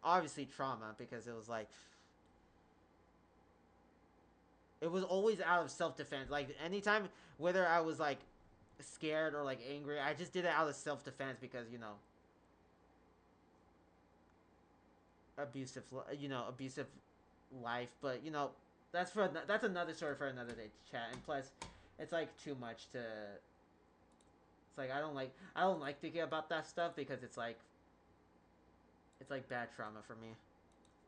obviously trauma, because it was like, it was always out of self-defense. Like, anytime, whether I was, like, scared or, like, angry, I just did it out of self-defense because, you know, abusive life. But, you know, that's another story for another day to chat. And plus, it's, like, too much to... It's like, I don't like thinking about that stuff, because it's like bad trauma for me.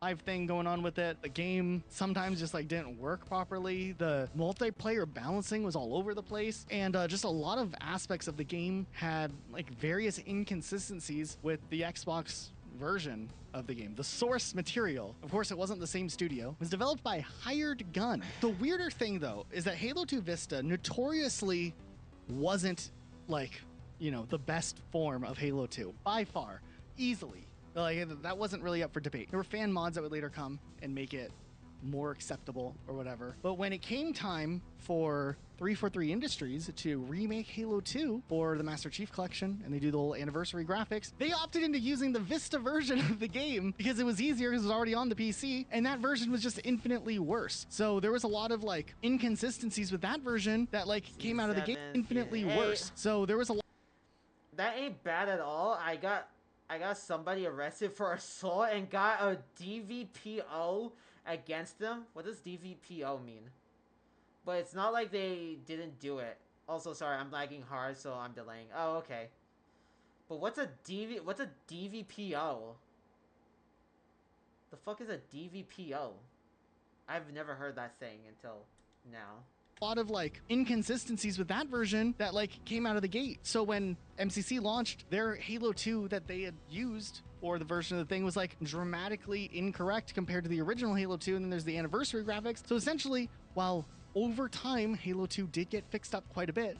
Live thing going on with it. The game sometimes just like didn't work properly. The multiplayer balancing was all over the place, and just a lot of aspects of the game had like various inconsistencies with the Xbox version of the game. The source material, of course, it wasn't the same studio, was developed by Hired Gun. The weirder thing, though, is that Halo 2 Vista notoriously wasn't like, you know, the best form of Halo 2 by far, easily. Like, that wasn't really up for debate. There were fan mods that would later come and make it more acceptable or whatever. But when it came time for 343 Industries to remake Halo 2 for the Master Chief Collection, and they do the whole anniversary graphics, they opted into using the Vista version of the game because it was easier, because it was already on the PC, and that version was just infinitely worse. So there was a lot of like inconsistencies with that version that like came out of the game infinitely worse. So there was a lot.
That ain't bad at all. I got somebody arrested for assault and got a DVPO against them. What does DVPO mean? But it's not like they didn't do it. Also, sorry, I'm lagging hard, so I'm delaying. Oh, okay. But what's a DVPO? The fuck is a DVPO? I've never heard that saying until now.
A lot of like inconsistencies with that version that like came out of the gate. So when MCC launched, their Halo 2 that they had used, or the version of the thing, was like dramatically incorrect compared to the original Halo 2, and then there's the anniversary graphics. So essentially, while over time Halo 2 did get fixed up quite a bit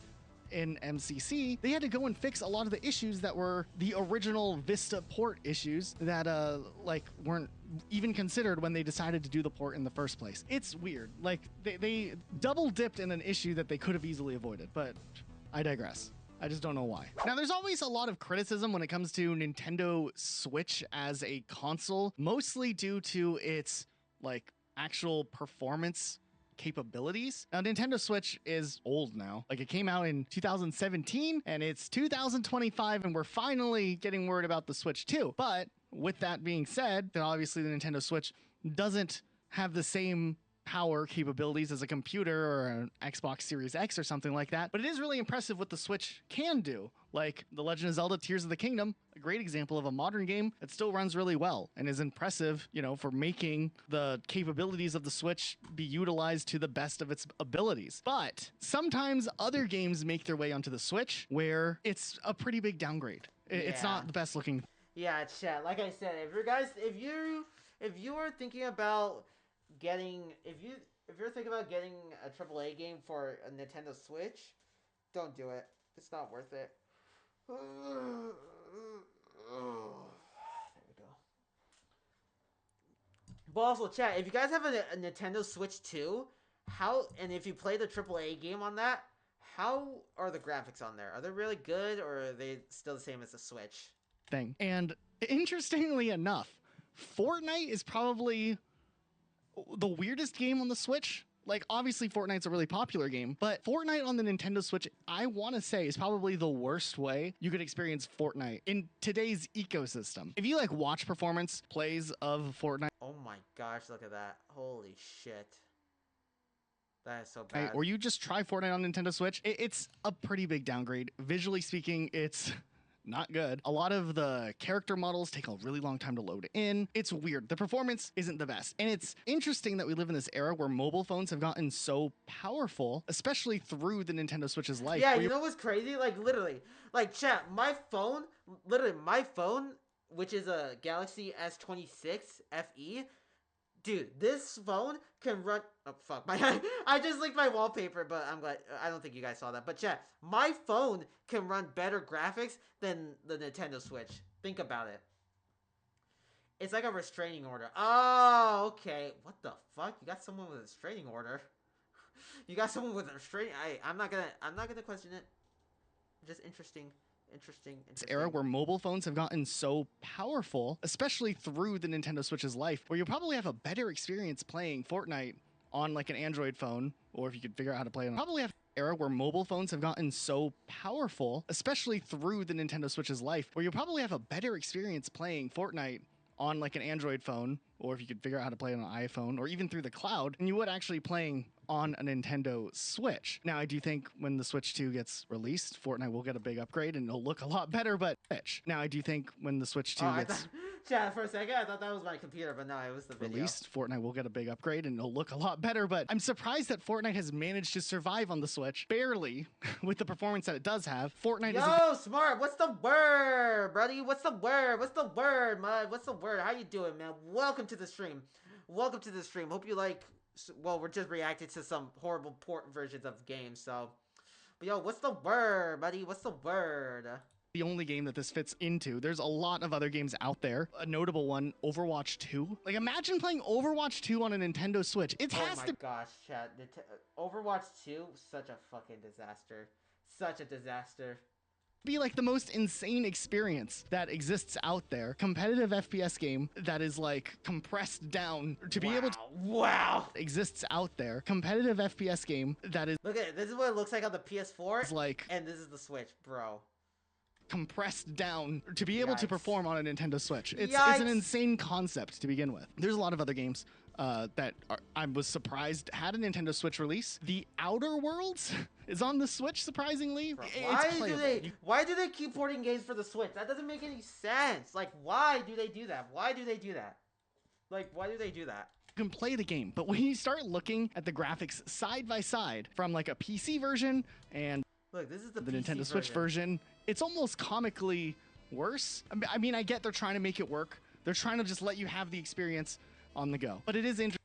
in MCC, they had to go and fix a lot of the issues that were the original Vista port issues that like weren't even considered when they decided to do the port in the first place. It's weird. Like, they double dipped in an issue that they could have easily avoided, but I digress. I just don't know why. Now, there's always a lot of criticism when it comes to Nintendo Switch as a console, mostly due to its like actual performance capabilities. Now, Nintendo Switch is old now. Like, it came out in 2017 and it's 2025 and we're finally getting word about the Switch 2. But with that being said, then obviously the Nintendo Switch doesn't have the same power capabilities as a computer or an Xbox Series X or something like that. But it is really impressive what the Switch can do. Like The Legend of Zelda Tears of the Kingdom, a great example of a modern game that still runs really well and is impressive, you know, for making the capabilities of the Switch be utilized to the best of its abilities. But sometimes other games make their way onto the Switch where it's a pretty big downgrade. It's not the best looking.
Yeah, chat. Like I said, if you are thinking about getting, if you're thinking about getting a AAA game for a Nintendo Switch, don't do it. It's not worth it. There we go. But also, chat, if you guys have a Nintendo Switch 2, and if you play the AAA game on that, how are the graphics on there? Are they really good, or are they still the same as the Switch?
Thing. And interestingly enough, Fortnite is probably the weirdest game on the Switch. Like, obviously Fortnite's a really popular game, but Fortnite on the Nintendo Switch, I want to say, is probably the worst way you could experience Fortnite in today's ecosystem. If you like watch performance plays of Fortnite,
oh my gosh, look at that. Holy shit. That is so bad.
or you just try Fortnite on Nintendo Switch, it's a pretty big downgrade. Visually speaking, it's not good. A lot of the character models take a really long time to load in. It's weird. The performance isn't the best. And it's interesting that we live in this era where mobile phones have gotten so powerful, especially through the Nintendo Switch's life.
Yeah, you know what's crazy? Like, literally, like, chat, my phone, which is a Galaxy S26 FE, dude, this phone can run. Oh fuck! I just linked my wallpaper, but I'm glad. I don't think you guys saw that. But chat, my phone can run better graphics than the Nintendo Switch. Think about it. It's like a restraining order. Oh, okay. What the fuck? You got someone with a restraining order? You got someone with a restraining. I'm not gonna question it. Just interesting. This
era where mobile phones have gotten so powerful, especially through the Nintendo Switch's life, where you'll probably have a better experience playing Fortnite on like an Android phone, or if you could figure out how to play it on, probably have era where mobile phones have gotten so powerful, especially through the Nintendo Switch's life, where you'll probably have a better experience playing Fortnite on like an Android phone, or if you could figure out how to play it on an iPhone, or even through the cloud, than you would actually playing on a Nintendo Switch. Now, I do think when the Switch 2 gets released, Fortnite will get a big upgrade and it'll look a lot better, but now I do think when the Switch 2 gets
chat, for a second, I thought that was my computer, but no, it was the video.
Released, Fortnite will get a big upgrade and it'll look a lot better, but I'm surprised that Fortnite has managed to survive on the Switch, barely, with the performance that it does have. Fortnite is
Smart, what's the word, buddy? What's the word? What's the word, man? What's the word? How you doing, man? Welcome to the stream. Welcome to the stream. Hope you like, well, we're just reacting to some horrible port versions of games, so. But yo, what's the word, buddy? What's the word?
The only game that this fits into. There's a lot of other games out there. A notable one, Overwatch 2. Like, imagine playing Overwatch 2 on a Nintendo Switch. It has to.
Oh my gosh, chat. Overwatch 2, such a fucking disaster. Such a disaster.
Be like the most insane experience that exists out there. Competitive FPS game that is like compressed down to be able to exists out there. Competitive FPS game that is
look at it. This is what it looks like on the PS4.
It's like,
and this is the Switch, bro.
Compressed down to be able to perform on a Nintendo Switch. It's an insane concept to begin with. There's a lot of other games that I was surprised had a Nintendo Switch release. The Outer Worlds is on the Switch, surprisingly.
Why do they keep porting games for the Switch? That doesn't make any sense. Like, why do they do that? Why do they do that? Like, why do they do that?
You can play the game, but when you start looking at the graphics side by side from like a PC version and
look, this is the
Nintendo Switch version, it's almost comically worse. I mean, I get they're trying to make it work. They're trying to just let you have the experience on the go. But it is interesting.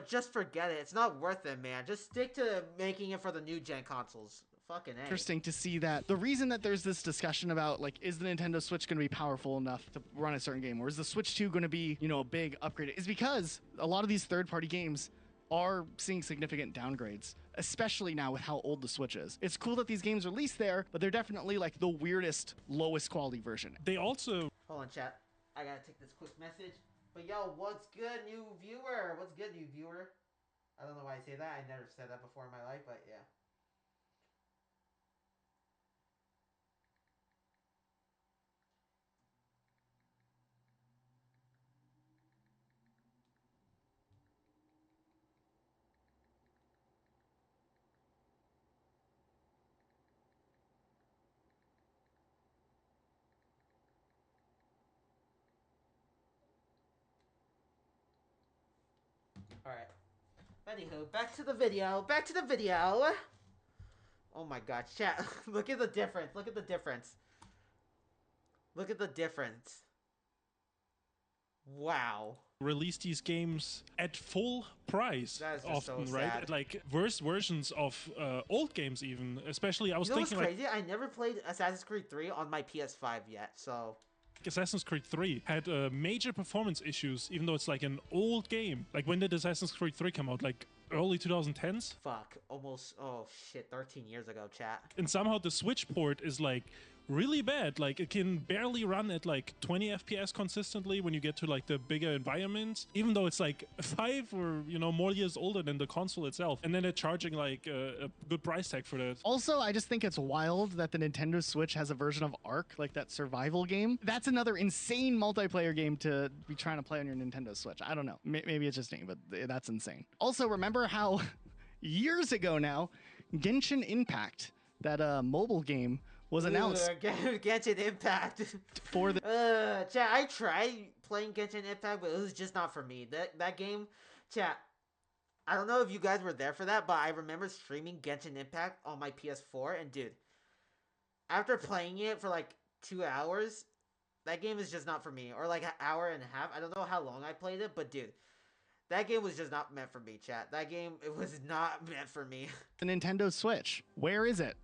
Just forget it. It's not worth it, man. Just stick to making it for the new gen consoles. Fucking A.
Interesting to see that the reason that there's this discussion about like, is the Nintendo Switch going to be powerful enough to run a certain game, or is the Switch 2 going to be, you know, a big upgrade, is because a lot of these third-party games are seeing significant downgrades, especially now with how old the Switch is. It's cool that these games released there, but they're definitely like the weirdest, lowest quality version.
They also...
Hold on, chat. I gotta take this quick message. But yo, what's good, new viewer? What's good, new viewer? I don't know why I say that. I never said that before in my life, but yeah. Alright. Anywho, back to the video. Back to the video. Oh my god, chat. Look at the difference. Look at the difference. Look at the difference. Wow.
Release these games at full price
That is just
often,
so
right?
sad.
Like worse versions of old games even. Especially I was
You know what's
thinking
crazy? I never played Assassin's Creed 3 on my PS5 yet, so...
Assassin's Creed 3 had major performance issues, even though it's like an old game. Like when did Assassin's Creed 3 come out? Like early 2010s?
Fuck. Almost, oh shit, 13 years ago, chat.
And somehow the Switch port is like really bad. Like it can barely run at like 20 FPS consistently when you get to like the bigger environments, even though it's like 5 or more years older than the console itself. And then they're charging like a good price tag for that.
Also, I just think it's wild that the Nintendo Switch has a version of Ark, like that survival game. That's another insane multiplayer game to be trying to play on your Nintendo Switch. I don't know. Maybe it's just me, but that's insane. Also, remember how years ago now, Genshin Impact, that mobile game, was announced.
Genshin Impact.
For the
chat, I tried playing Genshin Impact, but it was just not for me. That game, chat, I don't know if you guys were there for that, but I remember streaming Genshin Impact on my PS4, and dude, after playing it for like 2 hours, that game is just not for me. Or like an hour and a half. I don't know how long I played it, but dude, that game was just not meant for me, chat. That game, it was not meant for me.
The Nintendo Switch. Where is it?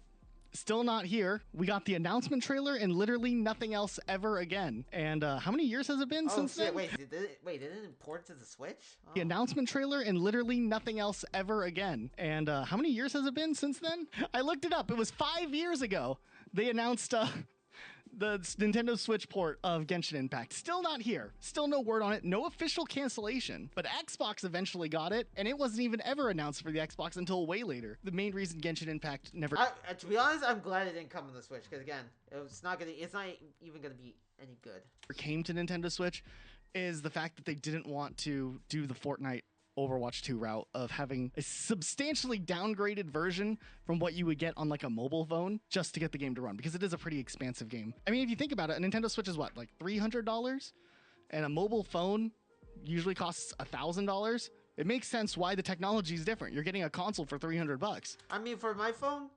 Still not here. We got the announcement trailer and literally nothing else ever again. And how many years has it been since then?
Wait, did it import to the Switch? Oh.
The announcement trailer and literally nothing else ever again. And how many years has it been since then? I looked it up. It was 5 years ago. They announced the Nintendo Switch port of Genshin Impact. Still not here. Still no word on it. No official cancellation. But Xbox eventually got it, and it wasn't even ever announced for the Xbox until way later. The main reason Genshin Impact never...
to be honest, I'm glad it didn't come on the Switch, because again, it's not even gonna be any good.
Came to Nintendo Switch is the fact that they didn't want to do the Fortnite Overwatch 2 route of having a substantially downgraded version from what you would get on like a mobile phone just to get the game to run, because it is a pretty expansive game. I mean, if you think about it, a Nintendo Switch is what, like $300? And a mobile phone usually costs $1,000. It makes sense why the technology is different. You're getting a console for $300.
I mean, for my phone,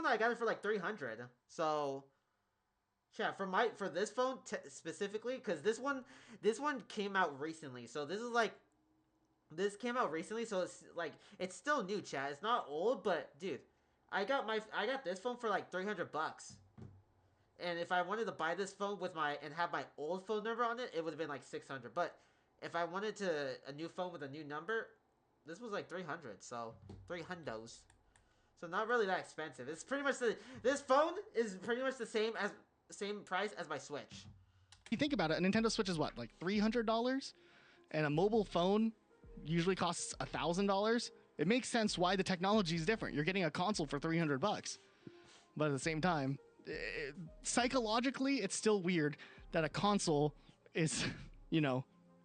I got it for like $300. So, yeah, for this phone specifically, because this one came out recently. So this came out recently, so it's like, it's still new, chat. It's not old, but dude, I got this phone for like $300. And if I wanted to buy this phone and have my old phone number on it, it would have been like $600. But if I wanted a new phone with a new number, this was like $300. So 300s. So not really that expensive. It's pretty much this phone is pretty much the same price as my Switch.
If you think about it, a Nintendo Switch is what, like $300? And a mobile phone usually costs $1,000. It makes sense why the technology is different. You're getting a console for $300, but at the same time, psychologically, it's still weird that a console is,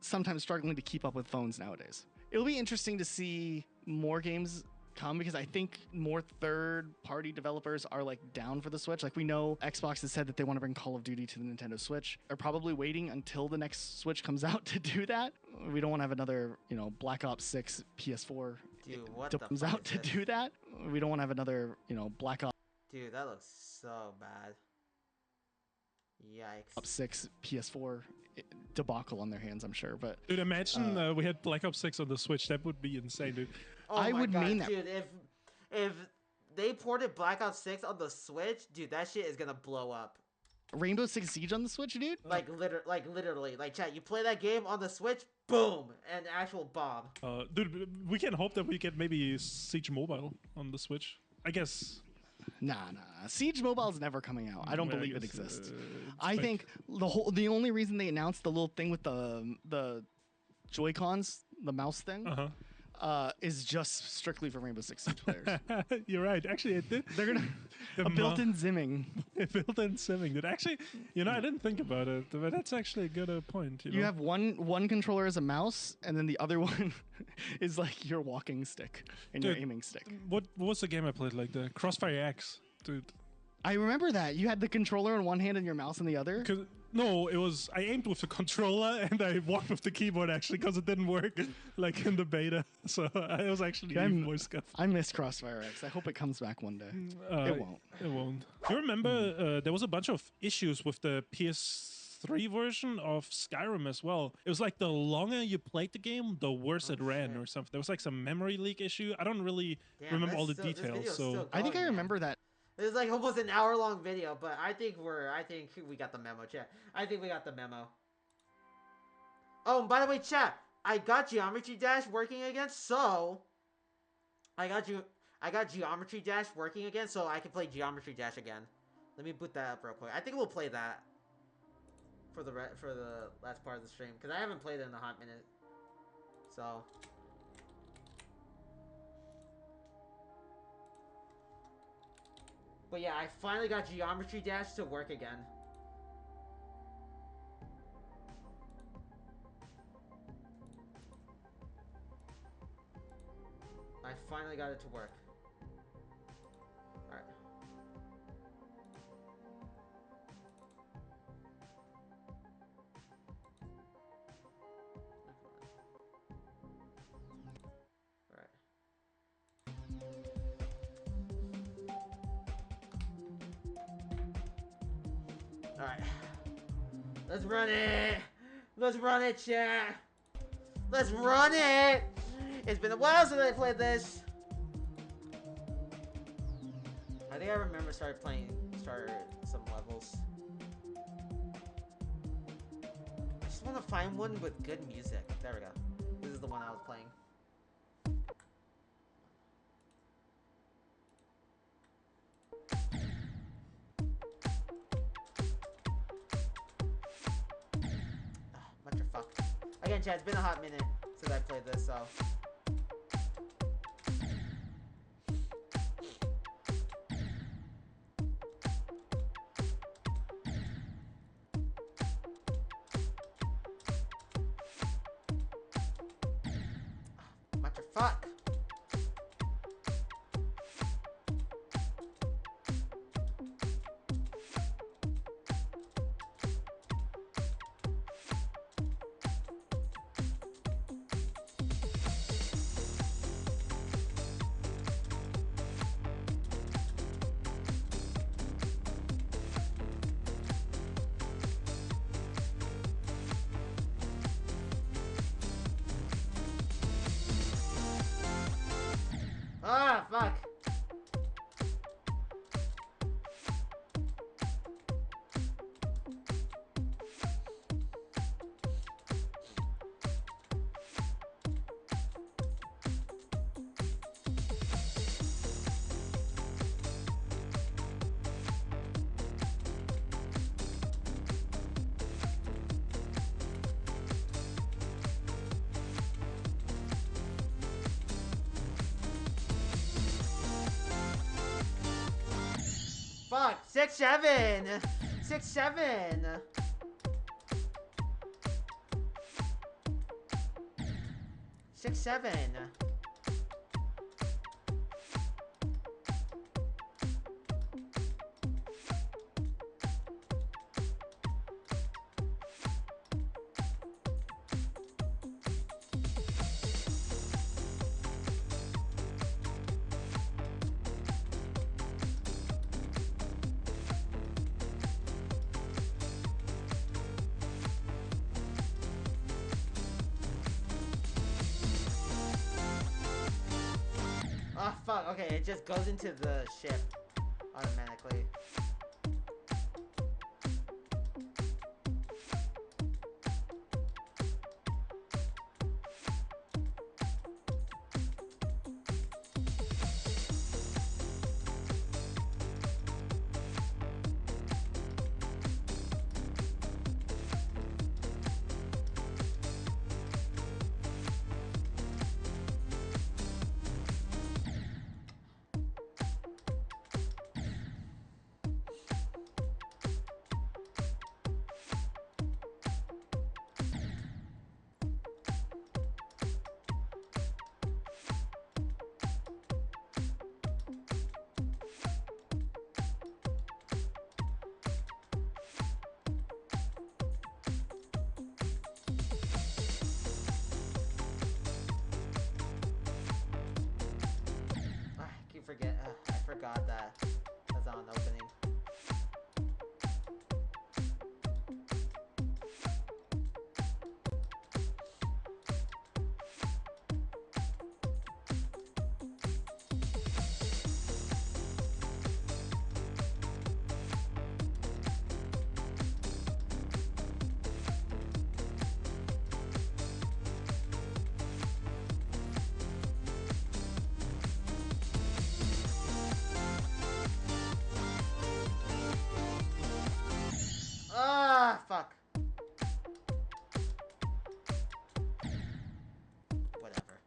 sometimes struggling to keep up with phones nowadays. It'll be interesting to see more games come, because I think more third-party developers are like down for the Switch. Like, we know Xbox has said that they want to bring Call of Duty to the Nintendo Switch. They're probably waiting until the next Switch comes out to do that. We don't want to have another, Black Ops 6 PS4 comes out to do that. We don't want to have another, Black Ops.
Dude, that looks so bad. Yikes.
Ops 6 PS4 debacle on their hands, I'm sure. But
dude, imagine we had Black Ops 6 on the Switch. That would be insane, dude.
Oh I would mean that. Dude, if they ported Black Ops 6 on the Switch, dude, that shit is gonna blow up.
Rainbow Six Siege on the Switch, dude?
Like literally. Like, chat, you play that game on the Switch, boom, an actual bomb.
Dude, we can hope that we get maybe Siege Mobile on the Switch. I guess.
Nah. Siege Mobile is never coming out. I don't believe it exists. I think the only reason they announced the little thing with the Joy-Cons, the mouse thing, is just strictly for Rainbow Six Siege players.
You're right. Actually, it did.
They're gonna a built-in simming.
Built-in simming. That actually, I didn't think about it, but that's actually a good point.
You have one controller as a mouse, and then the other one is like your walking stick and your aiming stick.
What was the game I played like that? Crossfire X, dude.
I remember that. You had the controller in one hand and your mouse in the other?
No, it was, I aimed with the controller and I walked with the keyboard actually because it didn't work like in the beta. So it was actually more scuffed.
I miss Crossfire X. I hope it comes back one day. It won't.
It won't. You remember there was a bunch of issues with the PS3 version of Skyrim as well. It was like the longer you played the game, the worse it ran or something. There was like some memory leak issue. I don't really remember all the details. So
I think I remember that.
It was like almost an hour-long video, but I think we got the memo, chat. I think we got the memo. Oh, and by the way, chat, I got Geometry Dash working again, so I got Geometry Dash working again, so I can play Geometry Dash again. Let me boot that up real quick. I think we'll play that for the last part of the stream because I haven't played it in a hot minute. So. But yeah, I finally got Geometry Dash to work again. I finally got it to work. Alright. Alright. Let's run it! Let's run it, chat! Let's run it! It's been a while since I played this. I think I remember started some levels. I just want to find one with good music. There we go. This is the one I was playing. Again, chat, it's been a hot minute since I played this, so. What the fuck? Ah, fuck. Fuck, 6-7. 6-7. 6-7. Oh fuck, okay, it just goes into the ship automatically. Amazon opening. Ah, fuck. Whatever.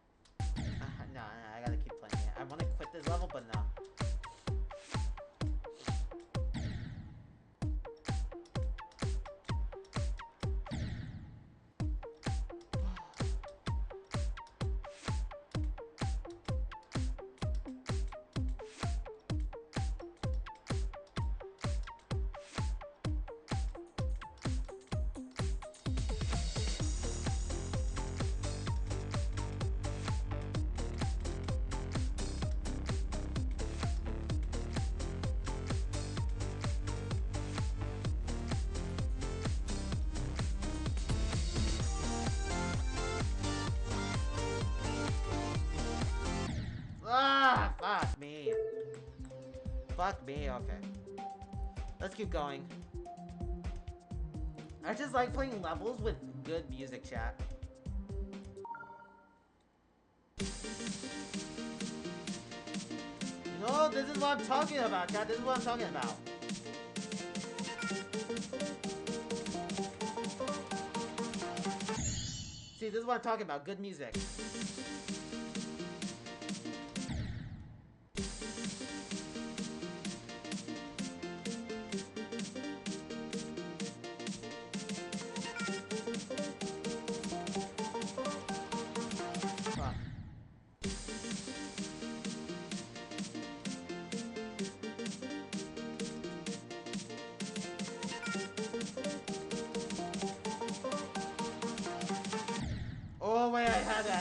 No, I gotta keep playing it. I want to quit this level, but no. Ah, fuck me. Fuck me, okay. Let's keep going. I just like playing levels with good music, chat. You know, this is what I'm talking about, chat. This is what I'm talking about. See, this is what I'm talking about. Good music. Oh wait, I had it.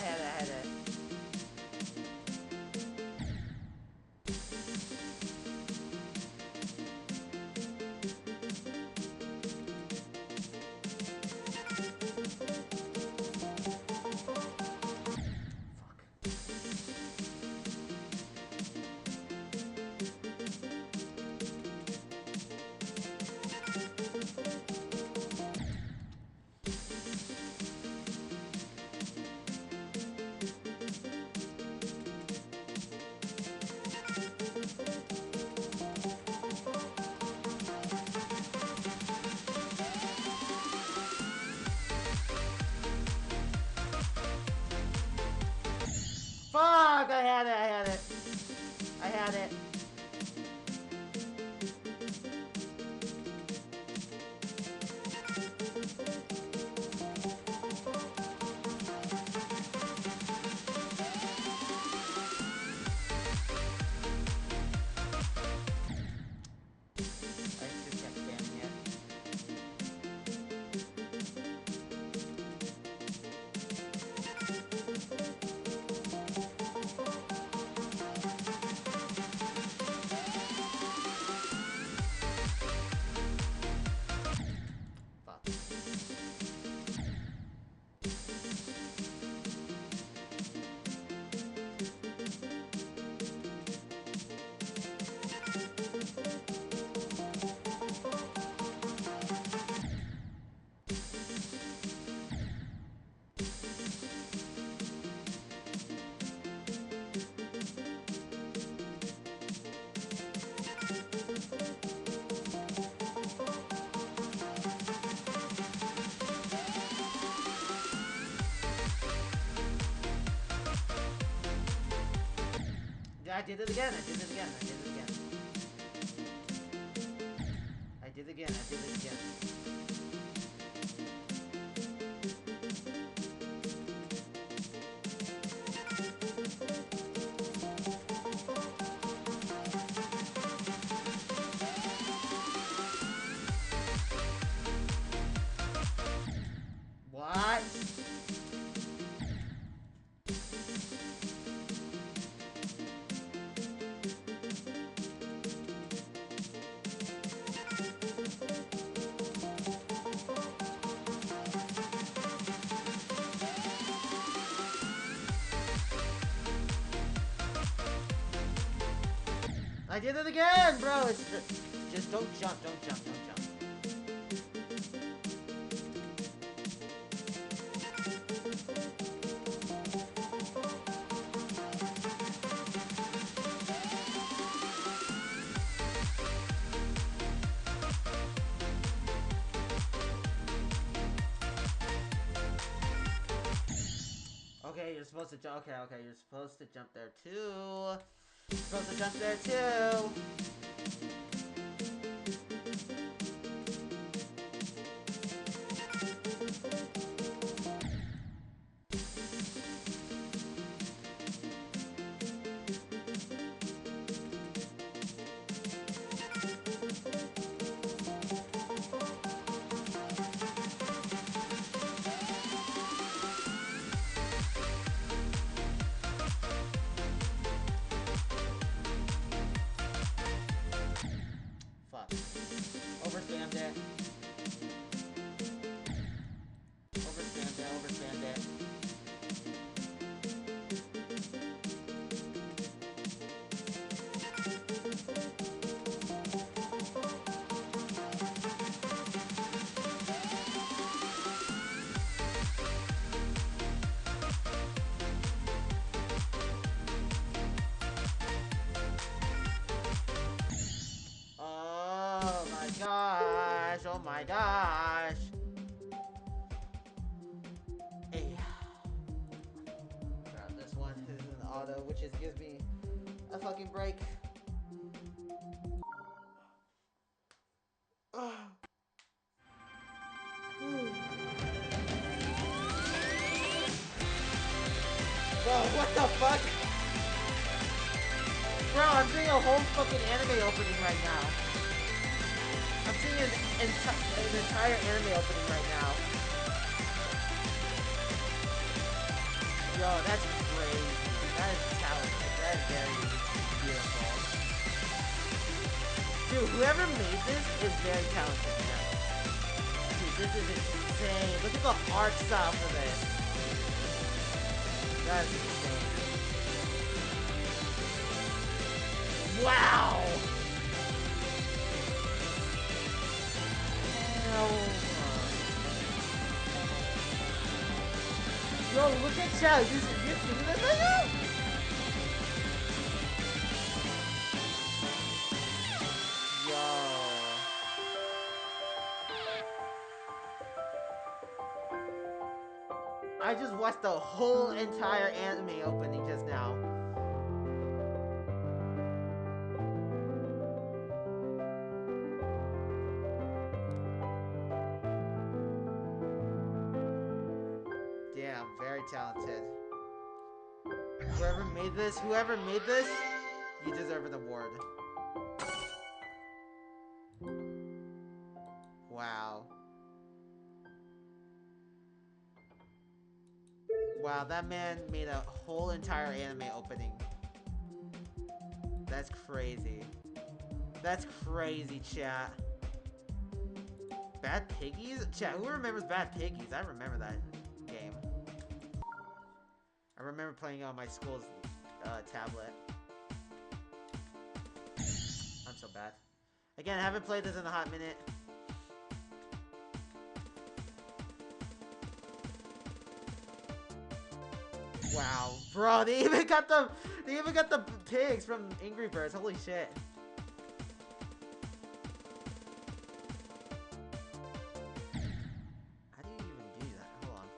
Fuck! I had it. I had it. I just kept spamming it. I did it again. I did it again. What? I did it again, bro. It's just don't jump, don't jump, don't jump. Okay, you're supposed to jump. Okay, okay, you're supposed to jump there too. You're supposed to jump there too. Fuck. Overspammed it. Overspammed it, overspammed it. Oh my gosh, oh my gosh. Hey. Grab this one. This is an auto, which just gives me a fucking break. Bro, what the fuck? Bro, I'm doing a whole fucking anime opening right now. I'm seeing an entire anime opening right now. Yo, that's crazy. That is talented. That is very beautiful. Dude, whoever made this is very talented, man. Dude, this is insane. Look at the art style for this. That is insane. Wow! Yo, look at chat. You seeing this right now? Yo. I just watched the whole entire anime opening just now. Damn, very talented. Whoever made this, you deserve an award. Wow. Wow, that man made a whole entire anime opening. That's crazy. That's crazy, chat. Bad Piggies? Chat, who remembers Bad Piggies? I remember that game. I remember playing it on my school's tablet. I'm so bad. Again, I haven't played this in a hot minute. Wow, bro, they even got the pigs from Angry Birds. Holy shit. How do you even do that? Hold on.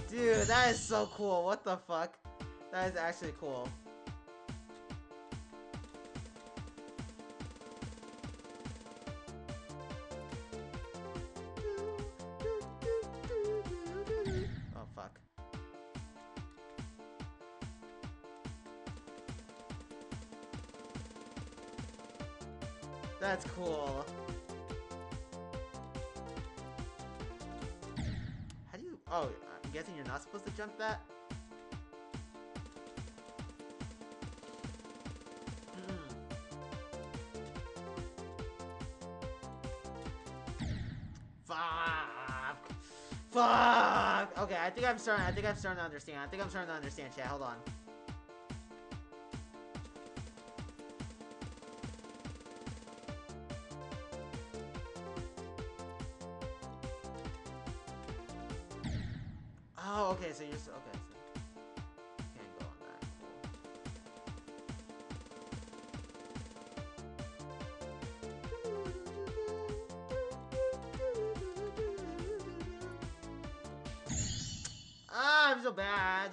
Dude, that is so cool. What the fuck? That is actually cool. Oh, fuck. That's cool. How do you... Oh, I'm guessing you're not supposed to jump that? Fuck. Fuck. Okay, I think I'm starting to understand. Chat. Hold on. Oh, okay. So you're okay. So can't go on that. Ah, I'm so bad.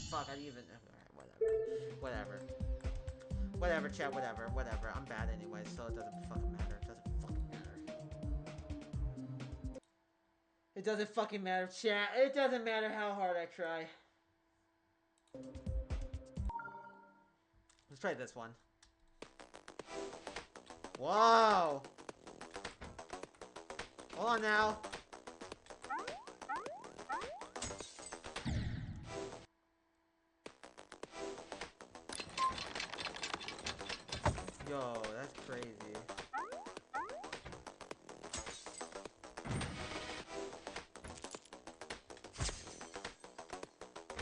Fuck, I didn't even. Whatever. Whatever, chat, whatever. I'm bad anyway, so it doesn't fucking matter. It doesn't fucking matter, chat. It doesn't matter how hard I try. Let's try this one. Whoa! Hold on now. Yo, that's crazy.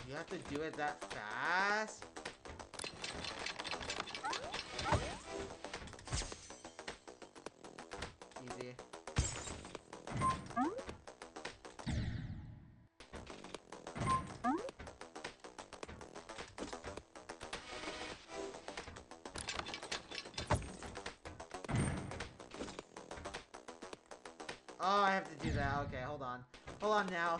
You have to do it that fast? Easy. Oh, I have to do that. Okay, hold on. Hold on now.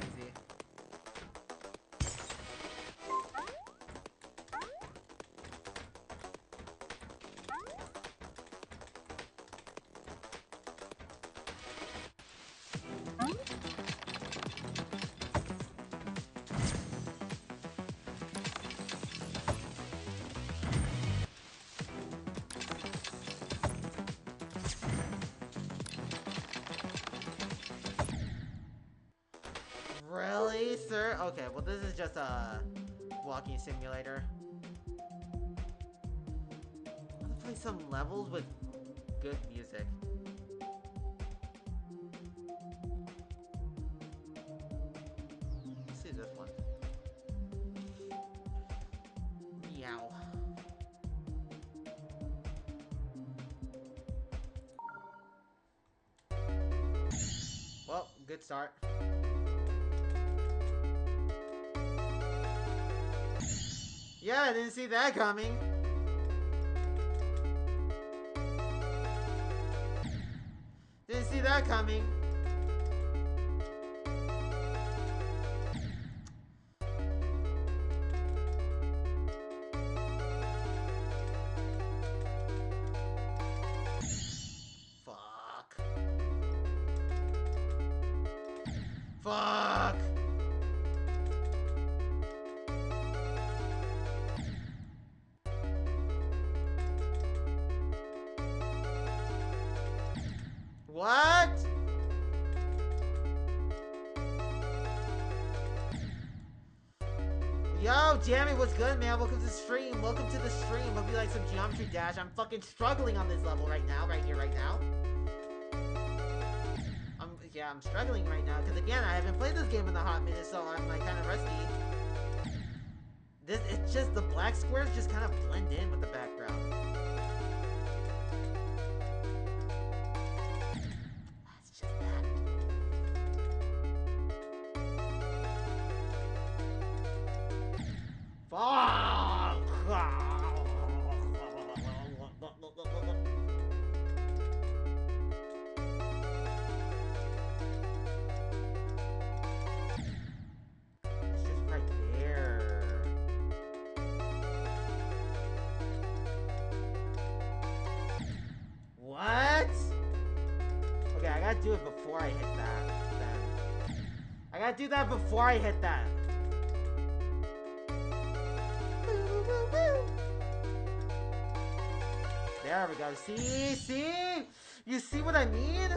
Easy. Really, sir? Okay, well this is just a walking simulator. Let's play some levels with good music. Let's see this one. Meow. Well, good start. Yeah, I didn't see that coming. Didn't see that coming. Fuck. Fuck. What? Yo, Jamie, what's good, man? Welcome to the stream. Welcome to the stream. Hope you like some Geometry Dash. I'm fucking struggling on this level right now, right here, right now. I'm struggling right now, because again, I haven't played this game in a hot minute, so I'm like kind of rusty. It's just the black squares just kind of blend in with the background. It's just right there. What? Okay, I gotta do it before I hit that. Then I gotta do that before I hit that. There we go. See? You see what I mean?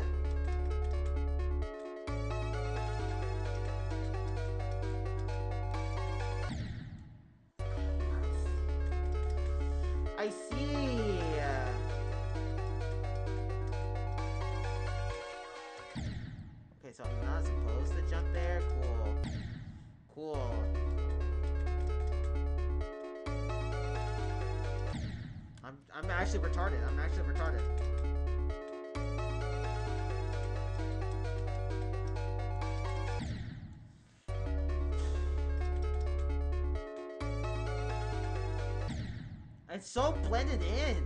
I see. Okay, so I'm not supposed to jump there? Cool. I'm actually retarded. It's so blended in.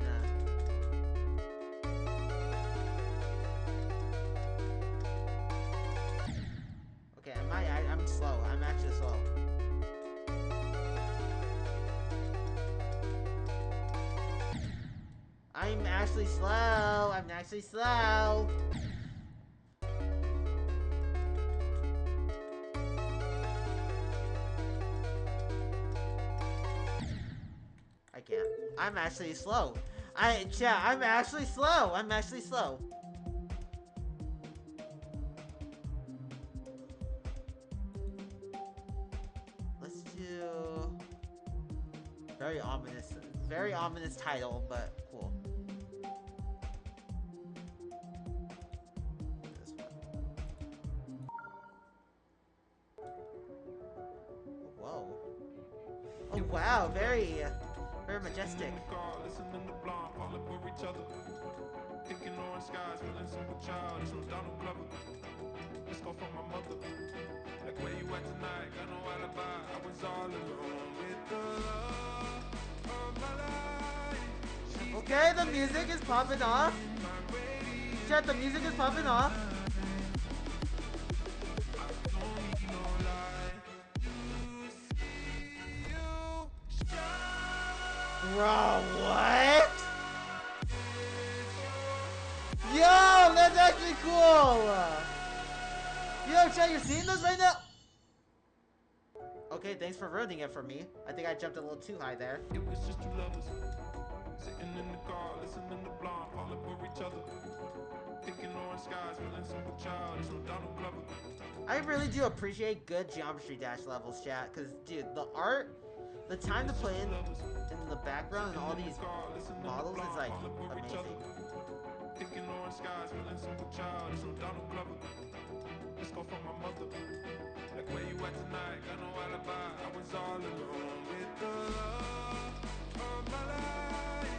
Okay, I'm slow. I'm actually slow. I'm actually slow. I can't. I'm actually slow. I'm actually slow. Let's do very ominous title, but cool. This one. Whoa. Oh wow, very majestic. Okay, the music is popping off. Chat, the music is popping off. Bro, what? Yo, that's actually cool. Yo, chat, you're seeing this right now? Okay, thanks for ruining it for me. I think I jumped a little too high there.
It was just two lovers sitting in the car, listening to Blonde, all over each other. Picking orange skies, feeling super childish from Donald Glover.
I really do appreciate good Geometry Dash levels, chat, because, dude, the art, the time to put in the background and all these models is, like, amazing.
Picking orange skies, feeling super childish from Donald Glover. Let's go for my mother. Like, where you at tonight? Got no alibi. I was all alone with the love of my life.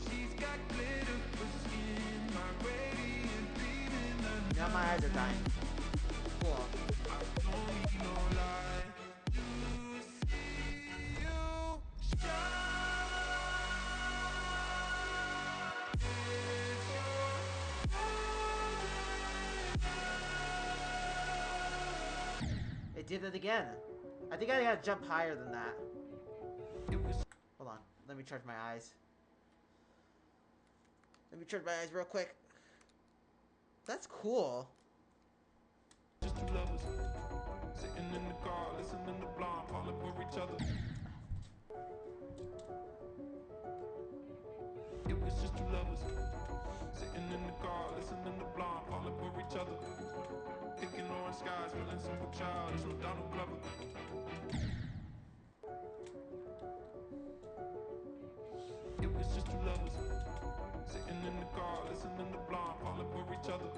She's got glitter for skin, my radiant dream in the night.
Now my eyes are dying. Cool.
I don't need no lie to see you
It did it again. I think I gotta jump higher than that. Hold on. Let me charge my eyes. Let me charge my eyes real quick. That's cool.
Just two lovers sitting in the car, listening to Blonde, all over each other. It was just two lovers sitting in the car, listening to Blonde, all over each other. Picking orange skies, feeling super childish from Donald Glover. It was just two lovers sitting in the car, listening to Blonde, all over each other.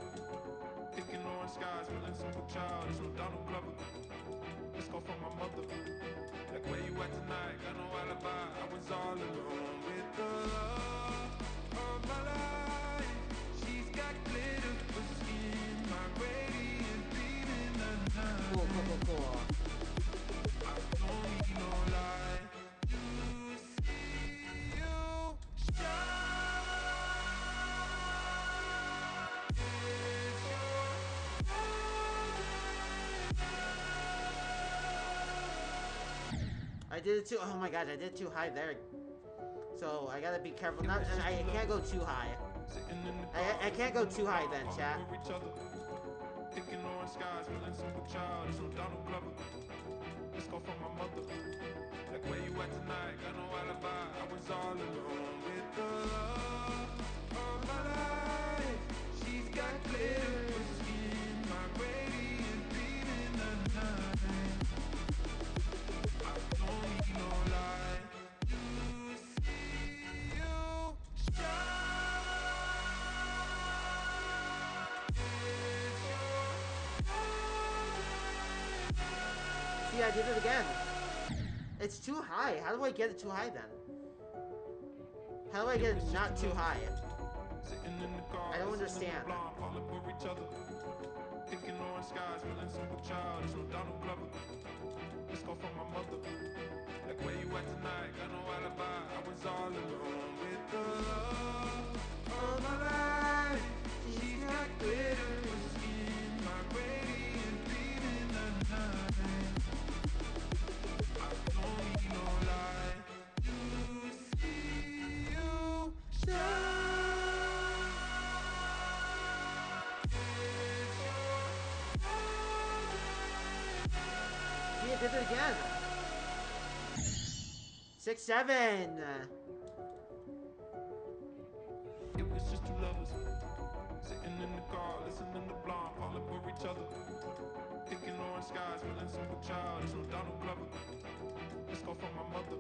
Picking orange skies, feeling super childish from Donald Glover. Let's go for my mother. Like, where you at tonight? Got no alibi. I was all alone with the love of my life. She's got glitter for skin, my radiant dream in the night.
Cool.
I don't need no lie to see you shine.
I did it too. Oh my god, I did it too high there. So I gotta be careful. Not, I can't go too high. I can't go too high then, chat.
Picking orange skies, feeling super childish from Donald Glover. Let's go for my mother. Like, where you at tonight? Got no alibi. I was all alone with the love
See, I did it again. It's too high. How do I get it too high then? How do I get it not too high? I don't understand.
Picking orange skies, feeling simple child. It's no Donald Glover. Let's go for my mother. Like where you at tonight? Got no alibi. I was all alone with the love of my life. She's got glitter in her skin, my radiant beam in the night. I don't need no lie to see you shine.
See, I did it again. 6, 7.
It was just two lovers sitting in the car, listening to Blonde falling for each other. Picking orange skies, feeling simple child. It's no Donald Glover. Let's go for my mother.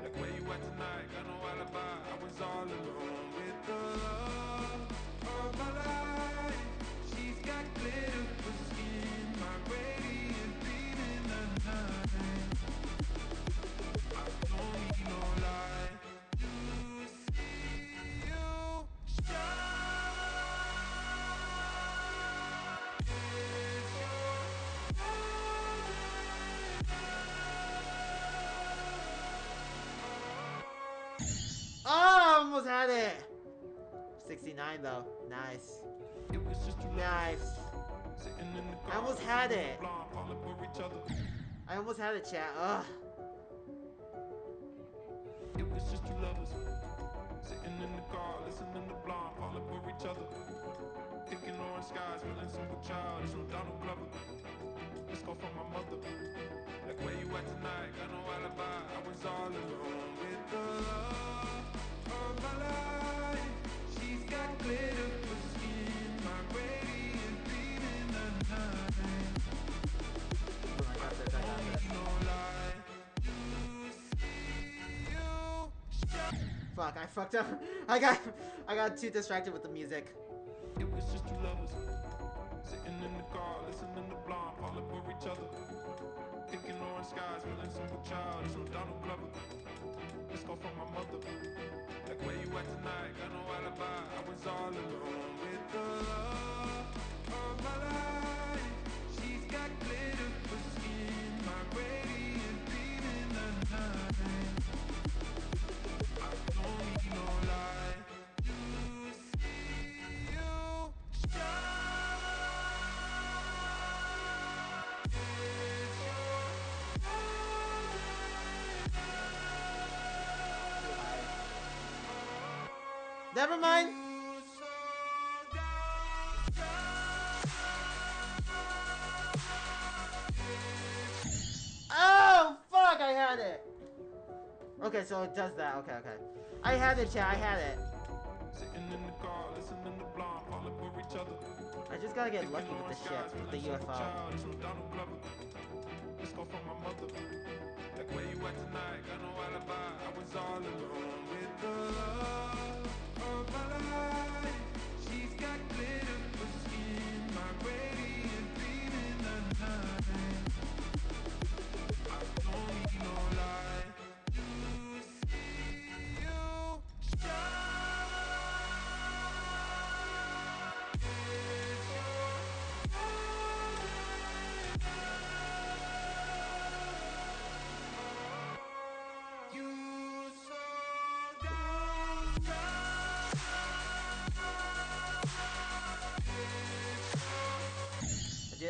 Like where you at tonight? Got no alibi. I was all alone with the love of my life. She's got glitter for skin, my radiant beam in the night. I don't need no lie to see you shine.
Oh, I almost had it. 69 though. Nice. Nice. I almost had it. I almost had it, chat. Ugh.
It was just two lovers sitting in the car, listening to Blonde falling for each other. Picking orange skies, feeling simple child. It's no Donald Glover. Let's go for my mother. Like where you at tonight? Got no alibi. I was all alone with the love of my life. She's got glitter for skin, my radiant beam in the night. I need no lie to see you shine.
Fuck, I fucked up. I got too distracted with the music.
It was just two lovers sitting in the car, listening to Blonde falling for each other. Picking orange skies, feeling simple child. It's no Donald Glover. Let's go for my mother. Like where you at tonight? Got no alibi. I was all alone with the love of my life. She's got glitter for skin, my radiant beam in the night. I don't need no lie to see you shine.
Never mind. Oh, fuck, I had it. Okay, so it does that. Okay, okay. I had it, chat. I had it. I just gotta get lucky with this shit, with the UFO.
Let's go for my mother. Like where you at tonight? Got no alibi. I was all alone with the love of my life. She's got glitter for skin, my radiant beam in the night. I don't need no lie to see you shine.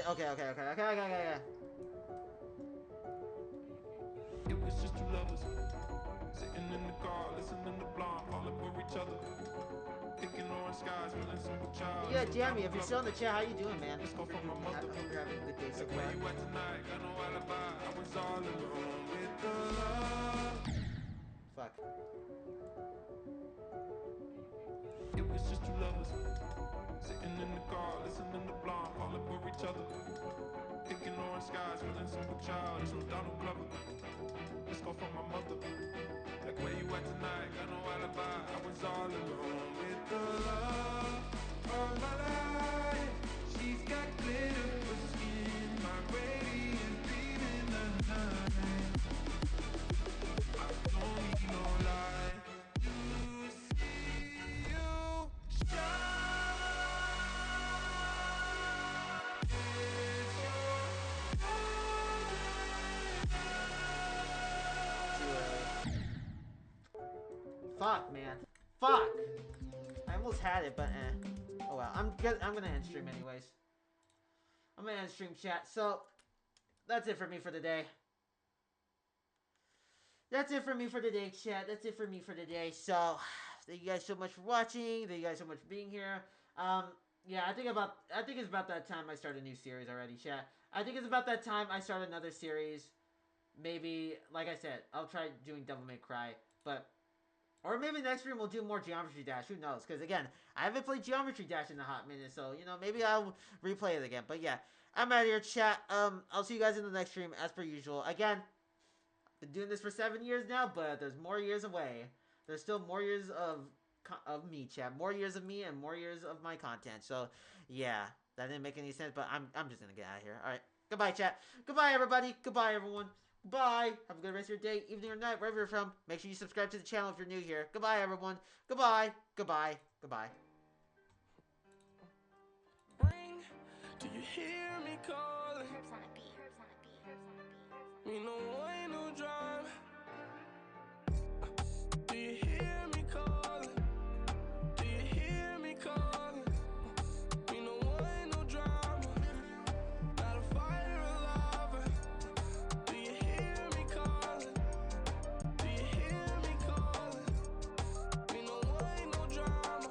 Okay.
It was just two lovers sitting in the car, listening to Blonde falling for each other. Picking orange skies, feeling simple child.
Yeah, Jamie, if you're still in the chat, how you doing, man? I hope you're having a good day so far.
Where you at tonight? Got no alibi. I was all alone with the love.
Fuck.
It was just two lovers sitting in the car, listening to Blonde falling for each other. Picking orange skies, feeling simple child. It's no Donald Glover. Let's go for my mother. Like where you at tonight? Got no alibi. I was all alone with the love of my life. She's got glitter for skin, my radiant beam in the
Fuck! I almost had it, but eh. Oh well. I'm gonna end stream anyways. I'm gonna end stream, chat. So that's it for me for today. That's it for me for today, chat. That's it for me for today. So thank you guys so much for watching. Thank you guys so much for being here. Yeah, I think it's about that time I start a new series already, chat. I think it's about that time I start another series. Maybe, like I said, I'll try doing Devil May Cry, but or maybe next stream we'll do more Geometry Dash. Who knows? Because again, I haven't played Geometry Dash in a hot minute, so you know maybe I'll replay it again. But yeah, I'm out of here, chat. I'll see you guys in the next stream as per usual. Again, been doing this for 7 years now, but there's more years away. There's still more years of me, chat. More years of me and more years of my content. So yeah, that didn't make any sense, but I'm just gonna get out of here. All right, goodbye, chat. Goodbye, everybody. Goodbye, everyone. Bye. Have a good rest of your day, evening, or night, wherever you're from. Make sure you subscribe to the channel if you're new here. Goodbye, everyone. Goodbye. Goodbye. Goodbye.
Ring, do you hear me calling? Herbs on a beat. Herbs on a beat. Herbs on a beat. Me no way, no drive. Do you hear me calling? Do you hear me calling? Me no way, no drama. Not a fighter, a lover. Do you hear me calling? Do you hear me calling? Me no way, no drama.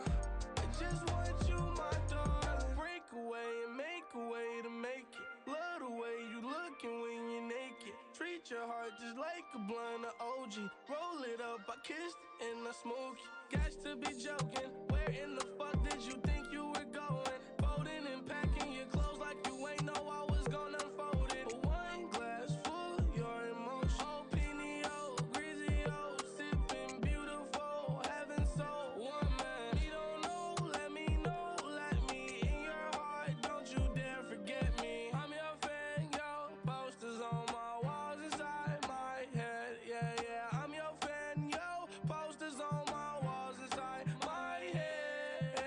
I just want you, my darling. Break away and make a way to make it. Love the way you looking when you're naked. Treat your heart just like a blunt of OG. Roll it up, I kissed it and I smoke it. Got to be joking. Where in the fuck did you think you were going? Folding and packing your clothes like you ain't know I was gonna unfold it. But one glass full of your emotion. Oh, Pinio, Grizio, sipping beautiful, heaven soul. One man, we don't know, let me know, let me in your heart. Don't you dare forget me. I'm your fan, yo. Posters on my walls inside my head. Yeah, yeah, I'm your fan, yo. Posters on my walls inside my head.